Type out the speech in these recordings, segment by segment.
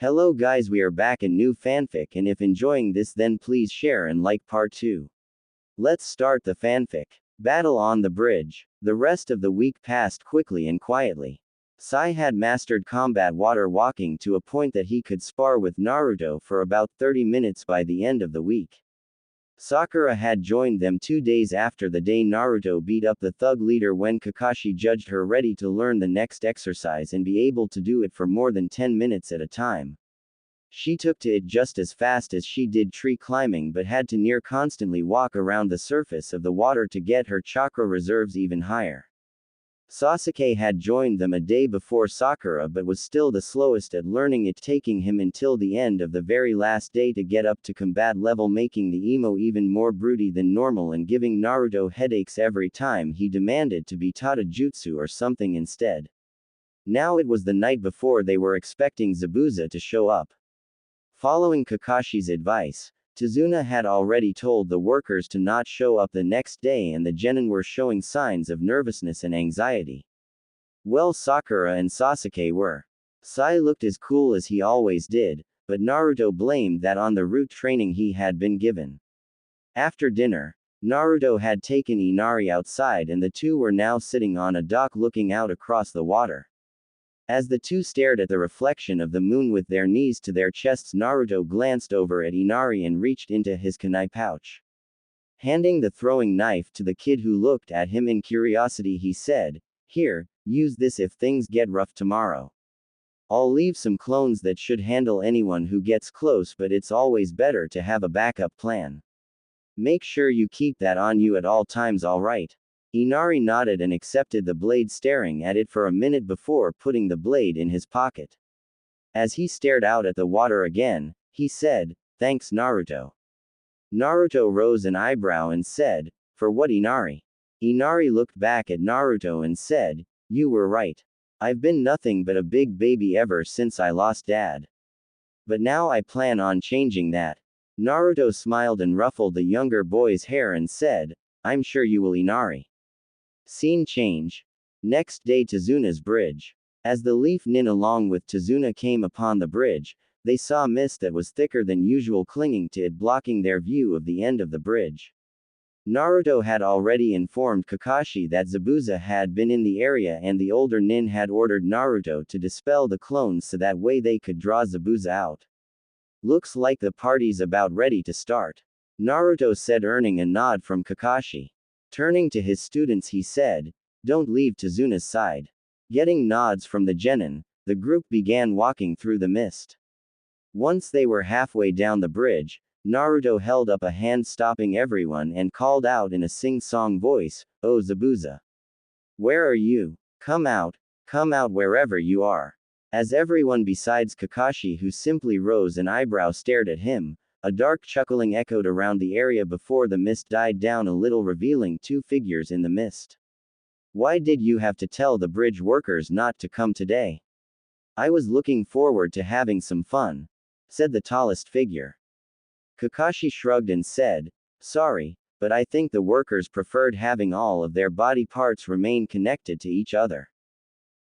Hello guys, we are back in new fanfic, and if enjoying this then please share and like part 2. Let's start the fanfic. Battle on the bridge. The rest of the week passed quickly and quietly. Sai had mastered combat water walking to a point that he could spar with Naruto for about 30 minutes by the end of the week. Sakura had joined them 2 days after the day Naruto beat up the thug leader when Kakashi judged her ready to learn the next exercise and be able to do it for more than 10 minutes at a time. She took to it just as fast as she did tree climbing but had to near constantly walk around the surface of the water to get her chakra reserves even higher. Sasuke had joined them a day before Sakura but was still the slowest at learning it, taking him until the end of the very last day to get up to combat level, making the emo even more broody than normal and giving Naruto headaches every time he demanded to be taught a jutsu or something instead. Now it was the night before they were expecting Zabuza to show up. Following Kakashi's advice, Tazuna had already told the workers to not show up the next day, and the genin were showing signs of nervousness and anxiety. Well, Sakura and Sasuke were. Sai looked as cool as he always did, but Naruto blamed that on the route training he had been given. After dinner, Naruto had taken Inari outside and the two were now sitting on a dock looking out across the water. As the two stared at the reflection of the moon with their knees to their chests, Naruto glanced over at Inari and reached into his kunai pouch. Handing the throwing knife to the kid who looked at him in curiosity, he said, "Here, use this if things get rough tomorrow. I'll leave some clones that should handle anyone who gets close, but it's always better to have a backup plan. Make sure you keep that on you at all times, alright?" Inari nodded and accepted the blade, staring at it for a minute before putting the blade in his pocket. As he stared out at the water again, he said, "Thanks, Naruto." Naruto rose an eyebrow and said, "For what, Inari?" Inari looked back at Naruto and said, "You were right. I've been nothing but a big baby ever since I lost Dad. But now I plan on changing that." Naruto smiled and ruffled the younger boy's hair and said, "I'm sure you will, Inari." Scene change. Next day, Tazuna's bridge. As the Leaf Nin along with Tazuna came upon the bridge, they saw mist that was thicker than usual clinging to it, blocking their view of the end of the bridge. Naruto had already informed Kakashi that Zabuza had been in the area, and the older Nin had ordered Naruto to dispel the clones so that way they could draw Zabuza out. "Looks like the party's about ready to start," Naruto said, earning a nod from Kakashi. Turning to his students, he said, "Don't leave Tazuna's side." Getting nods from the genin, the group began walking through the mist. Once they were halfway down the bridge, Naruto held up a hand, stopping everyone, and called out in a sing-song voice, "Oh Zabuza! Where are you? Come out wherever you are." As everyone besides Kakashi, who simply rose an eyebrow, stared at him, a dark chuckling echoed around the area before the mist died down a little, revealing two figures in the mist. "Why did you have to tell the bridge workers not to come today?" "I was looking forward to having some fun," said the tallest figure. Kakashi shrugged and said, "Sorry, but I think the workers preferred having all of their body parts remain connected to each other."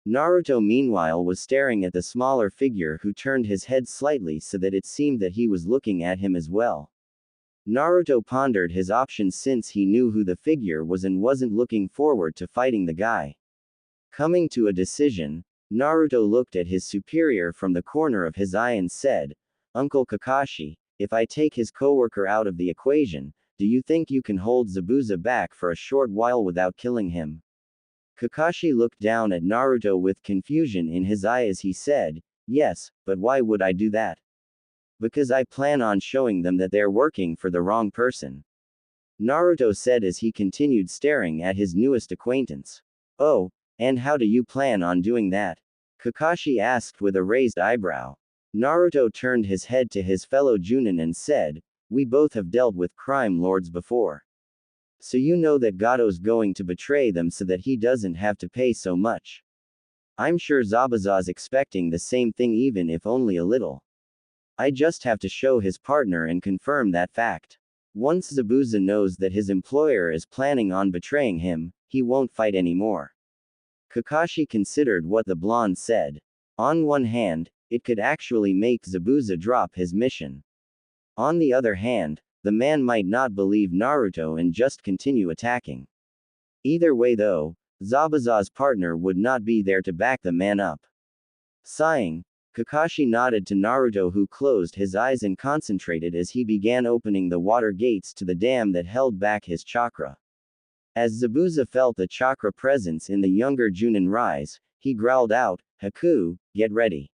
Naruto meanwhile was staring at the smaller figure, who turned his head slightly so that it seemed that he was looking at him as well. Naruto pondered his options since he knew who the figure was and wasn't looking forward to fighting the guy. Coming to a decision, Naruto looked at his superior from the corner of his eye and said, "Uncle Kakashi, if I take his coworker out of the equation, do you think you can hold Zabuza back for a short while without killing him?" Kakashi looked down at Naruto with confusion in his eye as he said, "Yes, but why would I do that?" "Because I plan on showing them that they're working for the wrong person," Naruto said as he continued staring at his newest acquaintance. "Oh, and how do you plan on doing that?" Kakashi asked with a raised eyebrow. Naruto turned his head to his fellow Junin and said, "We both have dealt with crime lords before. So you know that Gato's going to betray them so that he doesn't have to pay so much. I'm sure Zabuza's expecting the same thing, even if only a little. I just have to show his partner and confirm that fact. Once Zabuza knows that his employer is planning on betraying him, he won't fight anymore." Kakashi considered what the blonde said. On one hand, it could actually make Zabuza drop his mission. On the other hand, the man might not believe Naruto and just continue attacking. Either way though, Zabuza's partner would not be there to back the man up. Sighing, Kakashi nodded to Naruto, who closed his eyes and concentrated as he began opening the water gates to the dam that held back his chakra. As Zabuza felt the chakra presence in the younger Junin rise, he growled out, "Haku, get ready."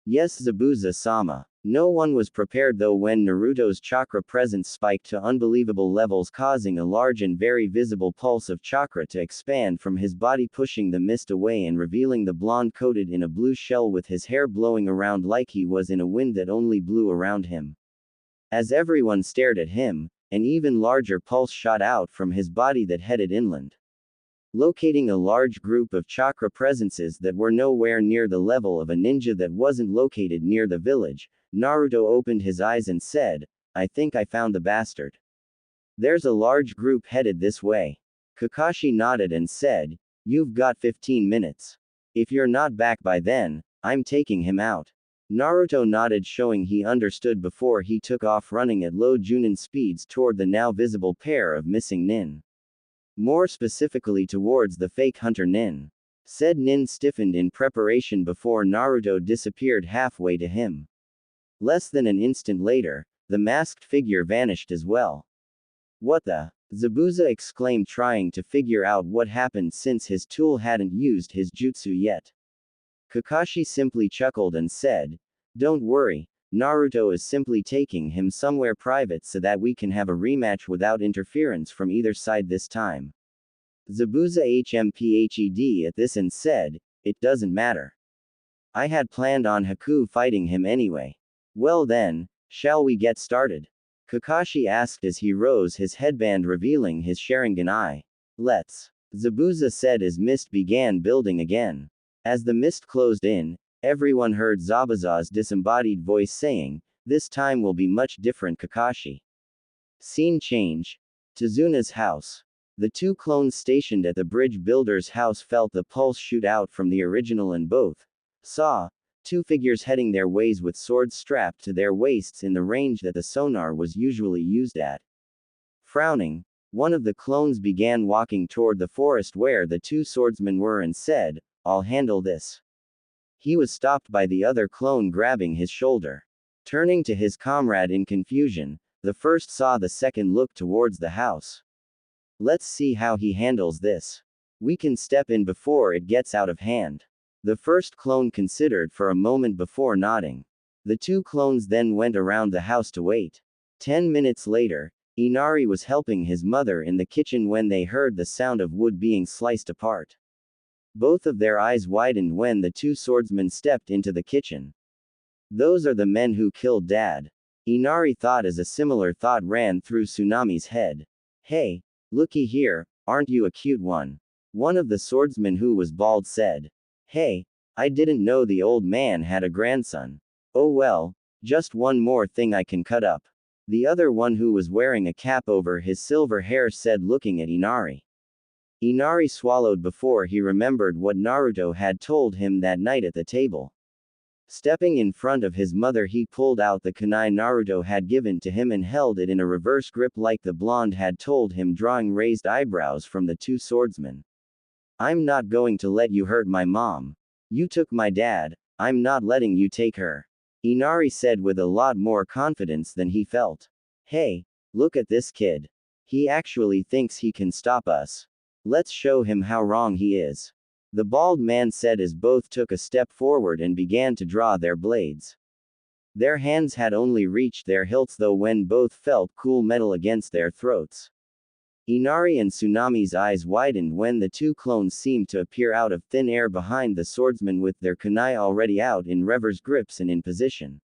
Yes, Zabuza-sama. No one was prepared though when Naruto's chakra presence spiked to unbelievable levels, causing a large and very visible pulse of chakra to expand from his body, pushing the mist away and revealing the blonde coated in a blue shell with his hair blowing around like he was in a wind that only blew around him. As everyone stared at him, an even larger pulse shot out from his body that headed inland. Locating a large group of chakra presences that were nowhere near the level of a ninja that wasn't located near the village, Naruto opened his eyes and said, "I think I found the bastard. There's a large group headed this way." Kakashi nodded and said, "You've got 15 minutes. If you're not back by then, I'm taking him out." Naruto nodded, showing he understood before he took off running at low Junin speeds toward the now visible pair of missing nin. More specifically towards the fake hunter nin. Said nin stiffened in preparation before Naruto disappeared halfway to him. Less than an instant later, the masked figure vanished as well. "What the?" Zabuza exclaimed, trying to figure out what happened since his tool hadn't used his jutsu yet. Kakashi simply chuckled and said, "Don't worry, Naruto is simply taking him somewhere private so that we can have a rematch without interference from either side this time." Zabuza HMPHED at this and said, "It doesn't matter. I had planned on Haku fighting him anyway." "Well then, shall we get started?" Kakashi asked as he rose his headband, revealing his Sharingan eye. "Let's," Zabuza said as mist began building again. As the mist closed in, everyone heard Zabuza's disembodied voice saying, "This time will be much different, Kakashi." Scene change. Tazuna's house. The two clones stationed at the bridge builder's house felt the pulse shoot out from the original and both saw two figures heading their ways with swords strapped to their waists in the range that the sonar was usually used at. Frowning, one of the clones began walking toward the forest where the two swordsmen were and said, "I'll handle this." He was stopped by the other clone grabbing his shoulder. Turning to his comrade in confusion, the first saw the second look towards the house. "Let's see how he handles this. We can step in before it gets out of hand." The first clone considered for a moment before nodding. The two clones then went around the house to wait. 10 minutes later, Inari was helping his mother in the kitchen when they heard the sound of wood being sliced apart. Both of their eyes widened when the two swordsmen stepped into the kitchen. "Those are the men who killed Dad," Inari thought as a similar thought ran through Tsunami's head. "Hey, looky here, aren't you a cute one?" One of the swordsmen who was bald said. "Hey, I didn't know the old man had a grandson. Oh well, just one more thing I can cut up." The other one, who was wearing a cap over his silver hair, said, looking at Inari. Inari swallowed before he remembered what Naruto had told him that night at the table. Stepping in front of his mother, he pulled out the kunai Naruto had given to him and held it in a reverse grip like the blonde had told him, drawing raised eyebrows from the two swordsmen. "I'm not going to let you hurt my mom. You took my dad, I'm not letting you take her," Inari said with a lot more confidence than he felt. "Hey, look at this kid. He actually thinks he can stop us. Let's show him how wrong he is," the bald man said as both took a step forward and began to draw their blades. Their hands had only reached their hilts though when both felt cool metal against their throats. Inari and Tsunami's eyes widened when the two clones seemed to appear out of thin air behind the swordsman with their kunai already out in reverse grips and in position.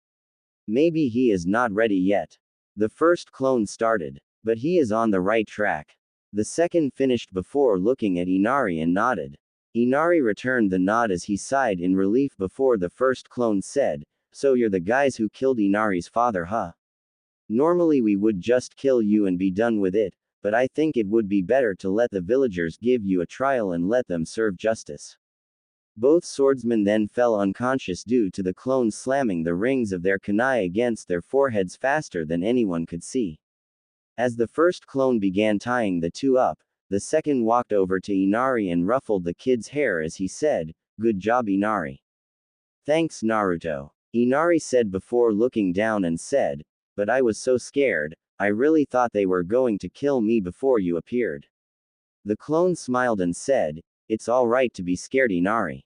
"Maybe he is not ready yet," the first clone started. "But he is on the right track." The second finished before looking at Inari and nodded. Inari returned the nod as he sighed in relief before the first clone said, "So you're the guys who killed Inari's father, huh? Normally we would just kill you and be done with it, but I think it would be better to let the villagers give you a trial and let them serve justice." Both swordsmen then fell unconscious due to the clones slamming the rings of their kunai against their foreheads faster than anyone could see. As the first clone began tying the two up, the second walked over to Inari and ruffled the kid's hair as he said, "Good job, Inari." "Thanks, Naruto," Inari said before looking down and said, "But I was so scared, I really thought they were going to kill me before you appeared." The clone smiled and said, "It's alright to be scared, Inari.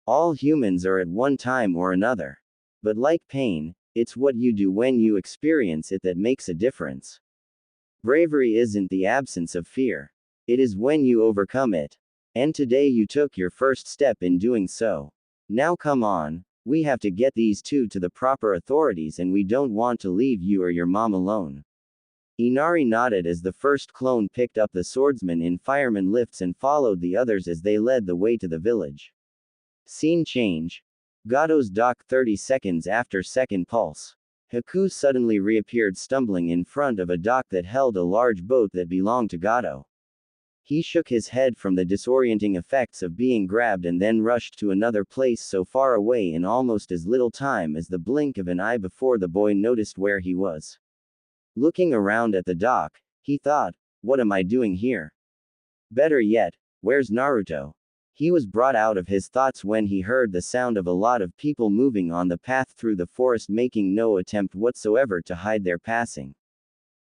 All humans are at one time or another. But like pain, it's what you do when you experience it that makes a difference. Bravery isn't the absence of fear. It is when you overcome it. And today you took your first step in doing so. Now come on, we have to get these two to the proper authorities and we don't want to leave you or your mom alone." Inari nodded as the first clone picked up the swordsman in fireman lifts and followed the others as they led the way to the village. Scene change. Gato's dock 30 seconds after second pulse. Haku suddenly reappeared stumbling in front of a dock that held a large boat that belonged to Gato. He shook his head from the disorienting effects of being grabbed and then rushed to another place so far away in almost as little time as the blink of an eye before the boy noticed where he was. Looking around at the dock, he thought, "What am I doing here? Better yet, where's Naruto?" He was brought out of his thoughts when he heard the sound of a lot of people moving on the path through the forest, making no attempt whatsoever to hide their passing.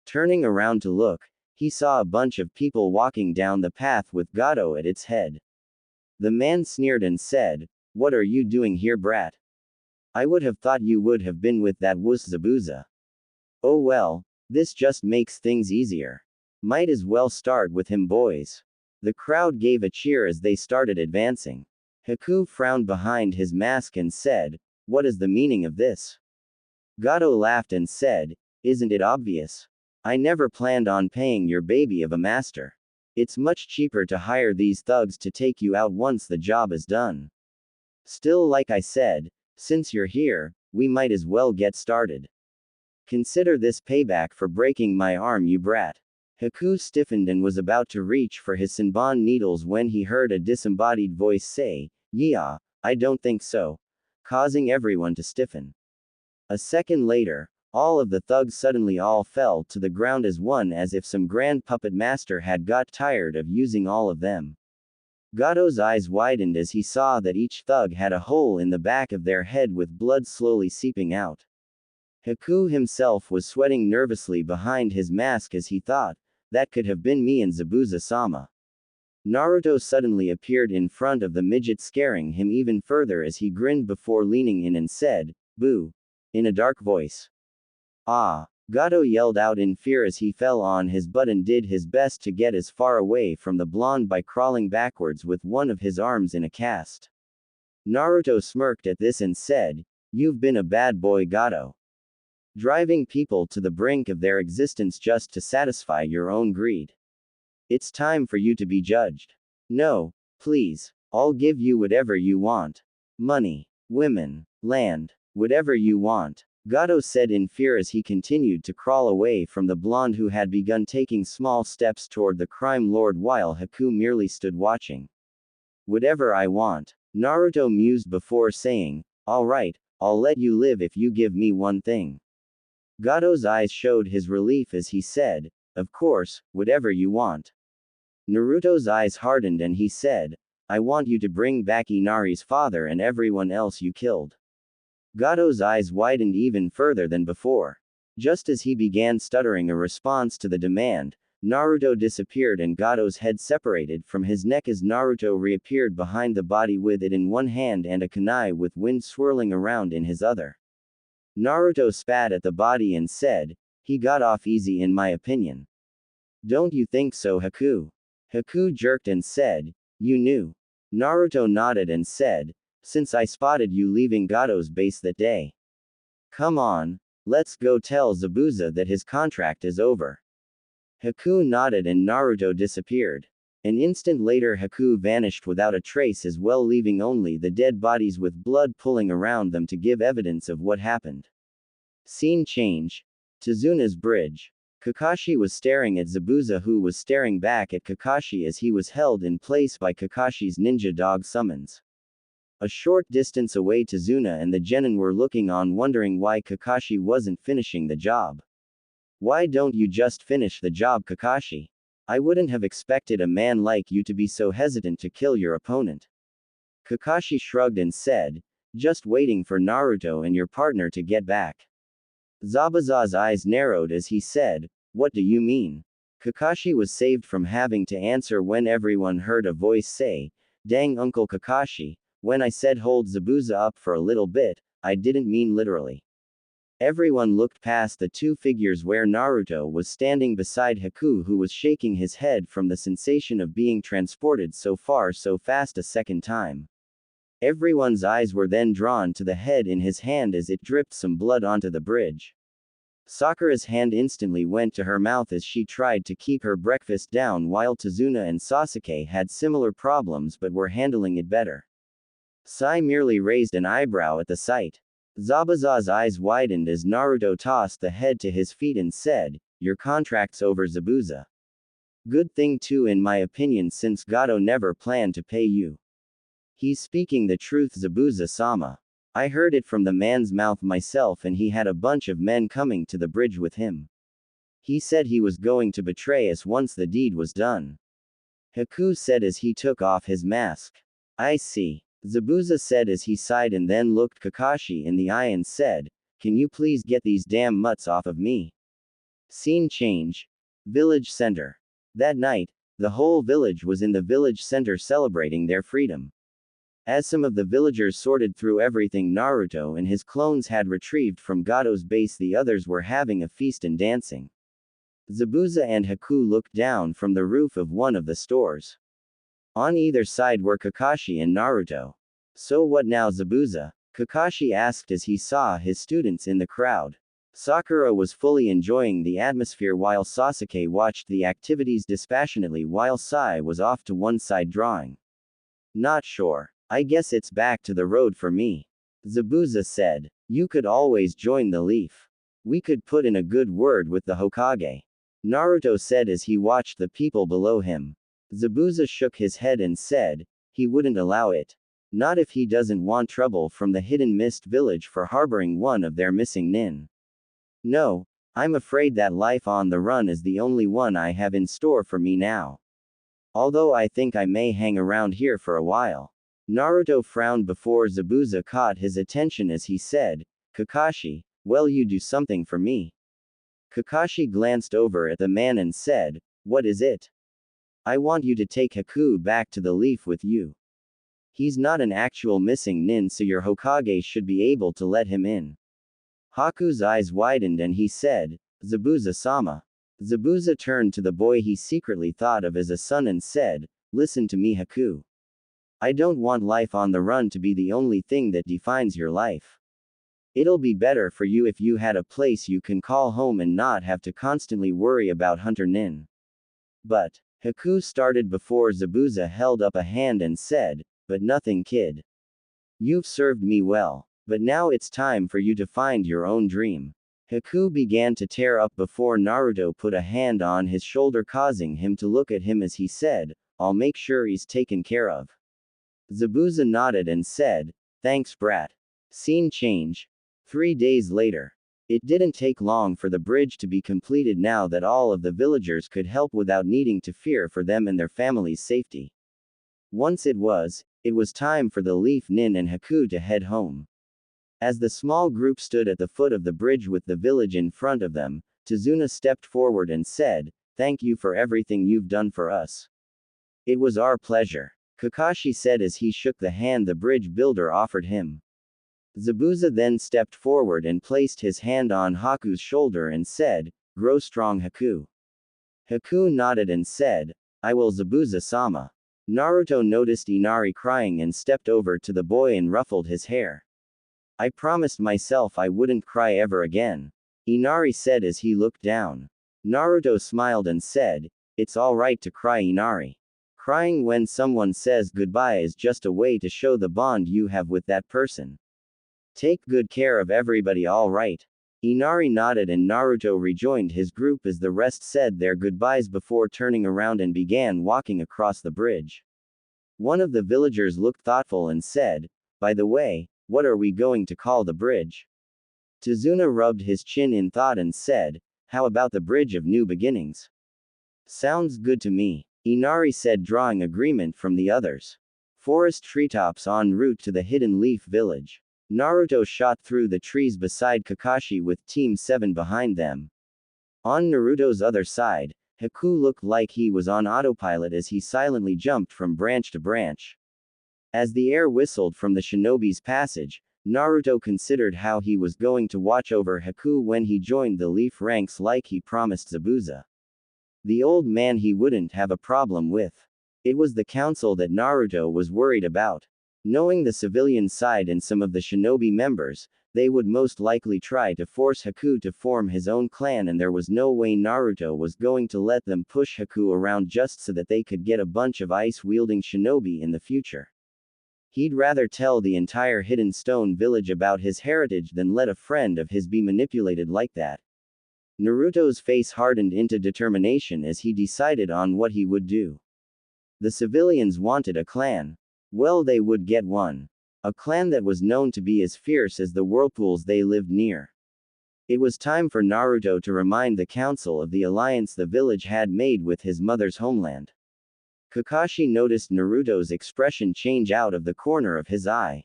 Turning around to look, he saw a bunch of people walking down the path with Gato at its head. The man sneered and said, "What are you doing here, brat? I would have thought you would have been with that wuss Zabuza. Oh well, this just makes things easier. Might as well start with him, boys." The crowd gave a cheer as they started advancing. Haku frowned behind his mask and said, "What is the meaning of this?" Gato laughed and said, "Isn't it obvious? I never planned on paying your baby of a master. It's much cheaper to hire these thugs to take you out once the job is done. Still, like I said, since you're here, we might as well get started. Consider this payback for breaking my arm, you brat." Haku stiffened and was about to reach for his Senbon needles when he heard a disembodied voice say, "Yeah, I don't think so," causing everyone to stiffen. A second later, all of the thugs suddenly all fell to the ground as one, as if some grand puppet master had got tired of using all of them. Gato's eyes widened as he saw that each thug had a hole in the back of their head with blood slowly seeping out. Haku himself was sweating nervously behind his mask as he thought, "That could have been me and Zabuza-sama." Naruto suddenly appeared in front of the midget, scaring him even further as he grinned before leaning in and said, "Boo," in a dark voice. "Ah!" Gato yelled out in fear as he fell on his butt and did his best to get as far away from the blonde by crawling backwards with one of his arms in a cast. Naruto smirked at this and said, "You've been a bad boy, Gato. Driving people to the brink of their existence just to satisfy your own greed. It's time for you to be judged. No, please, I'll give you whatever you want. Money, women, land, whatever you want," Gato said in fear as he continued to crawl away from the blonde who had begun taking small steps toward the crime lord while Haku merely stood watching. "Whatever I want," Naruto mused before saying, "All right, I'll let you live if you give me one thing." Gato's eyes showed his relief as he said, "Of course, whatever you want." Naruto's eyes hardened and he said, "I want you to bring back Inari's father and everyone else you killed." Gato's eyes widened even further than before. Just as he began stuttering a response to the demand, Naruto disappeared and Gato's head separated from his neck as Naruto reappeared behind the body with it in one hand and a kunai with wind swirling around in his other. Naruto spat at the body and said, "He got off easy in my opinion." "Don't you think so, Haku?" Haku jerked and said, "You knew?" Naruto nodded and said, "Since I spotted you leaving Gato's base that day. Come on, let's go tell Zabuza that his contract is over." Haku nodded and Naruto disappeared. An instant later Haku vanished without a trace as well, leaving only the dead bodies with blood pooling around them to give evidence of what happened. Scene change. Tazuna's bridge. Kakashi was staring at Zabuza, who was staring back at Kakashi as he was held in place by Kakashi's ninja dog summons. A short distance away, Tazuna and the genin were looking on, wondering why Kakashi wasn't finishing the job. Why don't you just finish the job, Kakashi? I wouldn't have expected a man like you to be so hesitant to kill your opponent. Kakashi shrugged and said, just waiting for Naruto and your partner to get back. Zabuza's eyes narrowed as he said, what do you mean? Kakashi was saved from having to answer when everyone heard a voice say, dang Uncle Kakashi, when I said hold Zabuza up for a little bit, I didn't mean literally. Everyone looked past the two figures where Naruto was standing beside Haku, who was shaking his head from the sensation of being transported so far so fast a second time. Everyone's eyes were then drawn to the head in his hand as it dripped some blood onto the bridge. Sakura's hand instantly went to her mouth as she tried to keep her breakfast down, while Tazuna and Sasuke had similar problems but were handling it better. Sai merely raised an eyebrow at the sight. Zabuza's eyes widened as Naruto tossed the head to his feet and said, your contract's over, Zabuza. Good thing too, in my opinion, since Gato never planned to pay you. He's speaking the truth, Zabuza-sama. I heard it from the man's mouth myself, and he had a bunch of men coming to the bridge with him. He said he was going to betray us once the deed was done. Haku said as he took off his mask. I see. Zabuza said as he sighed and then looked Kakashi in the eye and said, can you please get these damn mutts off of me? Scene change. Village center. That night, the whole village was in the village center celebrating their freedom. As some of the villagers sorted through everything Naruto and his clones had retrieved from Gato's base, the others were having a feast and dancing. Zabuza and Haku looked down from the roof of one of the stores. On either side were Kakashi and Naruto. So what now, Zabuza? Kakashi asked as he saw his students in the crowd. Sakura was fully enjoying the atmosphere while Sasuke watched the activities dispassionately while Sai was off to one side drawing. Not sure. I guess it's back to the road for me. Zabuza said. You could always join the Leaf. We could put in a good word with the Hokage. Naruto said as he watched the people below him. Zabuza shook his head and said, he wouldn't allow it. Not if he doesn't want trouble from the Hidden Mist village for harboring one of their missing nin. No, I'm afraid that life on the run is the only one I have in store for me now. Although I think I may hang around here for a while. Naruto frowned before Zabuza caught his attention as he said, Kakashi, will you do something for me? Kakashi glanced over at the man and said, what is it? I want you to take Haku back to the Leaf with you. He's not an actual missing nin, so your Hokage should be able to let him in. Haku's eyes widened and he said, Zabuza-sama. Zabuza turned to the boy he secretly thought of as a son and said, listen to me, Haku. I don't want life on the run to be the only thing that defines your life. It'll be better for you if you had a place you can call home and not have to constantly worry about Hunter Nin. But, Haku started before Zabuza held up a hand and said, but nothing, kid. You've served me well, but now it's time for you to find your own dream. Haku began to tear up before Naruto put a hand on his shoulder, causing him to look at him as he said, I'll make sure he's taken care of. Zabuza nodded and said, thanks, brat. Scene change. 3 days later. It didn't take long for the bridge to be completed now that all of the villagers could help without needing to fear for them and their families' safety. Once it was time for the Leaf Nin and Haku to head home. As the small group stood at the foot of the bridge with the village in front of them, Tazuna stepped forward and said, thank you for everything you've done for us. It was our pleasure. Kakashi said as he shook the hand the bridge builder offered him. Zabuza then stepped forward and placed his hand on Haku's shoulder and said, grow strong, Haku. Haku nodded and said, I will, Zabuza-sama. Naruto noticed Inari crying and stepped over to the boy and ruffled his hair. I promised myself I wouldn't cry ever again. Inari said as he looked down. Naruto smiled and said, it's alright to cry, Inari. Crying when someone says goodbye is just a way to show the bond you have with that person. Take good care of everybody, alright? Inari nodded and Naruto rejoined his group as the rest said their goodbyes before turning around and began walking across the bridge. One of the villagers looked thoughtful and said, By the way, what are we going to call the bridge? Tazuna rubbed his chin in thought and said, how about the Bridge of New Beginnings? Sounds good to me, Inari said, drawing agreement from the others. Forest treetops en route to the Hidden Leaf Village. Naruto shot through the trees beside Kakashi with Team 7 behind them. On Naruto's other side, Haku looked like he was on autopilot as he silently jumped from branch to branch. As the air whistled from the shinobi's passage, Naruto considered how he was going to watch over Haku when he joined the Leaf ranks like he promised Zabuza. The old man he wouldn't have a problem with. It was the council that Naruto was worried about. Knowing the civilian side and some of the shinobi members, they would most likely try to force Haku to form his own clan, and there was no way Naruto was going to let them push Haku around just so that they could get a bunch of ice-wielding shinobi in the future. He'd rather tell the entire Hidden Stone village about his heritage than let a friend of his be manipulated like that. Naruto's face hardened into determination as he decided on what he would do. The civilians wanted a clan. Well, they would get one. A clan that was known to be as fierce as the whirlpools they lived near. It was time for Naruto to remind the council of the alliance the village had made with his mother's homeland. Kakashi noticed Naruto's expression change out of the corner of his eye.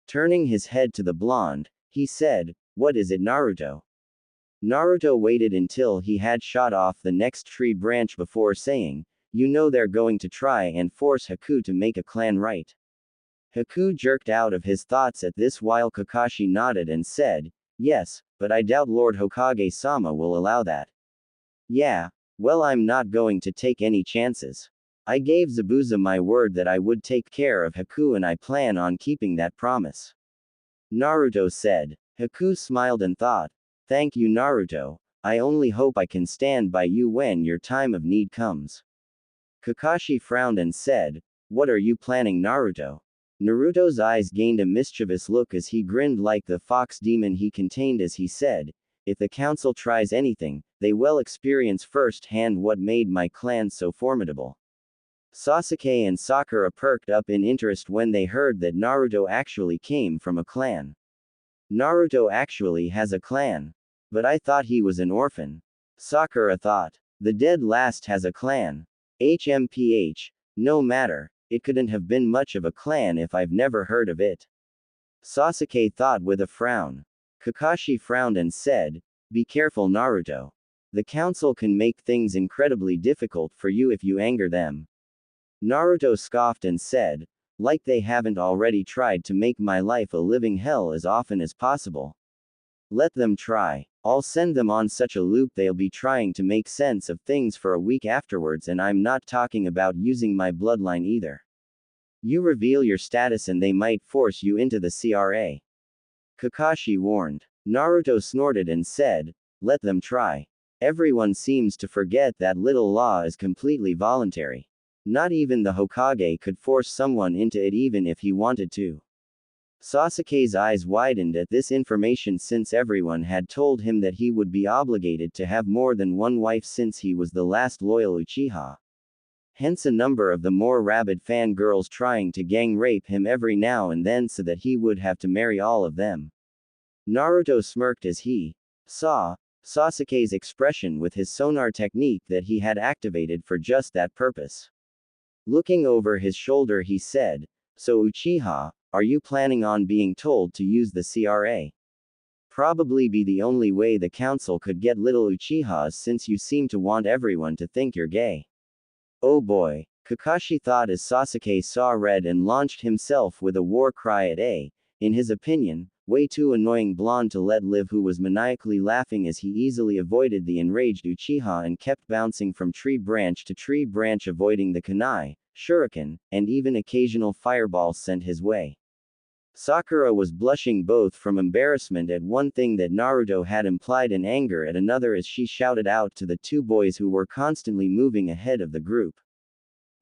Turning his head to the blonde, he said, "What is it, Naruto?" Naruto waited until he had shot off the next tree branch before saying, "You know they're going to try and force Haku to make a clan, right?" Haku jerked out of his thoughts at this while Kakashi nodded and said, "Yes, but I doubt Lord Hokage-sama will allow that." "Yeah, well, I'm not going to take any chances. I gave Zabuza my word that I would take care of Haku, and I plan on keeping that promise," Naruto said. Haku smiled and thought, "Thank you, Naruto. I only hope I can stand by you when your time of need comes." Kakashi frowned and said, "What are you planning, Naruto?" Naruto's eyes gained a mischievous look as he grinned like the fox demon he contained as he said, "If the council tries anything, they will experience firsthand what made my clan so formidable." Sasuke and Sakura perked up in interest when they heard that Naruto actually came from a clan. Naruto actually has a clan. But I thought he was an orphan. Sakura thought. The dead last has a clan. HMPH. No matter, it couldn't have been much of a clan if I've never heard of it. Sasuke thought with a frown. Kakashi frowned and said, "Be careful, Naruto. The council can make things incredibly difficult for you if you anger them." Naruto scoffed and said, "Like they haven't already tried to make my life a living hell as often as possible. Let them try. I'll send them on such a loop they'll be trying to make sense of things for a week afterwards, and I'm not talking about using my bloodline either. You reveal your status and they might force you into the CRA." Kakashi warned. Naruto snorted and said, "Let them try. Everyone seems to forget that little law is completely voluntary. Not even the Hokage could force someone into it even if he wanted to." Sasuke's eyes widened at this information since everyone had told him that he would be obligated to have more than one wife since he was the last loyal Uchiha. Hence a number of the more rabid fangirls trying to gang rape him every now and then so that he would have to marry all of them. Naruto smirked as he saw Sasuke's expression with his sonar technique that he had activated for just that purpose. Looking over his shoulder he said, "So Uchiha, are you planning on being told to use the CRA? Probably be the only way the council could get little Uchihas since you seem to want everyone to think you're gay." Oh boy, Kakashi thought as Sasuke saw red and launched himself with a war cry at in his opinion, way too annoying blonde to let live, who was maniacally laughing as he easily avoided the enraged Uchiha and kept bouncing from tree branch to tree branch avoiding the kunai, shuriken, and even occasional fireballs sent his way. Sakura was blushing both from embarrassment at one thing that Naruto had implied and anger at another as she shouted out to the two boys who were constantly moving ahead of the group.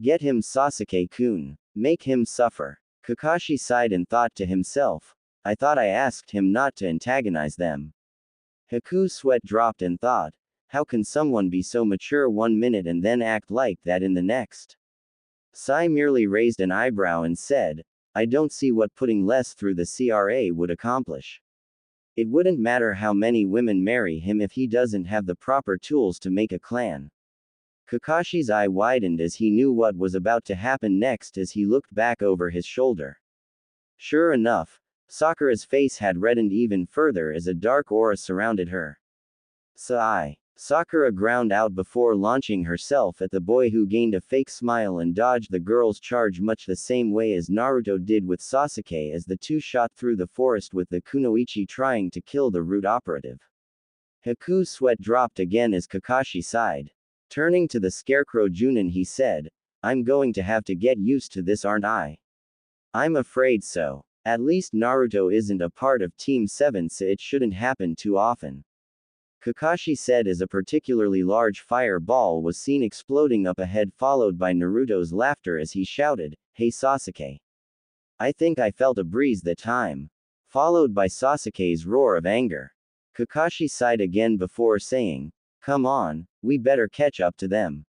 "Get him, Sasuke-kun. Make him suffer." Kakashi sighed and thought to himself, "I thought I asked him not to antagonize them." Haku's sweat dropped and thought, how can someone be so mature one minute and then act like that in the next? Sai merely raised an eyebrow and said, I don't see what putting less through the CRA would accomplish. It wouldn't matter how many women marry him if he doesn't have the proper tools to make a clan. Kakashi's eye widened as he knew what was about to happen next as he looked back over his shoulder. Sure enough, Sakura's face had reddened even further as a dark aura surrounded her. Sigh. Sakura ground out before launching herself at the boy, who gained a fake smile and dodged the girl's charge much the same way as Naruto did with Sasuke as the two shot through the forest with the kunoichi trying to kill the root operative. Haku's sweat dropped again as Kakashi sighed. Turning to the scarecrow Junin, he said, I'm going to have to get used to this, aren't I? I'm afraid so. At least Naruto isn't a part of Team 7, so it shouldn't happen too often. Kakashi said as a particularly large fireball was seen exploding up ahead, followed by Naruto's laughter as he shouted, Hey Sasuke. I think I felt a breeze that time. Followed by Sasuke's roar of anger. Kakashi sighed again before saying, Come on, we better catch up to them.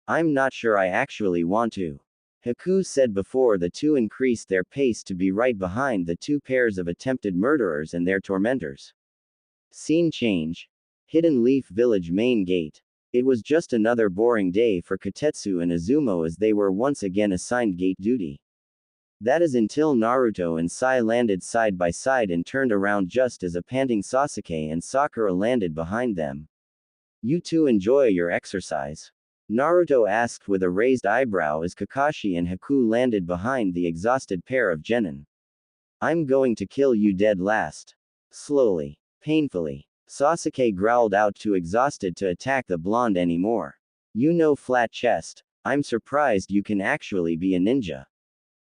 I'm not sure I actually want to. Haku said before the two increased their pace to be right behind the two pairs of attempted murderers and their tormentors. Scene change. Hidden Leaf Village main gate. It was just another boring day for Kotetsu and Izumo as they were once again assigned gate duty. That is until Naruto and Sai landed side by side and turned around just as a panting Sasuke and Sakura landed behind them. You two enjoy your exercise? Naruto asked with a raised eyebrow as Kakashi and Haku landed behind the exhausted pair of genin. I'm going to kill you dead last. Slowly. Painfully. Sasuke growled out, too exhausted to attack the blonde anymore. You know, flat chest, I'm surprised you can actually be a ninja.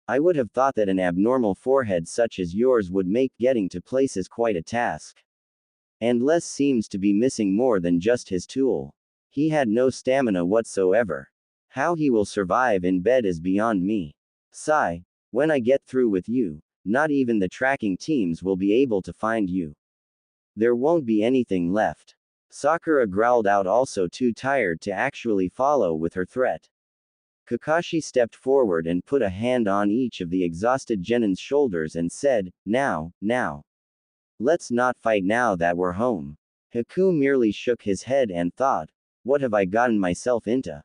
I would have thought that an abnormal forehead such as yours would make getting to places quite a task. And Les seems to be missing more than just his tool. He had no stamina whatsoever. How he will survive in bed is beyond me. Sigh. When I get through with you, not even the tracking teams will be able to find you. There won't be anything left. Sakura growled out, also too tired to actually follow with her threat. Kakashi stepped forward and put a hand on each of the exhausted genin's shoulders and said, Now. Let's not fight now that we're home. Haku merely shook his head and thought, what have I gotten myself into?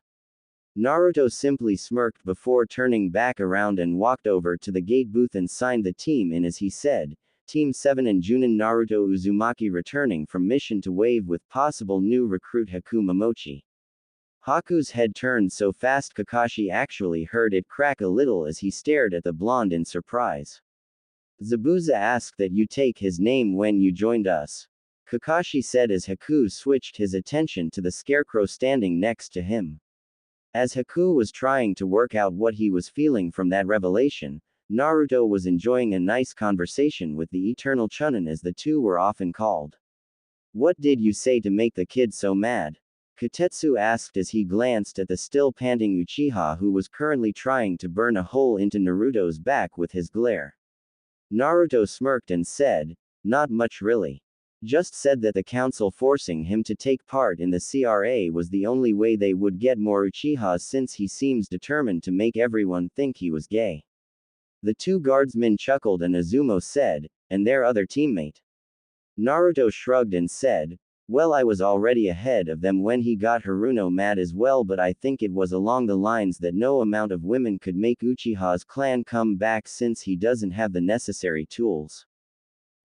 Naruto simply smirked before turning back around and walked over to the gate booth and signed the team in as he said, Team 7 and Junin Naruto Uzumaki returning from mission to wave with possible new recruit Haku Momochi. Haku's head turned so fast Kakashi actually heard it crack a little as he stared at the blonde in surprise. Zabuza asked that you take his name when you joined us. Kakashi said as Haku switched his attention to the scarecrow standing next to him. As Haku was trying to work out what he was feeling from that revelation, Naruto was enjoying a nice conversation with the Eternal Chunin, as the two were often called. What did you say to make the kid so mad? Kotetsu asked as he glanced at the still panting Uchiha, who was currently trying to burn a hole into Naruto's back with his glare. Naruto smirked and said, Not much really. Just said that the council forcing him to take part in the CRA was the only way they would get more Uchihas, since he seems determined to make everyone think he was gay. The two guardsmen chuckled and Izumo said, And their other teammate? Naruto shrugged and said, Well, I was already ahead of them when he got Haruno mad as well, but I think it was along the lines that no amount of women could make Uchiha's clan come back since he doesn't have the necessary tools.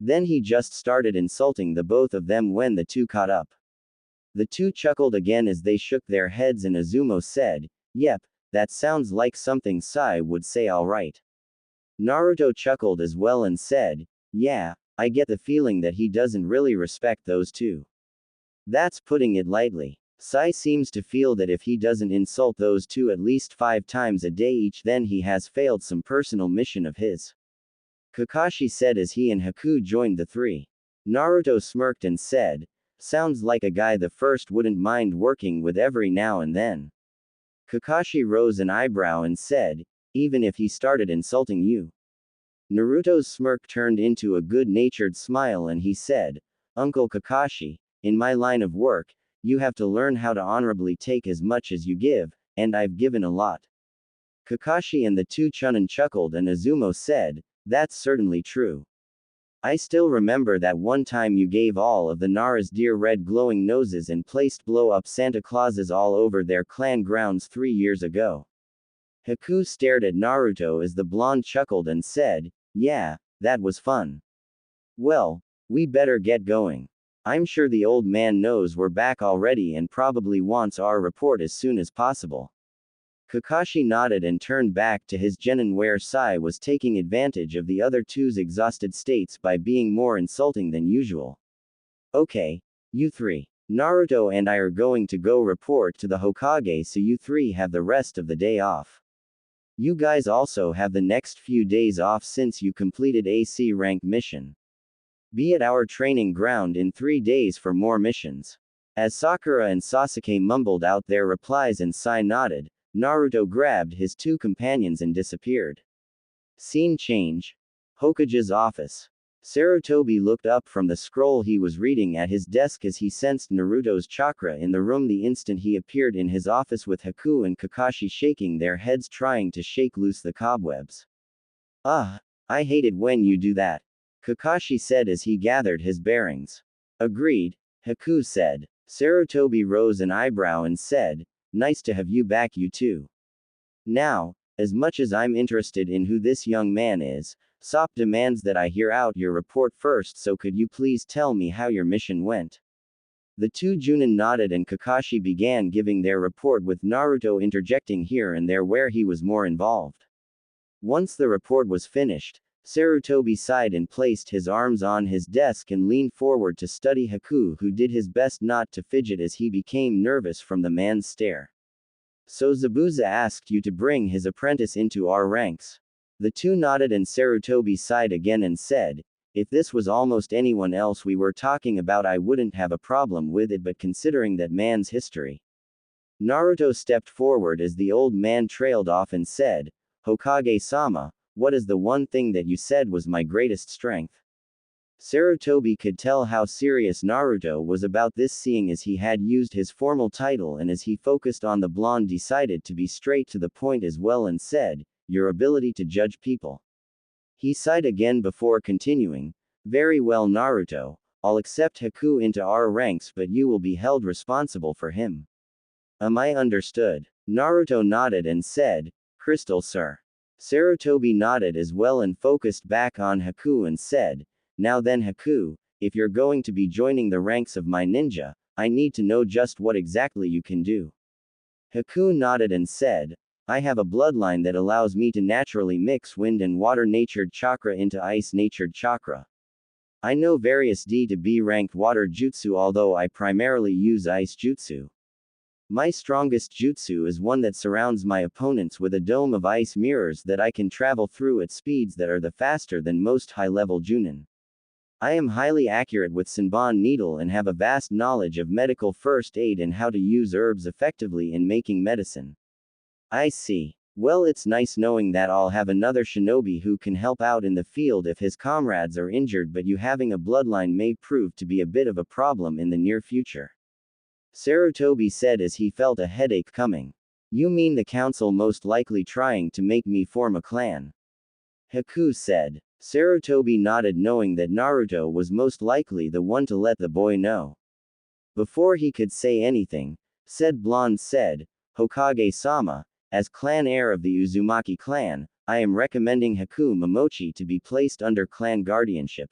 Then he just started insulting the both of them when the two caught up. The two chuckled again as they shook their heads and Izumo said, Yep, that sounds like something Sai would say, alright. Naruto chuckled as well and said, Yeah, I get the feeling that he doesn't really respect those two. That's putting it lightly. Sai seems to feel that if he doesn't insult those two at least 5 times a day each, then he has failed some personal mission of his. Kakashi said as he and Haku joined the three. Naruto smirked and said, Sounds like a guy the first wouldn't mind working with every now and then. Kakashi rose an eyebrow and said, Even if he started insulting you. Naruto's smirk turned into a good-natured smile and he said, Uncle Kakashi, in my line of work, you have to learn how to honorably take as much as you give, and I've given a lot. Kakashi and the two Chunin chuckled and Azumo said, "That's certainly true. I still remember that one time you gave all of the Nara's deer red glowing noses and placed blow-up Santa Clauses all over their clan grounds 3 years ago." Haku stared at Naruto as the blonde chuckled and said, "Yeah, that was fun. Well, we better get going. I'm sure the old man knows we're back already and probably wants our report as soon as possible." Kakashi nodded and turned back to his genin where Sai was taking advantage of the other two's exhausted states by being more insulting than usual. "Okay, you three. Naruto and I are going to go report to the Hokage so you three have the rest of the day off. You guys also have the next few days off since you completed AC rank mission. Be at our training ground in 3 days for more missions." As Sakura and Sasuke mumbled out their replies and Sai nodded, Naruto grabbed his two companions and disappeared. Scene change. Hokage's office. Sarutobi looked up from the scroll he was reading at his desk as he sensed Naruto's chakra in the room the instant he appeared in his office with Haku and Kakashi shaking their heads trying to shake loose the cobwebs. "Ah, I hate it when you do that," Kakashi said as he gathered his bearings. "Agreed," Haku said. Sarutobi rose an eyebrow and said, "Nice to have you back, you two. Now, as much as I'm interested in who this young man is, Sop demands that I hear out your report first, so could you please tell me how your mission went?" The two Junin nodded and Kakashi began giving their report with Naruto interjecting here and there where he was more involved. Once the report was finished, Sarutobi sighed and placed his arms on his desk and leaned forward to study Haku, who did his best not to fidget as he became nervous from the man's stare. "So Zabuza asked you to bring his apprentice into our ranks?" The two nodded and Sarutobi sighed again and said, "If this was almost anyone else we were talking about I wouldn't have a problem with it, but considering that man's history." Naruto stepped forward as the old man trailed off and said, "Hokage-sama, what is the one thing that you said was my greatest strength?" Sarutobi could tell how serious Naruto was about this, seeing as he had used his formal title, and as he focused on the blonde decided to be straight to the point as well and said, "Your ability to judge people." He sighed again before continuing, "Very well, Naruto, I'll accept Haku into our ranks, but you will be held responsible for him. Am I understood?" Naruto nodded and said, "Crystal, sir." Sarutobi nodded as well and focused back on Haku and said, "Now then, Haku, if you're going to be joining the ranks of my ninja, I need to know just what exactly you can do." Haku nodded and said, "I have a bloodline that allows me to naturally mix wind and water natured chakra into ice natured chakra. I know various D to B ranked water jutsu, although I primarily use ice jutsu. My strongest jutsu is one that surrounds my opponents with a dome of ice mirrors that I can travel through at speeds that are the faster than most high-level Junin. I am highly accurate with Senbon needle and have a vast knowledge of medical first aid and how to use herbs effectively in making medicine." "I see. Well, it's nice knowing that I'll have another shinobi who can help out in the field if his comrades are injured, but you having a bloodline may prove to be a bit of a problem in the near future," Sarutobi said as he felt a headache coming. "You mean the council most likely trying to make me form a clan?" Haku said. Sarutobi nodded, knowing that Naruto was most likely the one to let the boy know. Before he could say anything, said blonde said, "Hokage-sama, as clan heir of the Uzumaki clan, I am recommending Haku Momochi to be placed under clan guardianship."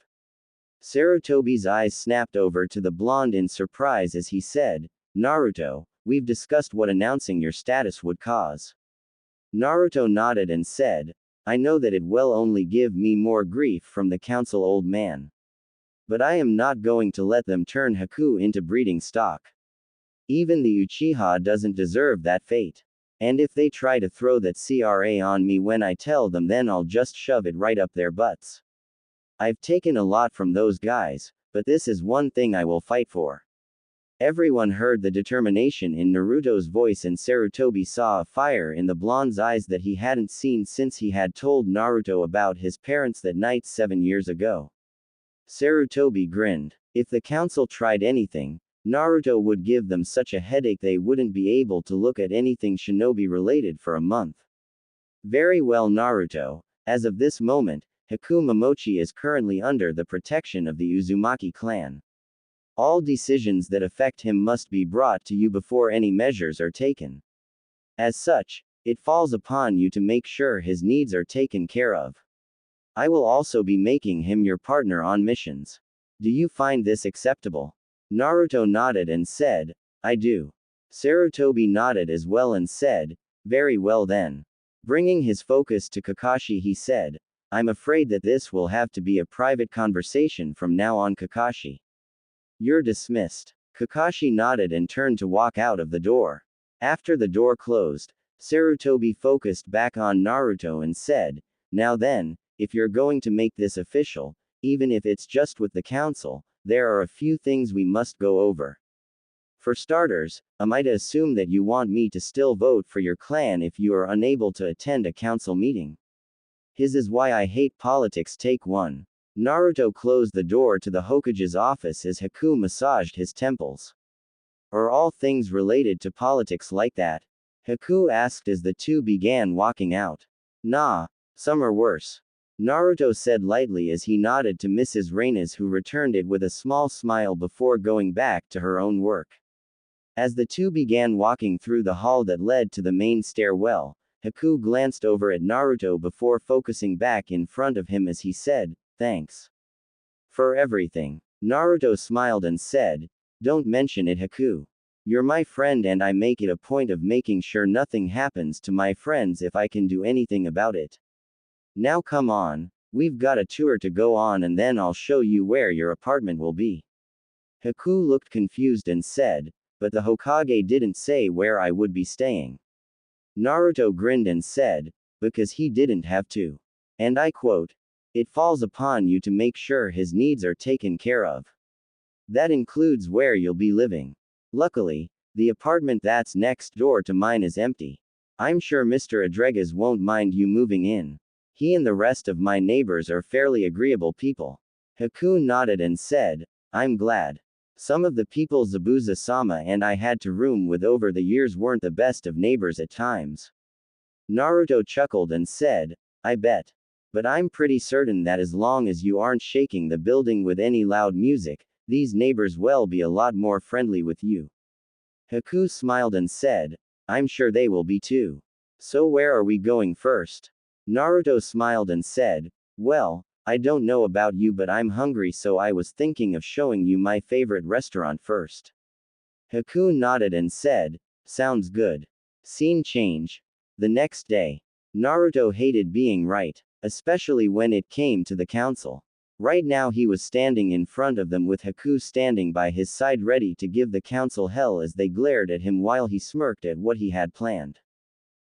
Sarutobi's eyes snapped over to the blonde in surprise as he said, "Naruto, we've discussed what announcing your status would cause." Naruto nodded and said, "I know that it will only give me more grief from the council, old man. But I am not going to let them turn Haku into breeding stock. Even the Uchiha doesn't deserve that fate. And if they try to throw that CRA on me when I tell them, then I'll just shove it right up their butts. I've taken a lot from those guys, but this is one thing I will fight for." Everyone heard the determination in Naruto's voice, and Sarutobi saw a fire in the blonde's eyes that he hadn't seen since he had told Naruto about his parents that night 7 years ago. Sarutobi grinned. If the council tried anything, Naruto would give them such a headache they wouldn't be able to look at anything shinobi related for a month. Very well, Naruto. As of this moment, Haku Momochi is currently under the protection of the Uzumaki clan. All decisions that affect him must be brought to you before any measures are taken. As such, it falls upon you to make sure his needs are taken care of. I will also be making him your partner on missions. Do you find this acceptable? Naruto nodded and said, I do. Sarutobi nodded as well and said, very well then. Bringing his focus to Kakashi, he said, I'm afraid that this will have to be a private conversation from now on, Kakashi. You're dismissed. Kakashi nodded and turned to walk out of the door. After the door closed, Sarutobi focused back on Naruto and said, now then, if you're going to make this official, even if it's just with the council, there are a few things we must go over. For starters, am I to assume that you want me to still vote for your clan if you are unable to attend a council meeting? His is why I hate politics. Take 1. Naruto closed the door to the Hokage's office as Haku massaged his temples. Are all things related to politics like that? Haku asked as the two began walking out. Nah, some are worse. Naruto said lightly as he nodded to Mrs. Reynes, who returned it with a small smile before going back to her own work. As the two began walking through the hall that led to the main stairwell, Haku glanced over at Naruto before focusing back in front of him as he said, thanks for everything. Naruto smiled and said, don't mention it, Haku. You're my friend and I make it a point of making sure nothing happens to my friends if I can do anything about it. Now come on, we've got a tour to go on and then I'll show you where your apartment will be. Haku looked confused and said, but the Hokage didn't say where I would be staying. Naruto grinned and said, because he didn't have to. And I quote, it falls upon you to make sure his needs are taken care of. That includes where you'll be living. Luckily, the apartment that's next door to mine is empty. I'm sure Mr. Adregas won't mind you moving in. He and the rest of my neighbors are fairly agreeable people. Haku nodded and said, I'm glad. Some of the people Zabuza-sama and I had to room with over the years weren't the best of neighbors at times. Naruto chuckled and said, I bet. But I'm pretty certain that as long as you aren't shaking the building with any loud music, these neighbors will be a lot more friendly with you. Haku smiled and said, I'm sure they will be too. So where are we going first? Naruto smiled and said, well, I don't know about you but I'm hungry so I was thinking of showing you my favorite restaurant first. Haku nodded and said, sounds good. Scene change. The next day. Naruto hated being right, especially when it came to the council. Right now he was standing in front of them with Haku standing by his side ready to give the council hell as they glared at him while he smirked at what he had planned.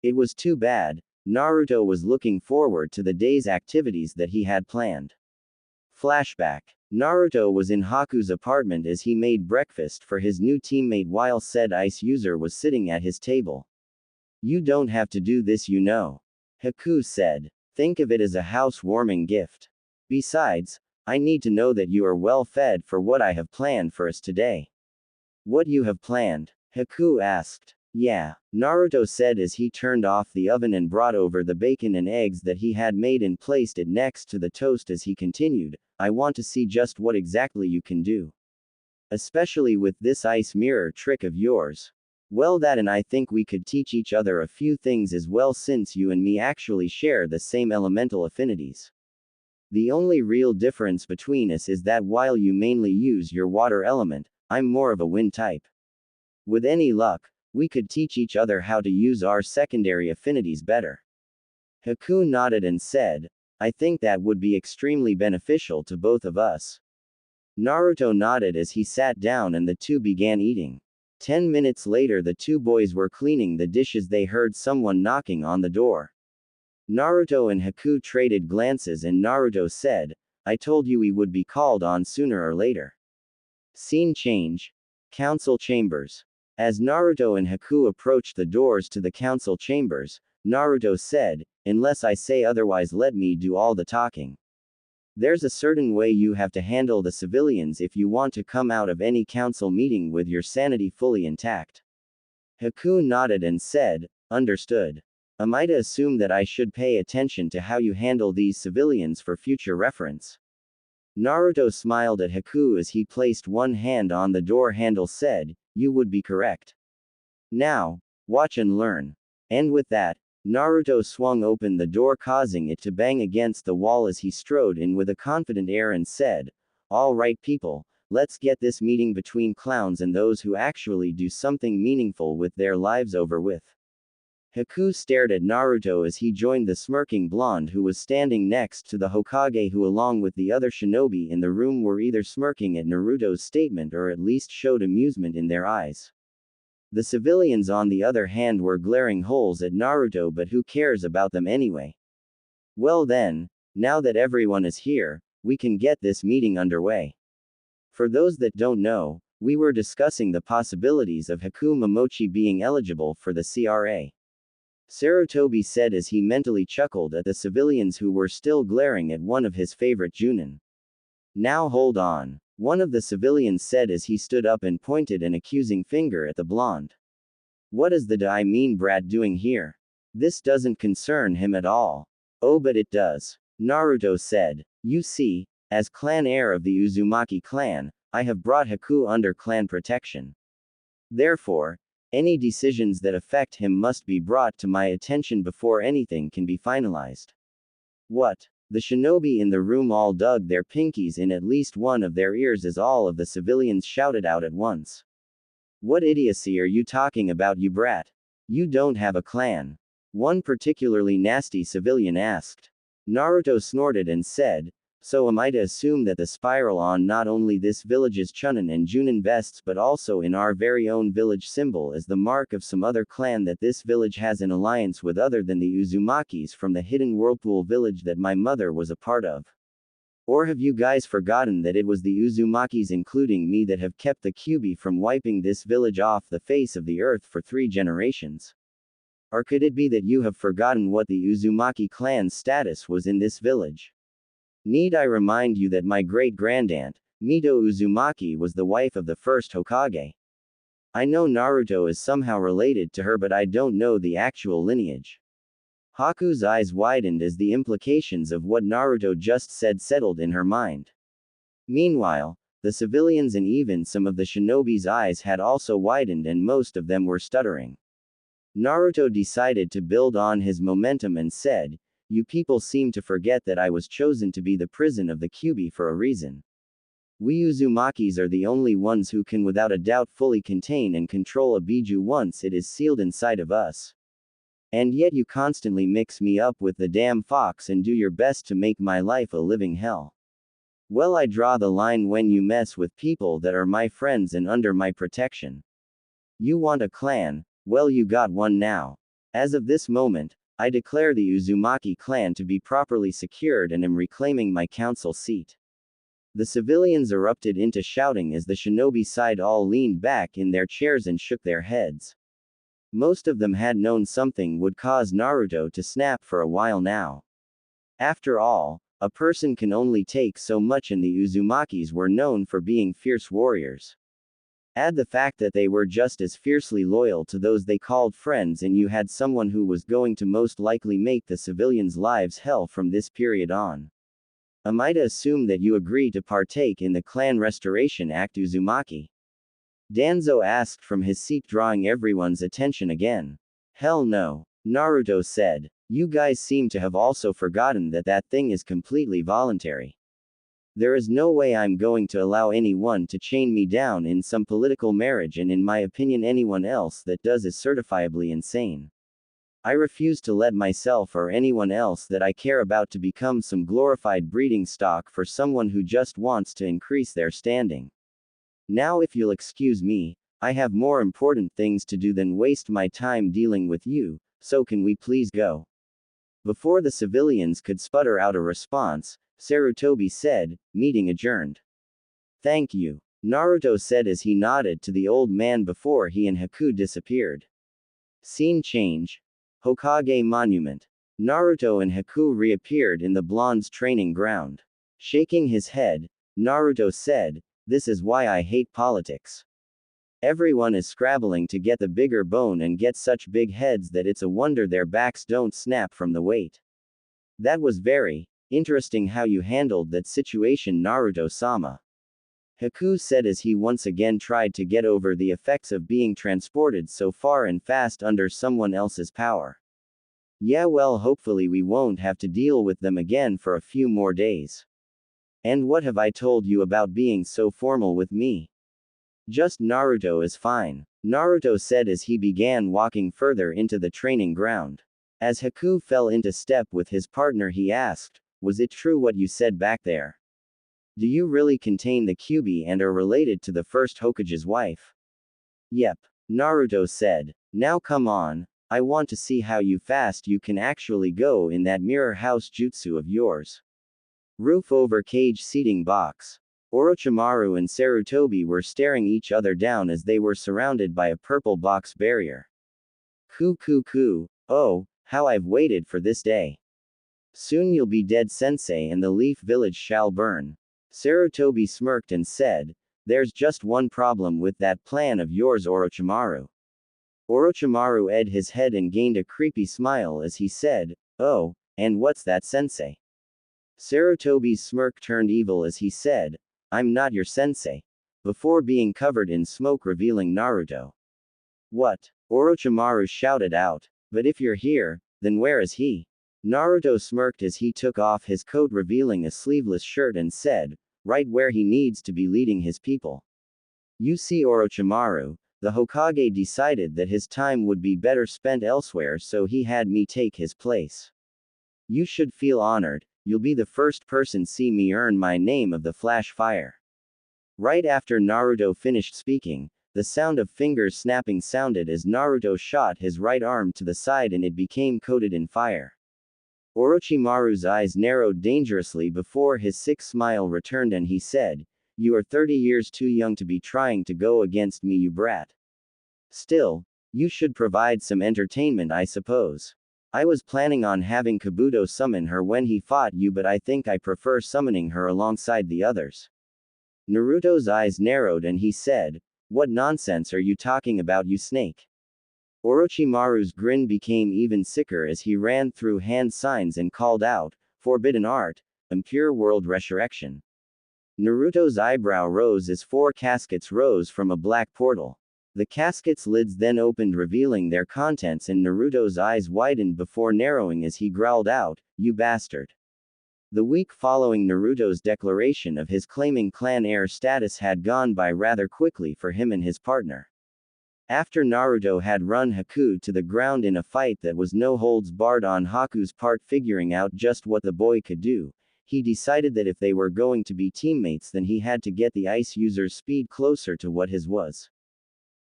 It was too bad. Naruto was looking forward to the day's activities that he had planned. Flashback. Naruto was in Haku's apartment as he made breakfast for his new teammate while said ice user was sitting at his table. You don't have to do this, you know. Haku said. Think of it as a housewarming gift. Besides, I need to know that you are well fed for what I have planned for us today. What you have planned? Haku asked. Yeah, Naruto said as he turned off the oven and brought over the bacon and eggs that he had made and placed it next to the toast as he continued, I want to see just what exactly you can do. Especially with this ice mirror trick of yours. Well, that and I think we could teach each other a few things as well since you and me actually share the same elemental affinities. The only real difference between us is that while you mainly use your water element, I'm more of a wind type. With any luck, we could teach each other how to use our secondary affinities better. Haku nodded and said, I think that would be extremely beneficial to both of us. Naruto nodded as he sat down and the two began eating. 10 minutes later the two boys were cleaning the dishes they heard someone knocking on the door. Naruto and Haku traded glances and Naruto said, I told you we would be called on sooner or later. Scene change. Council chambers. As Naruto and Haku approached the doors to the council chambers, Naruto said, unless I say otherwise let me do all the talking. There's a certain way you have to handle the civilians if you want to come out of any council meeting with your sanity fully intact. Haku nodded and said, understood. Am I to assume that I should pay attention to how you handle these civilians for future reference? Naruto smiled at Haku as he placed one hand on the door handle said, you would be correct. Now, watch and learn. And with that, Naruto swung open the door causing it to bang against the wall as he strode in with a confident air and said, all right people, let's get this meeting between clowns and those who actually do something meaningful with their lives over with. Haku stared at Naruto as he joined the smirking blonde who was standing next to the Hokage who along with the other shinobi in the room were either smirking at Naruto's statement or at least showed amusement in their eyes. The civilians on the other hand were glaring holes at Naruto, but who cares about them anyway? Well then, now that everyone is here, we can get this meeting underway. For those that don't know, we were discussing the possibilities of Haku Momochi being eligible for the CRA. Sarutobi said as he mentally chuckled at the civilians who were still glaring at one of his favorite Junin. Now hold on. One of the civilians said as he stood up and pointed an accusing finger at the blonde. What is the I mean brat doing here? This doesn't concern him at all. Oh but it does. Naruto said. You see, as clan heir of the Uzumaki clan, I have brought Haku under clan protection. Therefore, any decisions that affect him must be brought to my attention before anything can be finalized. What? The shinobi in the room all dug their pinkies in at least one of their ears as all of the civilians shouted out at once. What idiocy are you talking about, you brat? You don't have a clan. One particularly nasty civilian asked. Naruto snorted and said, so am I to assume that the spiral on not only this village's Chunin and Junin vests but also in our very own village symbol is the mark of some other clan that this village has an alliance with other than the Uzumakis from the hidden whirlpool village that my mother was a part of? Or have you guys forgotten that it was the Uzumakis including me that have kept the Kyuubi from wiping this village off the face of the earth for 3 generations? Or could it be that you have forgotten what the Uzumaki clan's status was in this village? Need I remind you that my great-grandaunt, Mito Uzumaki, was the wife of the first Hokage? I know Naruto is somehow related to her, but I don't know the actual lineage. Haku's eyes widened as the implications of what Naruto just said settled in her mind. Meanwhile, the civilians and even some of the shinobi's eyes had also widened and most of them were stuttering. Naruto decided to build on his momentum and said, you people seem to forget that I was chosen to be the prison of the Kyuubi for a reason. We Uzumakis are the only ones who can without a doubt fully contain and control a biju once it is sealed inside of us. And yet you constantly mix me up with the damn fox and do your best to make my life a living hell. Well, I draw the line when you mess with people that are my friends and under my protection. You want a clan? Well, you got one now. As of this moment, I declare the Uzumaki clan to be properly secured and am reclaiming my council seat. The civilians erupted into shouting as the shinobi side all leaned back in their chairs and shook their heads. Most of them had known something would cause Naruto to snap for a while now. After all, a person can only take so much and the Uzumakis were known for being fierce warriors. Add the fact that they were just as fiercely loyal to those they called friends and you had someone who was going to most likely make the civilians' lives hell from this period on. Am I to assume that you agree to partake in the Clan Restoration Act Uzumaki? Danzo asked from his seat, drawing everyone's attention again. Hell no, Naruto said. You guys seem to have also forgotten that that thing is completely voluntary. There is no way I'm going to allow anyone to chain me down in some political marriage, and in my opinion anyone else that does is certifiably insane. I refuse to let myself or anyone else that I care about to become some glorified breeding stock for someone who just wants to increase their standing. Now if you'll excuse me, I have more important things to do than waste my time dealing with you, so can we please go? Before the civilians could sputter out a response, Sarutobi said, meeting adjourned. Thank you, Naruto said as he nodded to the old man before he and Haku disappeared. Scene change. Hokage Monument. Naruto and Haku reappeared in the blonde's training ground. Shaking his head, Naruto said, this is why I hate politics. Everyone is scrabbling to get the bigger bone and get such big heads that it's a wonder their backs don't snap from the weight. That was very interesting how you handled that situation, Naruto-sama. Haku said as he once again tried to get over the effects of being transported so far and fast under someone else's power. Yeah, well, hopefully we won't have to deal with them again for a few more days. And what have I told you about being so formal with me? Just Naruto is fine, Naruto said as he began walking further into the training ground. As Haku fell into step with his partner, he asked, "Was it true what you said back there? Do you really contain the Kyuubi and are related to the first Hokage's wife?" "Yep," Naruto said. "Now come on, I want to see how fast you can actually go in that mirror house jutsu of yours." Roof over cage seating box. Orochimaru and Sarutobi were staring each other down as they were surrounded by a purple box barrier. Coo. Oh, how I've waited for this day. Soon you'll be dead, sensei, and the Leaf Village shall burn. Sarutobi smirked and said, "There's just one problem with that plan of yours, Orochimaru." Orochimaru edged his head and gained a creepy smile as he said, "Oh, and what's that, sensei?" Sarutobi's smirk turned evil as he said, "I'm not your sensei," before being covered in smoke, revealing Naruto. "What?" Orochimaru shouted out. "But if you're here, then where is he?" Naruto smirked as he took off his coat, revealing a sleeveless shirt, and said, "Right where he needs to be, leading his people." You see, Orochimaru, the Hokage decided that his time would be better spent elsewhere, so he had me take his place. You should feel honored. You'll be the first person see me earn my name of the Flash Fire. Right after Naruto finished speaking, the sound of fingers snapping sounded as Naruto shot his right arm to the side and it became coated in fire. Orochimaru's eyes narrowed dangerously before his sick smile returned and he said, "You are 30 years too young to be trying to go against me, you brat. Still, you should provide some entertainment, I suppose. I was planning on having Kabuto summon her when he fought you, but I think I prefer summoning her alongside the others." Naruto's eyes narrowed and he said, "What nonsense are you talking about, you snake?" Orochimaru's grin became even sicker as he ran through hand signs and called out, "Forbidden art, impure world resurrection." Naruto's eyebrow rose as 4 caskets rose from a black portal. The caskets' lids then opened, revealing their contents, and Naruto's eyes widened before narrowing as he growled out, "You bastard." The week following Naruto's declaration of his claiming clan heir status had gone by rather quickly for him and his partner. After Naruto had run Haku to the ground in a fight that was no holds barred on Haku's part, figuring out just what the boy could do, he decided that if they were going to be teammates, then he had to get the ice user's speed closer to what his was.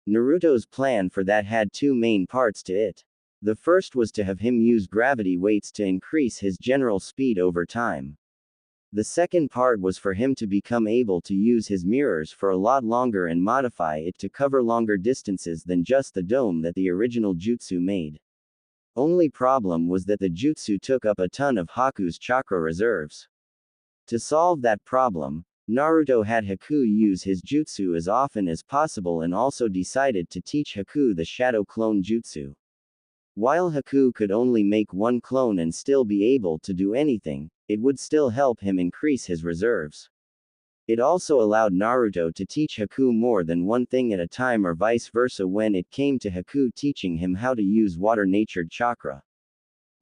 Naruto's plan for that had 2 main parts to it. The first was to have him use gravity weights to increase his general speed over time. The second part was for him to become able to use his mirrors for a lot longer and modify it to cover longer distances than just the dome that the original jutsu made. Only problem was that the jutsu took up a ton of Haku's chakra reserves. To solve that problem, Naruto had Haku use his jutsu as often as possible and also decided to teach Haku the Shadow Clone Jutsu. While Haku could only make 1 clone and still be able to do anything, it would still help him increase his reserves. It also allowed Naruto to teach Haku more than one thing at a time, or vice versa when it came to Haku teaching him how to use water-natured chakra.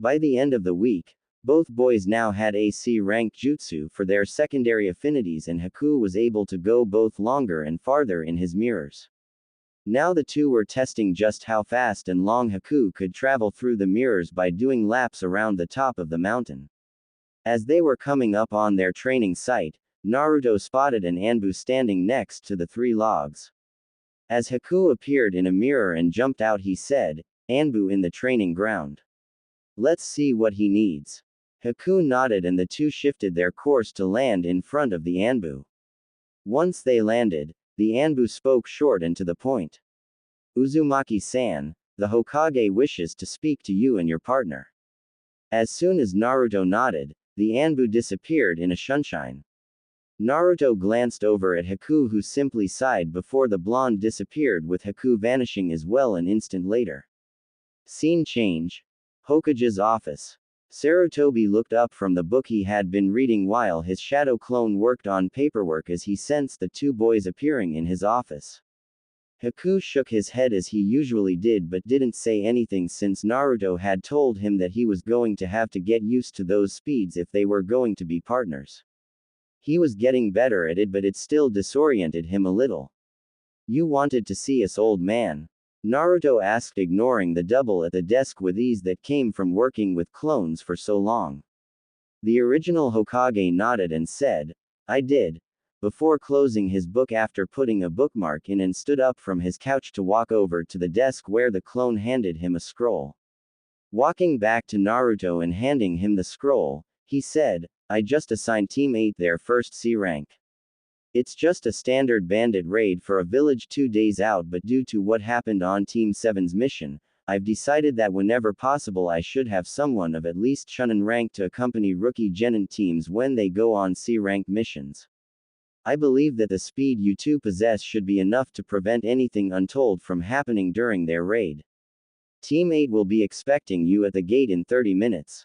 By the end of the week, both boys now had AC rank jutsu for their secondary affinities, and Haku was able to go both longer and farther in his mirrors. Now the two were testing just how fast and long Haku could travel through the mirrors by doing laps around the top of the mountain. As they were coming up on their training site, Naruto spotted an Anbu standing next to the 3 logs. As Haku appeared in a mirror and jumped out, he said, "Anbu in the training ground. Let's see what he needs." Haku nodded and the two shifted their course to land in front of the Anbu. Once they landed, the Anbu spoke short and to the point. "Uzumaki-san, the Hokage wishes to speak to you and your partner." As soon as Naruto nodded, the Anbu disappeared in a sunshine. Naruto glanced over at Haku, who simply sighed before the blonde disappeared, with Haku vanishing as well an instant later. Scene change. Hokage's office. Sarutobi looked up from the book he had been reading while his shadow clone worked on paperwork as he sensed the two boys appearing in his office. Haku shook his head as he usually did but didn't say anything, since Naruto had told him that he was going to have to get used to those speeds if they were going to be partners. He was getting better at it, but it still disoriented him a little. "You wanted to see us, old man?" Naruto asked, ignoring the double at the desk with ease that came from working with clones for so long. The original Hokage nodded and said, "I did," before closing his book after putting a bookmark in, and stood up from his couch to walk over to the desk where the clone handed him a scroll. Walking back to Naruto and handing him the scroll, he said, "I just assigned Team 8 their first C rank. It's just a standard bandit raid for a village 2 days out, but due to what happened on Team 7's mission, I've decided that whenever possible I should have someone of at least Chunin rank to accompany rookie Genin teams when they go on C rank missions. I believe that the speed you two possess should be enough to prevent anything untold from happening during their raid. Team 8 will be expecting you at the gate in 30 minutes.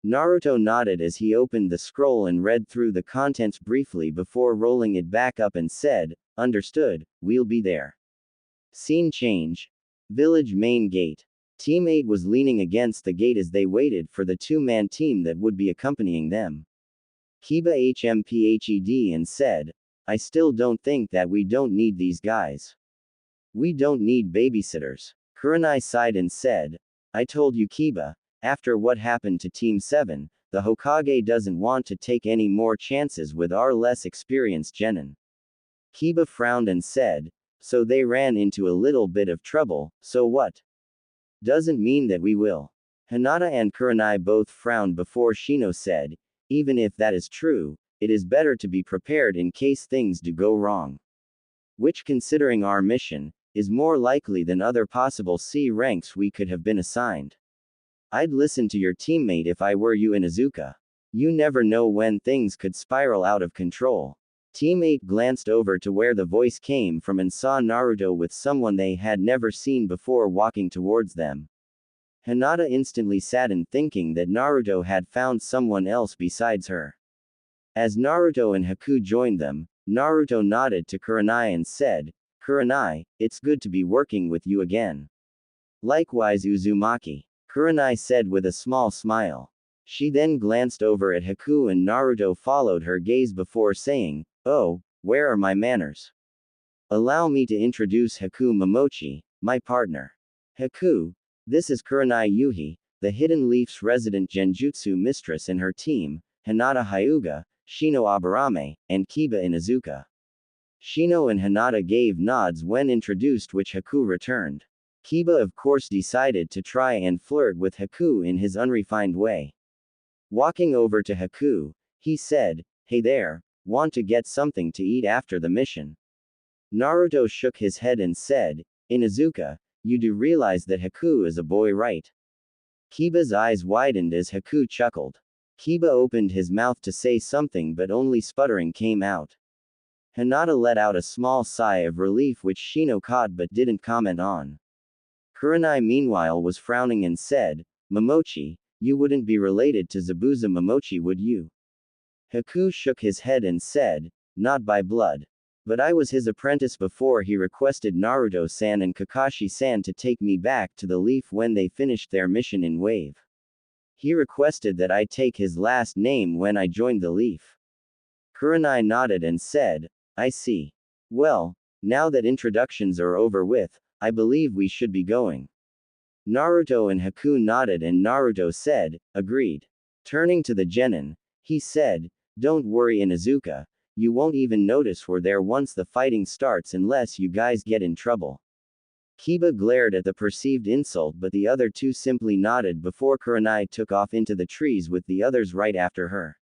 Naruto nodded as he opened the scroll and read through the contents briefly before rolling it back up and said, "Understood, we'll be there." Scene change. Village main gate. Team 8 was leaning against the gate as they waited for the two-man team that would be accompanying them. Kiba HMPHED and said, "I still don't think that we don't need these guys. We don't need babysitters." Kurenai sighed and said, "I told you, Kiba, after what happened to Team 7, the Hokage doesn't want to take any more chances with our less experienced genin." Kiba frowned and said, "So they ran into a little bit of trouble, so what? Doesn't mean that we will." Hinata and Kurenai both frowned before Shino said, "Even if that is true, it is better to be prepared in case things do go wrong. Which, considering our mission, is more likely than other possible C ranks we could have been assigned. I'd listen to your teammate if I were you, Inuzuka. You never know when things could spiral out of control." Team 8 glanced over to where the voice came from and saw Naruto with someone they had never seen before walking towards them. Hinata instantly saddened, thinking that Naruto had found someone else besides her. As Naruto and Haku joined them, Naruto nodded to Kurenai and said, "Kurenai, it's good to be working with you again." "Likewise, Uzumaki," Kurenai said with a small smile. She then glanced over at Haku and Naruto followed her gaze before saying, "Oh, where are my manners? Allow me to introduce Haku Momochi, my partner. Haku, this is Kurenai Yuhi, the Hidden Leaf's resident Genjutsu mistress, and her team, Hinata Hyuga, Shino Aburame, and Kiba Inuzuka." Shino and Hinata gave nods when introduced, which Haku returned. Kiba of course decided to try and flirt with Haku in his unrefined way. Walking over to Haku, he said, "Hey there, want to get something to eat after the mission?" Naruto shook his head and said, "Inuzuka, you do realize that Haku is a boy, right?" Kiba's eyes widened as Haku chuckled. Kiba opened his mouth to say something but only sputtering came out. Hinata let out a small sigh of relief, which Shino caught but didn't comment on. Kurenai meanwhile was frowning and said, "Momochi, you wouldn't be related to Zabuza Momochi, would you?" Haku shook his head and said, "Not by blood. But I was his apprentice before he requested Naruto-san and Kakashi-san to take me back to the Leaf when they finished their mission in Wave. He requested that I take his last name when I joined the Leaf." Kurenai nodded and said, "I see. Well, now that introductions are over with, I believe we should be going." Naruto and Haku nodded and Naruto said, "Agreed." Turning to the genin, he said, "Don't worry, Inuzuka, you won't even notice we're there once the fighting starts unless you guys get in trouble." Kiba glared at the perceived insult, but the other two simply nodded before Kurenai took off into the trees with the others right after her.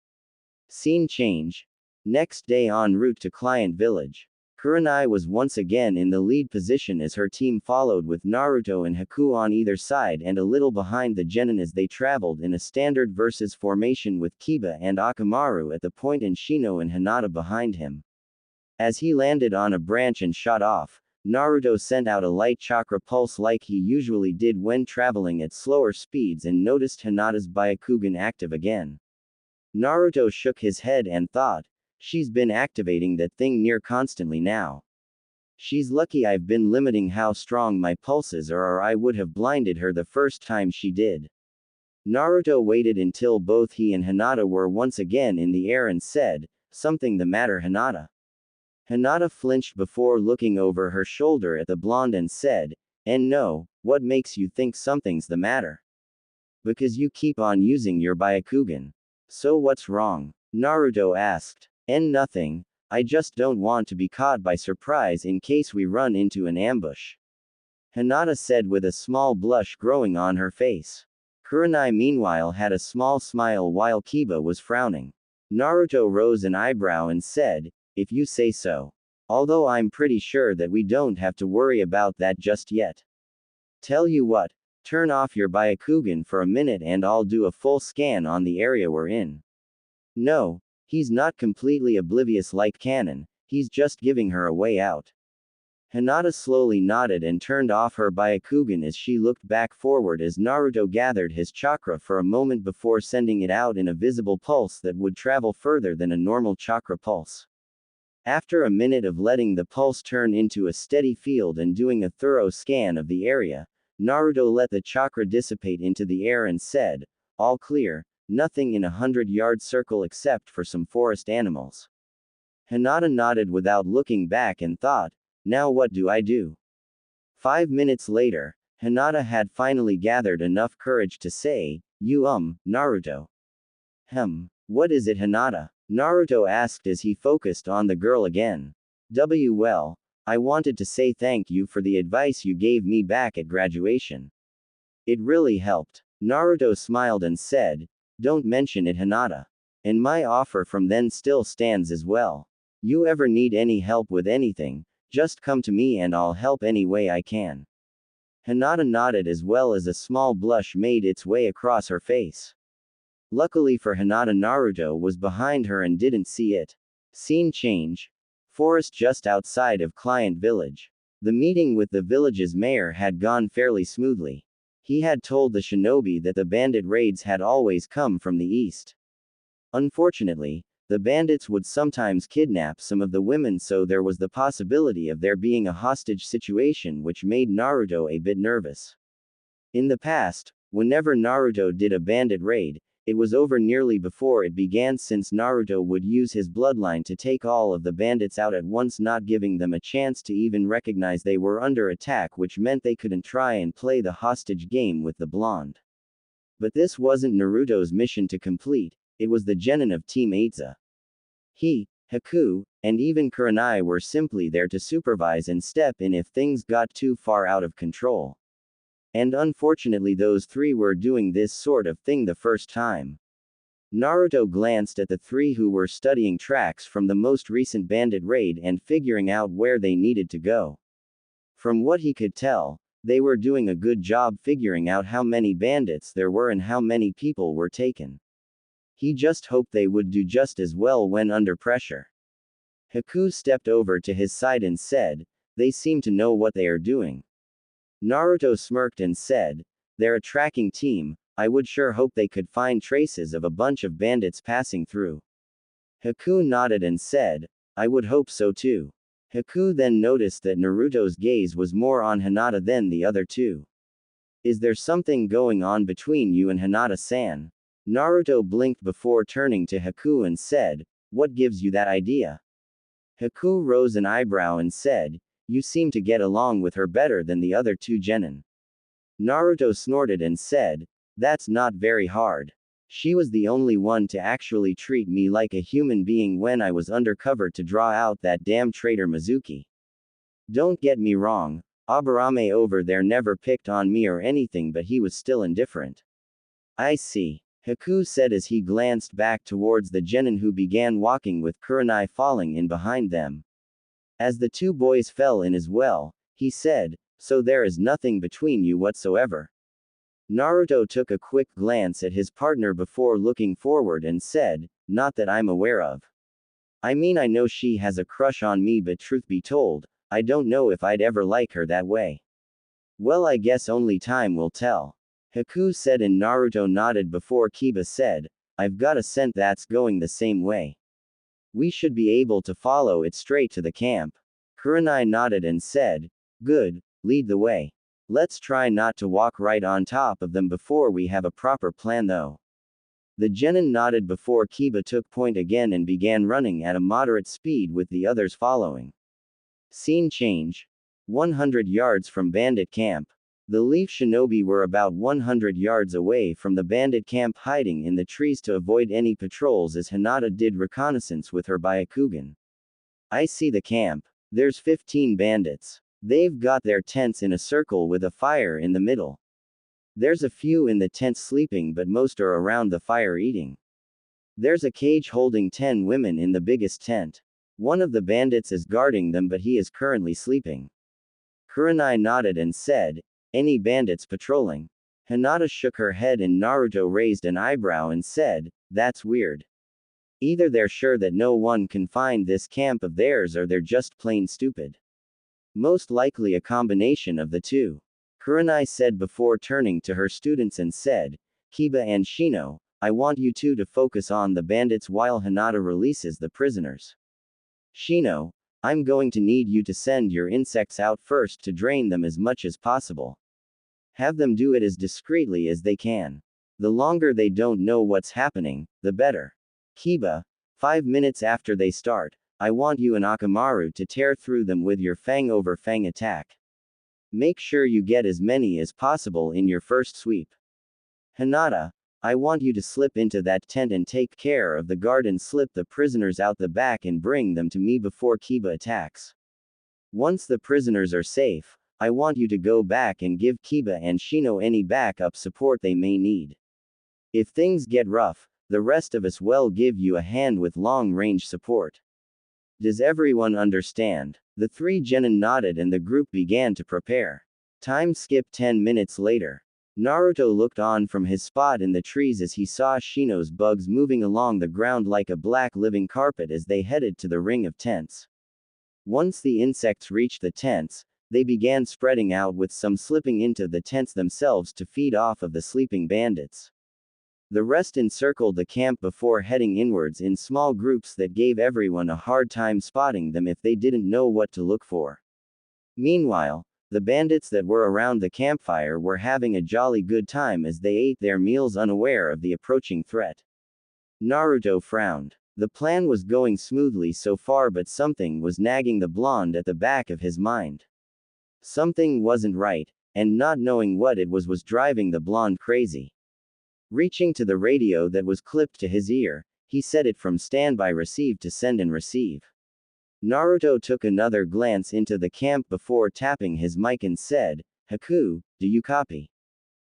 Scene change. Next day en route to Client Village. Kurenai was once again in the lead position as her team followed with Naruto and Haku on either side and a little behind the genin as they traveled in a standard versus formation with Kiba and Akamaru at the point and Shino and Hinata behind him. As he landed on a branch and shot off, Naruto sent out a light chakra pulse like he usually did when traveling at slower speeds and noticed Hinata's Byakugan active again. Naruto shook his head and thought, she's been activating that thing near constantly now. She's lucky I've been limiting how strong my pulses are or I would have blinded her the first time she did. Naruto waited until both he and Hinata were once again in the air and said, "Something the matter, Hinata?" Hinata flinched before looking over her shoulder at the blonde and said, "And no, what makes you think something's the matter?" "Because you keep on using your Byakugan." "So what's wrong?" Naruto asked. "And nothing, I just don't want to be caught by surprise in case we run into an ambush," Hinata said with a small blush growing on her face. Kurenai meanwhile had a small smile while Kiba was frowning. Naruto rose an eyebrow and said, "If you say so. Although I'm pretty sure that we don't have to worry about that just yet. Tell you what, turn off your Byakugan for a minute and I'll do a full scan on the area we're in." No, he's not completely oblivious like Canon, he's just giving her a way out. Hinata slowly nodded and turned off her Byakugan as she looked back forward as Naruto gathered his chakra for a moment before sending it out in a visible pulse that would travel further than a normal chakra pulse. After a minute of letting the pulse turn into a steady field and doing a thorough scan of the area, Naruto let the chakra dissipate into the air and said, "All clear, nothing in a 100-yard circle except for some forest animals." Hinata nodded without looking back and thought, "Now what do I do?" 5 minutes later, Hinata had finally gathered enough courage to say, Naruto." What is it, Hinata?" Naruto asked as he focused on the girl again. Well, I wanted to say thank you for the advice you gave me back at graduation. It really helped." Naruto smiled and said, "Don't mention it, Hinata. And my offer from then still stands as well. You ever need any help with anything, just come to me and I'll help any way I can." Hinata nodded as well as a small blush made its way across her face. Luckily for Hinata, Naruto was behind her and didn't see it. Scene change. Forest just outside of Client Village. The meeting with the village's mayor had gone fairly smoothly. He had told the shinobi that the bandit raids had always come from the east. Unfortunately, the bandits would sometimes kidnap some of the women, so there was the possibility of there being a hostage situation, which made Naruto a bit nervous. In the past, whenever Naruto did a bandit raid, it was over nearly before it began, since Naruto would use his bloodline to take all of the bandits out at once, not giving them a chance to even recognize they were under attack, which meant they couldn't try and play the hostage game with the blonde. But this wasn't Naruto's mission to complete, it was the genin of Team Eiza. He, Haku, and even Kurenai were simply there to supervise and step in if things got too far out of control. And unfortunately those three were doing this sort of thing the first time. Naruto glanced at the three who were studying tracks from the most recent bandit raid and figuring out where they needed to go. From what he could tell, they were doing a good job figuring out how many bandits there were and how many people were taken. He just hoped they would do just as well when under pressure. Haku stepped over to his side and said, "They seem to know what they are doing." Naruto smirked and said, "They're a tracking team, I would sure hope they could find traces of a bunch of bandits passing through." Haku nodded and said, "I would hope so too." Haku then noticed that Naruto's gaze was more on Hinata than the other two. "Is there something going on between you and Hinata-san?" Naruto blinked before turning to Haku and said, "What gives you that idea?" Haku rose an eyebrow and said, "You seem to get along with her better than the other two genin." Naruto snorted and said, "That's not very hard. She was the only one to actually treat me like a human being when I was undercover to draw out that damn traitor Mizuki. Don't get me wrong, Aburame over there never picked on me or anything, but he was still indifferent." "I see," Haku said as he glanced back towards the genin who began walking with Kurenai falling in behind them. As the two boys fell in as well, he said, "So there is nothing between you whatsoever?" Naruto took a quick glance at his partner before looking forward and said, "Not that I'm aware of. I mean, I know she has a crush on me, but truth be told, I don't know if I'd ever like her that way." "Well, I guess only time will tell," Haku said, and Naruto nodded before Kiba said, "I've got a scent that's going the same way. We should be able to follow it straight to the camp." Kurenai nodded and said, "Good, lead the way. Let's try not to walk right on top of them before we have a proper plan though." The genin nodded before Kiba took point again and began running at a moderate speed with the others following. Scene change. 100 yards from bandit camp. The Leaf Shinobi were about 100 yards away from the bandit camp, hiding in the trees to avoid any patrols as Hinata did reconnaissance with her Byakugan. "I see the camp. There's 15 bandits. They've got their tents in a circle with a fire in the middle. There's a few in the tent sleeping, but most are around the fire eating. There's a cage holding 10 women in the biggest tent. One of the bandits is guarding them, but he is currently sleeping." Kurenai nodded and said, "Any bandits patrolling?" Hinata shook her head and Naruto raised an eyebrow and said, "That's weird. Either they're sure that no one can find this camp of theirs or they're just plain stupid. Most likely a combination of the two." Kurenai said before turning to her students and said, "Kiba and Shino, I want you two to focus on the bandits while Hinata releases the prisoners. Shino, I'm going to need you to send your insects out first to drain them as much as possible. Have them do it as discreetly as they can. The longer they don't know what's happening, the better. Kiba, 5 minutes after they start, I want you and Akamaru to tear through them with your fang over fang attack. Make sure you get as many as possible in your first sweep. Hinata, I want you to slip into that tent and take care of the guard and slip the prisoners out the back and bring them to me before Kiba attacks. Once the prisoners are safe, I want you to go back and give Kiba and Shino any backup support they may need. If things get rough, the rest of us will give you a hand with long-range support. Does everyone understand?" The 3 genin nodded and the group began to prepare. Time skip 10 minutes later. Naruto looked on from his spot in the trees as he saw Shino's bugs moving along the ground like a black living carpet as they headed to the ring of tents. Once the insects reached the tents, they began spreading out, with some slipping into the tents themselves to feed off of the sleeping bandits. The rest encircled the camp before heading inwards in small groups that gave everyone a hard time spotting them if they didn't know what to look for. Meanwhile, the bandits that were around the campfire were having a jolly good time as they ate their meals unaware of the approaching threat. Naruto frowned. The plan was going smoothly so far, but something was nagging the blonde at the back of his mind. Something wasn't right, and not knowing what it was driving the blonde crazy. Reaching to the radio that was clipped to his ear, he set it from standby receive to send and receive. Naruto took another glance into the camp before tapping his mic and said, "Haku, do you copy?"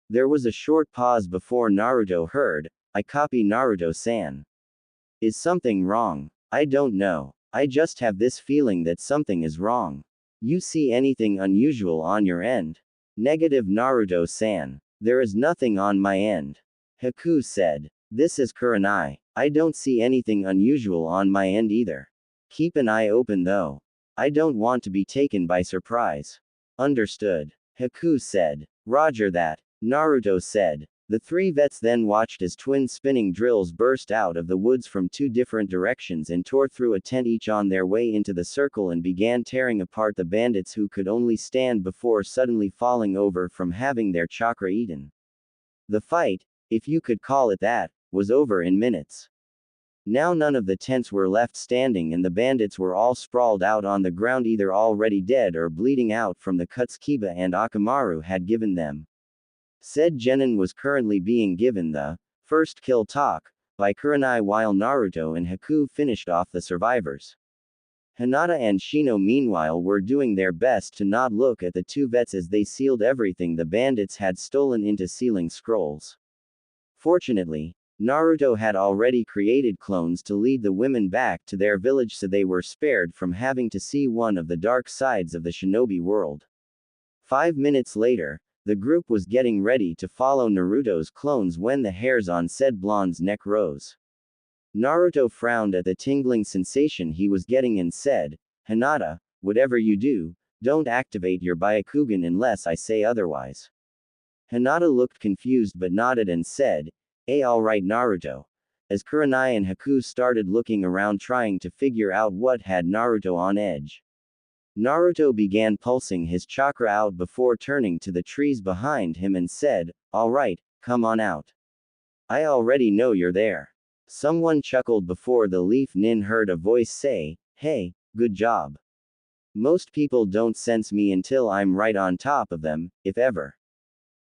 There was a short pause before Naruto heard, "I copy, Naruto-san. Is something wrong?" "I don't know. I just have this feeling that something is wrong. You see anything unusual on your end?" "Negative, Naruto-san. There is nothing on my end," Haku said. "This is Kurenai. I don't see anything unusual on my end either. Keep an eye open though. I don't want to be taken by surprise." "Understood," Haku said. "Roger that," Naruto said. The 3 vets then watched as twin spinning drills burst out of the woods from 2 different directions and tore through a tent, each on their way into the circle, and began tearing apart the bandits who could only stand before suddenly falling over from having their chakra eaten. The fight, if you could call it that, was over in minutes. Now none of the tents were left standing and the bandits were all sprawled out on the ground, either already dead or bleeding out from the cuts Kiba and Akamaru had given them. Said genin was currently being given the first kill talk by Kurenai while Naruto and Haku finished off the survivors. Hinata and Shino meanwhile were doing their best to not look at the 2 vets as they sealed everything the bandits had stolen into sealing scrolls. Fortunately, Naruto had already created clones to lead the women back to their village so they were spared from having to see one of the dark sides of the shinobi world. 5 minutes later, the group was getting ready to follow Naruto's clones when the hairs on said blonde's neck rose. Naruto frowned at the tingling sensation he was getting and said, "Hinata, whatever you do, don't activate your Byakugan unless I say otherwise." Hinata looked confused but nodded and said, alright Naruto. As Kurenai and Haku started looking around trying to figure out what had Naruto on edge. Naruto began pulsing his chakra out before turning to the trees behind him and said, "Alright, come on out. I already know you're there." Someone chuckled before the leaf nin heard a voice say, "Hey, good job. Most people don't sense me until I'm right on top of them, if ever."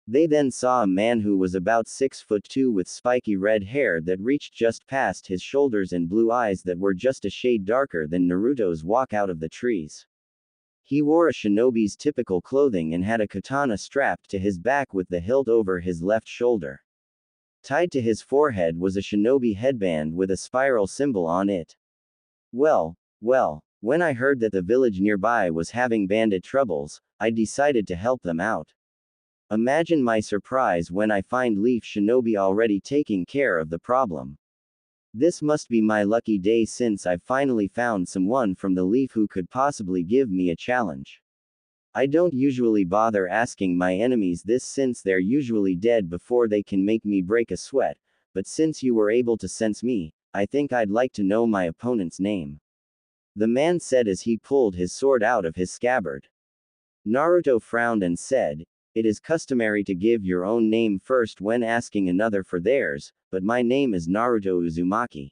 They then saw a man who was about 6'2" with spiky red hair that reached just past his shoulders and blue eyes that were just a shade darker than Naruto's walk out of the trees. He wore a shinobi's typical clothing and had a katana strapped to his back with the hilt over his left shoulder. Tied to his forehead was a shinobi headband with a spiral symbol on it. Well, when I heard that the village nearby was having bandit troubles, I decided to help them out. Imagine my surprise when I find Leaf Shinobi already taking care of the problem. This must be my lucky day since I've finally found someone from the Leaf who could possibly give me a challenge. I don't usually bother asking my enemies this since they're usually dead before they can make me break a sweat, but since you were able to sense me, I think I'd like to know my opponent's name. The man said as he pulled his sword out of his scabbard. Naruto frowned and said, "It is customary to give your own name first when asking another for theirs, but my name is Naruto Uzumaki.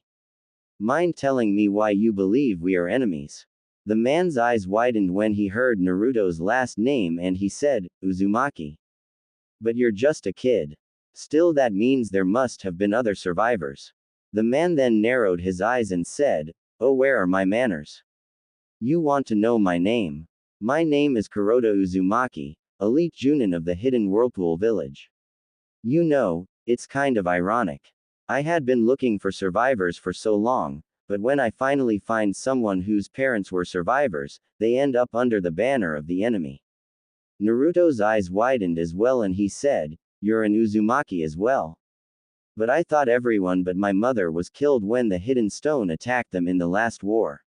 Mind telling me why you believe we are enemies?" The man's eyes widened when he heard Naruto's last name and he said, "Uzumaki. But you're just a kid. Still, that means there must have been other survivors." The man then narrowed his eyes and said, "Oh, where are my manners? You want to know my name? My name is Kuroda Uzumaki, elite Junin of the hidden Whirlpool village. You know, it's kind of ironic. I had been looking for survivors for so long, but when I finally find someone whose parents were survivors, they end up under the banner of the enemy." Naruto's eyes widened as well and he said, "You're an Uzumaki as well. But I thought everyone but my mother was killed when the hidden stone attacked them in the last war."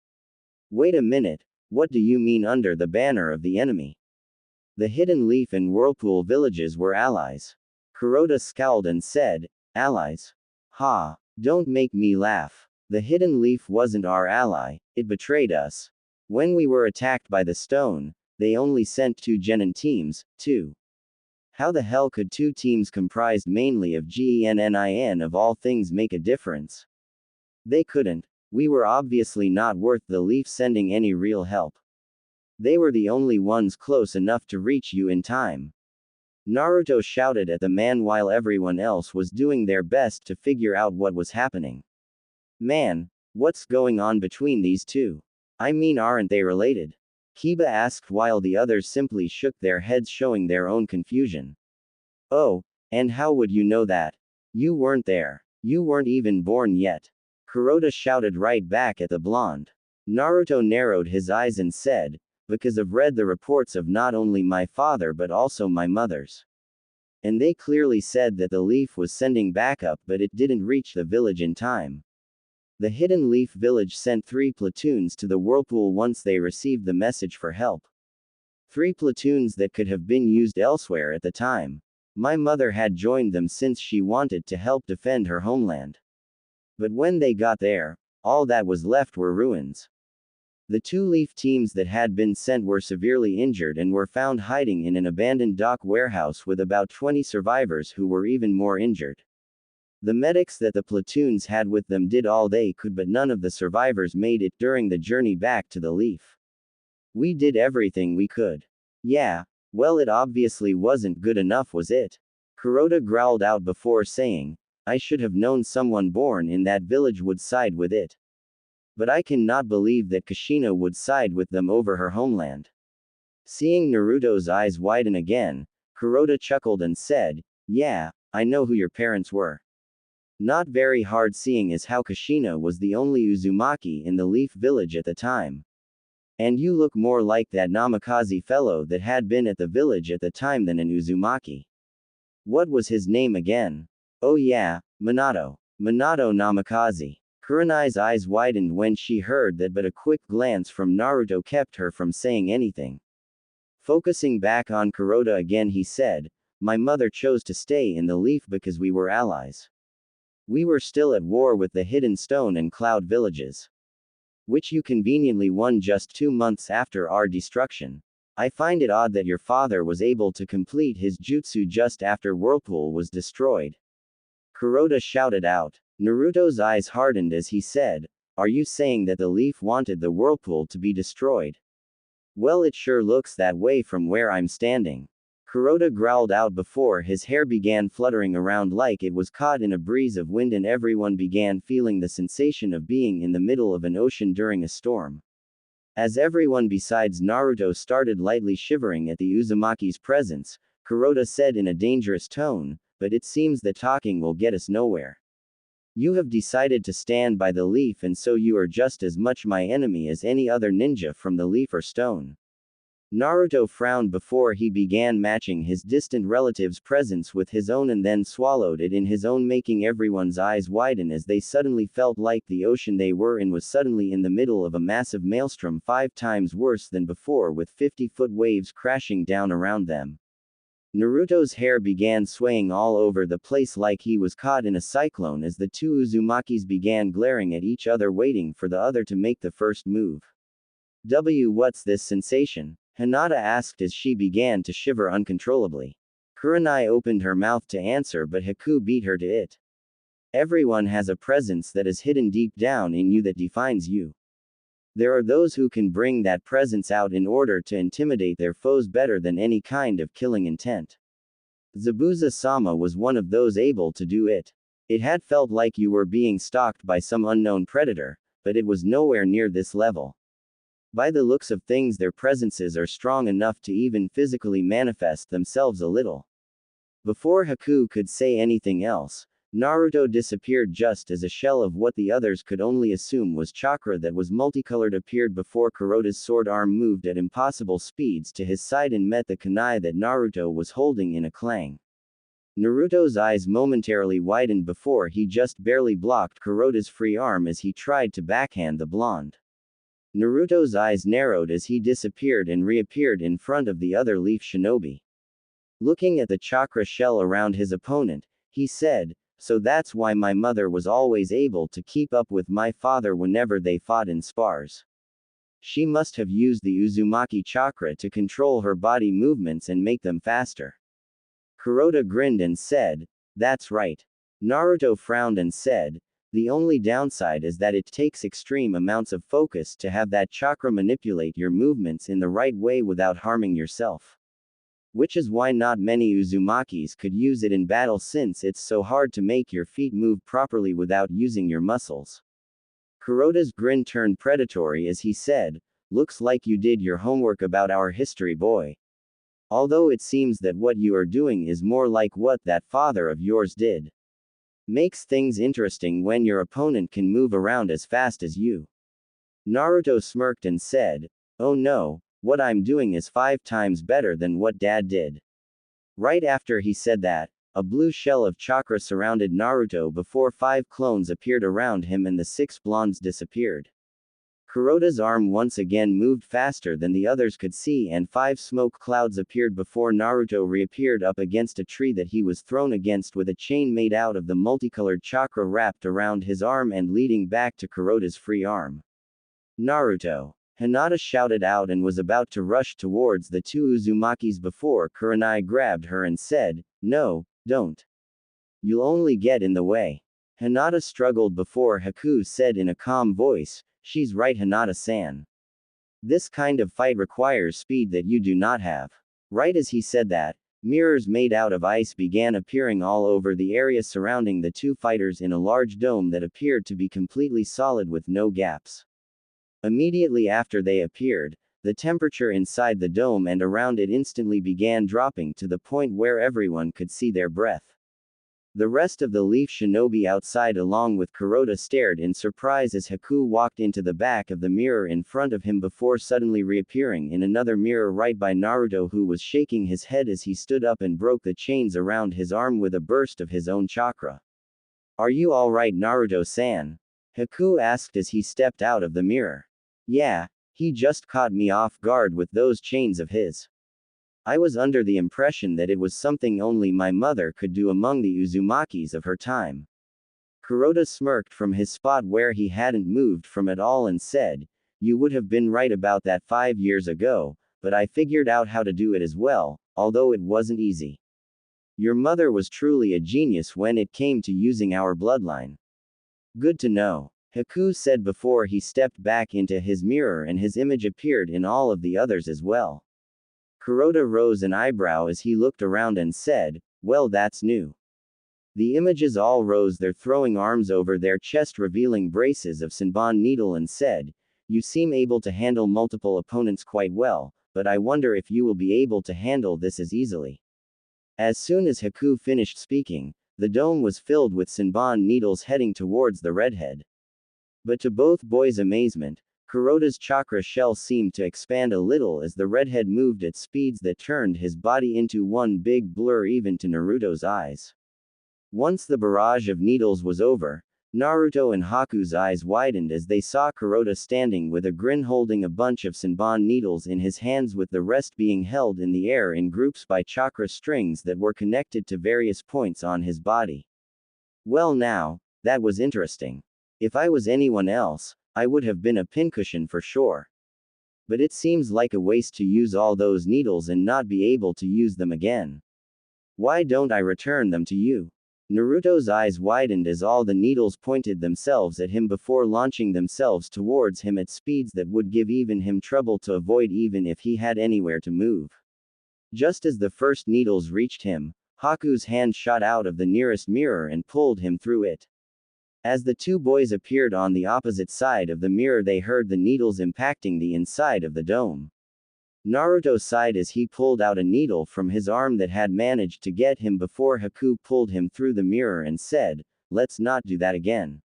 "Wait a minute, what do you mean under the banner of the enemy?" "The Hidden Leaf and Whirlpool villages were allies." Kuroda scowled and said, "Allies? Ha, don't make me laugh. The Hidden Leaf wasn't our ally, it betrayed us. When we were attacked by the stone, they only sent 2 genin teams, 2. How the hell could 2 teams comprised mainly of genin of all things make a difference? They couldn't. We were obviously not worth the Leaf sending any real help. They were the only ones close enough to reach you in time." Naruto shouted at the man while everyone else was doing their best to figure out what was happening. "Man, what's going on between these two? I mean, aren't they related?" Kiba asked while the others simply shook their heads showing their own confusion. "Oh, and how would you know that? You weren't there. You weren't even born yet." Kuroda shouted right back at the blonde. Naruto narrowed his eyes and said, "Because I've read the reports of not only my father but also my mother's. And they clearly said that the Leaf was sending backup but it didn't reach the village in time. The Hidden Leaf village sent 3 platoons to the Whirlpool once they received the message for help. 3 platoons that could have been used elsewhere at the time. My mother had joined them since she wanted to help defend her homeland. But when they got there, all that was left were ruins. The 2 Leaf teams that had been sent were severely injured and were found hiding in an abandoned dock warehouse with about 20 survivors who were even more injured. The medics that the platoons had with them did all they could, but none of the survivors made it during the journey back to the Leaf. We did everything we could." "Yeah, well, it obviously wasn't good enough, was it?" Kuroda growled out before saying, "I should have known someone born in that village would side with it. But I cannot believe that Kushina would side with them over her homeland." Seeing Naruto's eyes widen again, Kuroda chuckled and said, "Yeah, I know who your parents were." Not very hard seeing as how Kushina was the only Uzumaki in the Leaf Village at the time. And you look more like that Namikaze fellow that had been at the village at the time than an Uzumaki. What was his name again? Oh yeah, Minato. Minato Namikaze. Kurenai's eyes widened when she heard that, but a quick glance from Naruto kept her from saying anything. Focusing back on Kuroda again, he said, "My mother chose to stay in the Leaf because we were allies. We were still at war with the Hidden Stone and Cloud villages, which you conveniently won just 2 months after our destruction. I find it odd that your father was able to complete his jutsu just after Whirlpool was destroyed." Kuroda shouted out. Naruto's eyes hardened as he said, "Are you saying that the Leaf wanted the Whirlpool to be destroyed?" "Well, it sure looks that way from where I'm standing." Kuroda growled out before his hair began fluttering around like it was caught in a breeze of wind, and everyone began feeling the sensation of being in the middle of an ocean during a storm. As everyone besides Naruto started lightly shivering at the Uzumaki's presence, Kuroda said in a dangerous tone, "But it seems that talking will get us nowhere. You have decided to stand by the Leaf, and so you are just as much my enemy as any other ninja from the Leaf or Stone." Naruto frowned before he began matching his distant relative's presence with his own and then swallowed it in his own, making everyone's eyes widen as they suddenly felt like the ocean they were in was suddenly in the middle of a massive maelstrom 5 times worse than before, with 50-foot waves crashing down around them. Naruto's hair began swaying all over the place like he was caught in a cyclone as the two Uzumakis began glaring at each other, waiting for the other to make the first move. What's this sensation?" Hinata asked as she began to shiver uncontrollably. Kurenai opened her mouth to answer, but Haku beat her to it. "Everyone has a presence that is hidden deep down in you that defines you. There are those who can bring that presence out in order to intimidate their foes better than any kind of killing intent. Zabuza-sama was one of those able to do it. It had felt like you were being stalked by some unknown predator, but it was nowhere near this level. By the looks of things, their presences are strong enough to even physically manifest themselves a little." Before Haku could say anything else, Naruto disappeared just as a shell of what the others could only assume was chakra that was multicolored appeared before Kuroda's sword arm moved at impossible speeds to his side and met the kunai that Naruto was holding in a clang. Naruto's eyes momentarily widened before he just barely blocked Kuroda's free arm as he tried to backhand the blonde. Naruto's eyes narrowed as he disappeared and reappeared in front of the other Leaf Shinobi. Looking at the chakra shell around his opponent, he said, "So that's why my mother was always able to keep up with my father whenever they fought in spars. She must have used the Uzumaki chakra to control her body movements and make them faster." Kuroda grinned and said, "That's right." Naruto frowned and said, "The only downside is that it takes extreme amounts of focus to have that chakra manipulate your movements in the right way without harming yourself. Which is why not many Uzumakis could use it in battle, since it's so hard to make your feet move properly without using your muscles." Kuroda's grin turned predatory as he said, "Looks like you did your homework about our history, boy. Although it seems that what you are doing is more like what that father of yours did. Makes things interesting when your opponent can move around as fast as you." Naruto smirked and said, "Oh no, what I'm doing is 5 times better than what Dad did." Right after he said that, a blue shell of chakra surrounded Naruto before 5 clones appeared around him and the 6 blondes disappeared. Kuroda's arm once again moved faster than the others could see, and 5 smoke clouds appeared before Naruto reappeared up against a tree that he was thrown against with a chain made out of the multicolored chakra wrapped around his arm and leading back to Kuroda's free arm. "Naruto!" Hinata shouted out and was about to rush towards the two Uzumakis before Kurenai grabbed her and said, "No, don't. You'll only get in the way." Hinata struggled before Haku said in a calm voice, "She's right, Hinata-san. This kind of fight requires speed that you do not have." Right as he said that, mirrors made out of ice began appearing all over the area surrounding the two fighters in a large dome that appeared to be completely solid with no gaps. Immediately after they appeared, the temperature inside the dome and around it instantly began dropping to the point where everyone could see their breath. The rest of the leaf shinobi outside along with Kuroda stared in surprise as Haku walked into the back of the mirror in front of him before suddenly reappearing in another mirror right by Naruto, who was shaking his head as he stood up and broke the chains around his arm with a burst of his own chakra. "Are you alright, Naruto-san?" Haku asked as he stepped out of the mirror. "Yeah, he just caught me off guard with those chains of his. I was under the impression that it was something only my mother could do among the Uzumakis of her time." Kuroda smirked from his spot where he hadn't moved from at all and said, "You would have been right about that 5 years ago, but I figured out how to do it as well, although it wasn't easy. Your mother was truly a genius when it came to using our bloodline." "Good to know," Haku said before he stepped back into his mirror and his image appeared in all of the others as well. Kuroda rose an eyebrow as he looked around and said, "Well, that's new." The images all rose, their throwing arms over their chest revealing braces of Senbon needle, and said, "You seem able to handle multiple opponents quite well, but I wonder if you will be able to handle this as easily." As soon as Haku finished speaking, the dome was filled with Senbon needles heading towards the redhead. But to both boys' amazement, Kuroda's chakra shell seemed to expand a little as the redhead moved at speeds that turned his body into one big blur even to Naruto's eyes. Once the barrage of needles was over, Naruto and Haku's eyes widened as they saw Kuroda standing with a grin holding a bunch of Senbon needles in his hands, with the rest being held in the air in groups by chakra strings that were connected to various points on his body. "Well now, that was interesting. If I was anyone else, I would have been a pincushion for sure. But it seems like a waste to use all those needles and not be able to use them again. Why don't I return them to you?" Naruto's eyes widened as all the needles pointed themselves at him before launching themselves towards him at speeds that would give even him trouble to avoid even if he had anywhere to move. Just as the first needles reached him, Haku's hand shot out of the nearest mirror and pulled him through it. As the two boys appeared on the opposite side of the mirror, they heard the needles impacting the inside of the dome. Naruto sighed as he pulled out a needle from his arm that had managed to get him before Haku pulled him through the mirror and said, "Let's not do that again."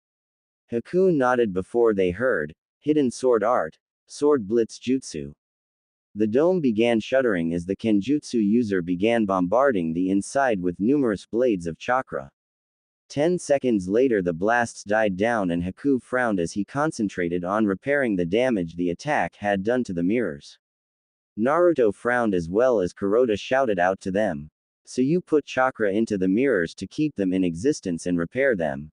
Haku nodded before they heard, "Hidden sword art, sword blitz jutsu." The dome began shuddering as the kenjutsu user began bombarding the inside with numerous blades of chakra. 10 seconds later the blasts died down and Haku frowned as he concentrated on repairing the damage the attack had done to the mirrors. Naruto frowned as well as Kuroda shouted out to them, "So you put chakra into the mirrors to keep them in existence and repair them?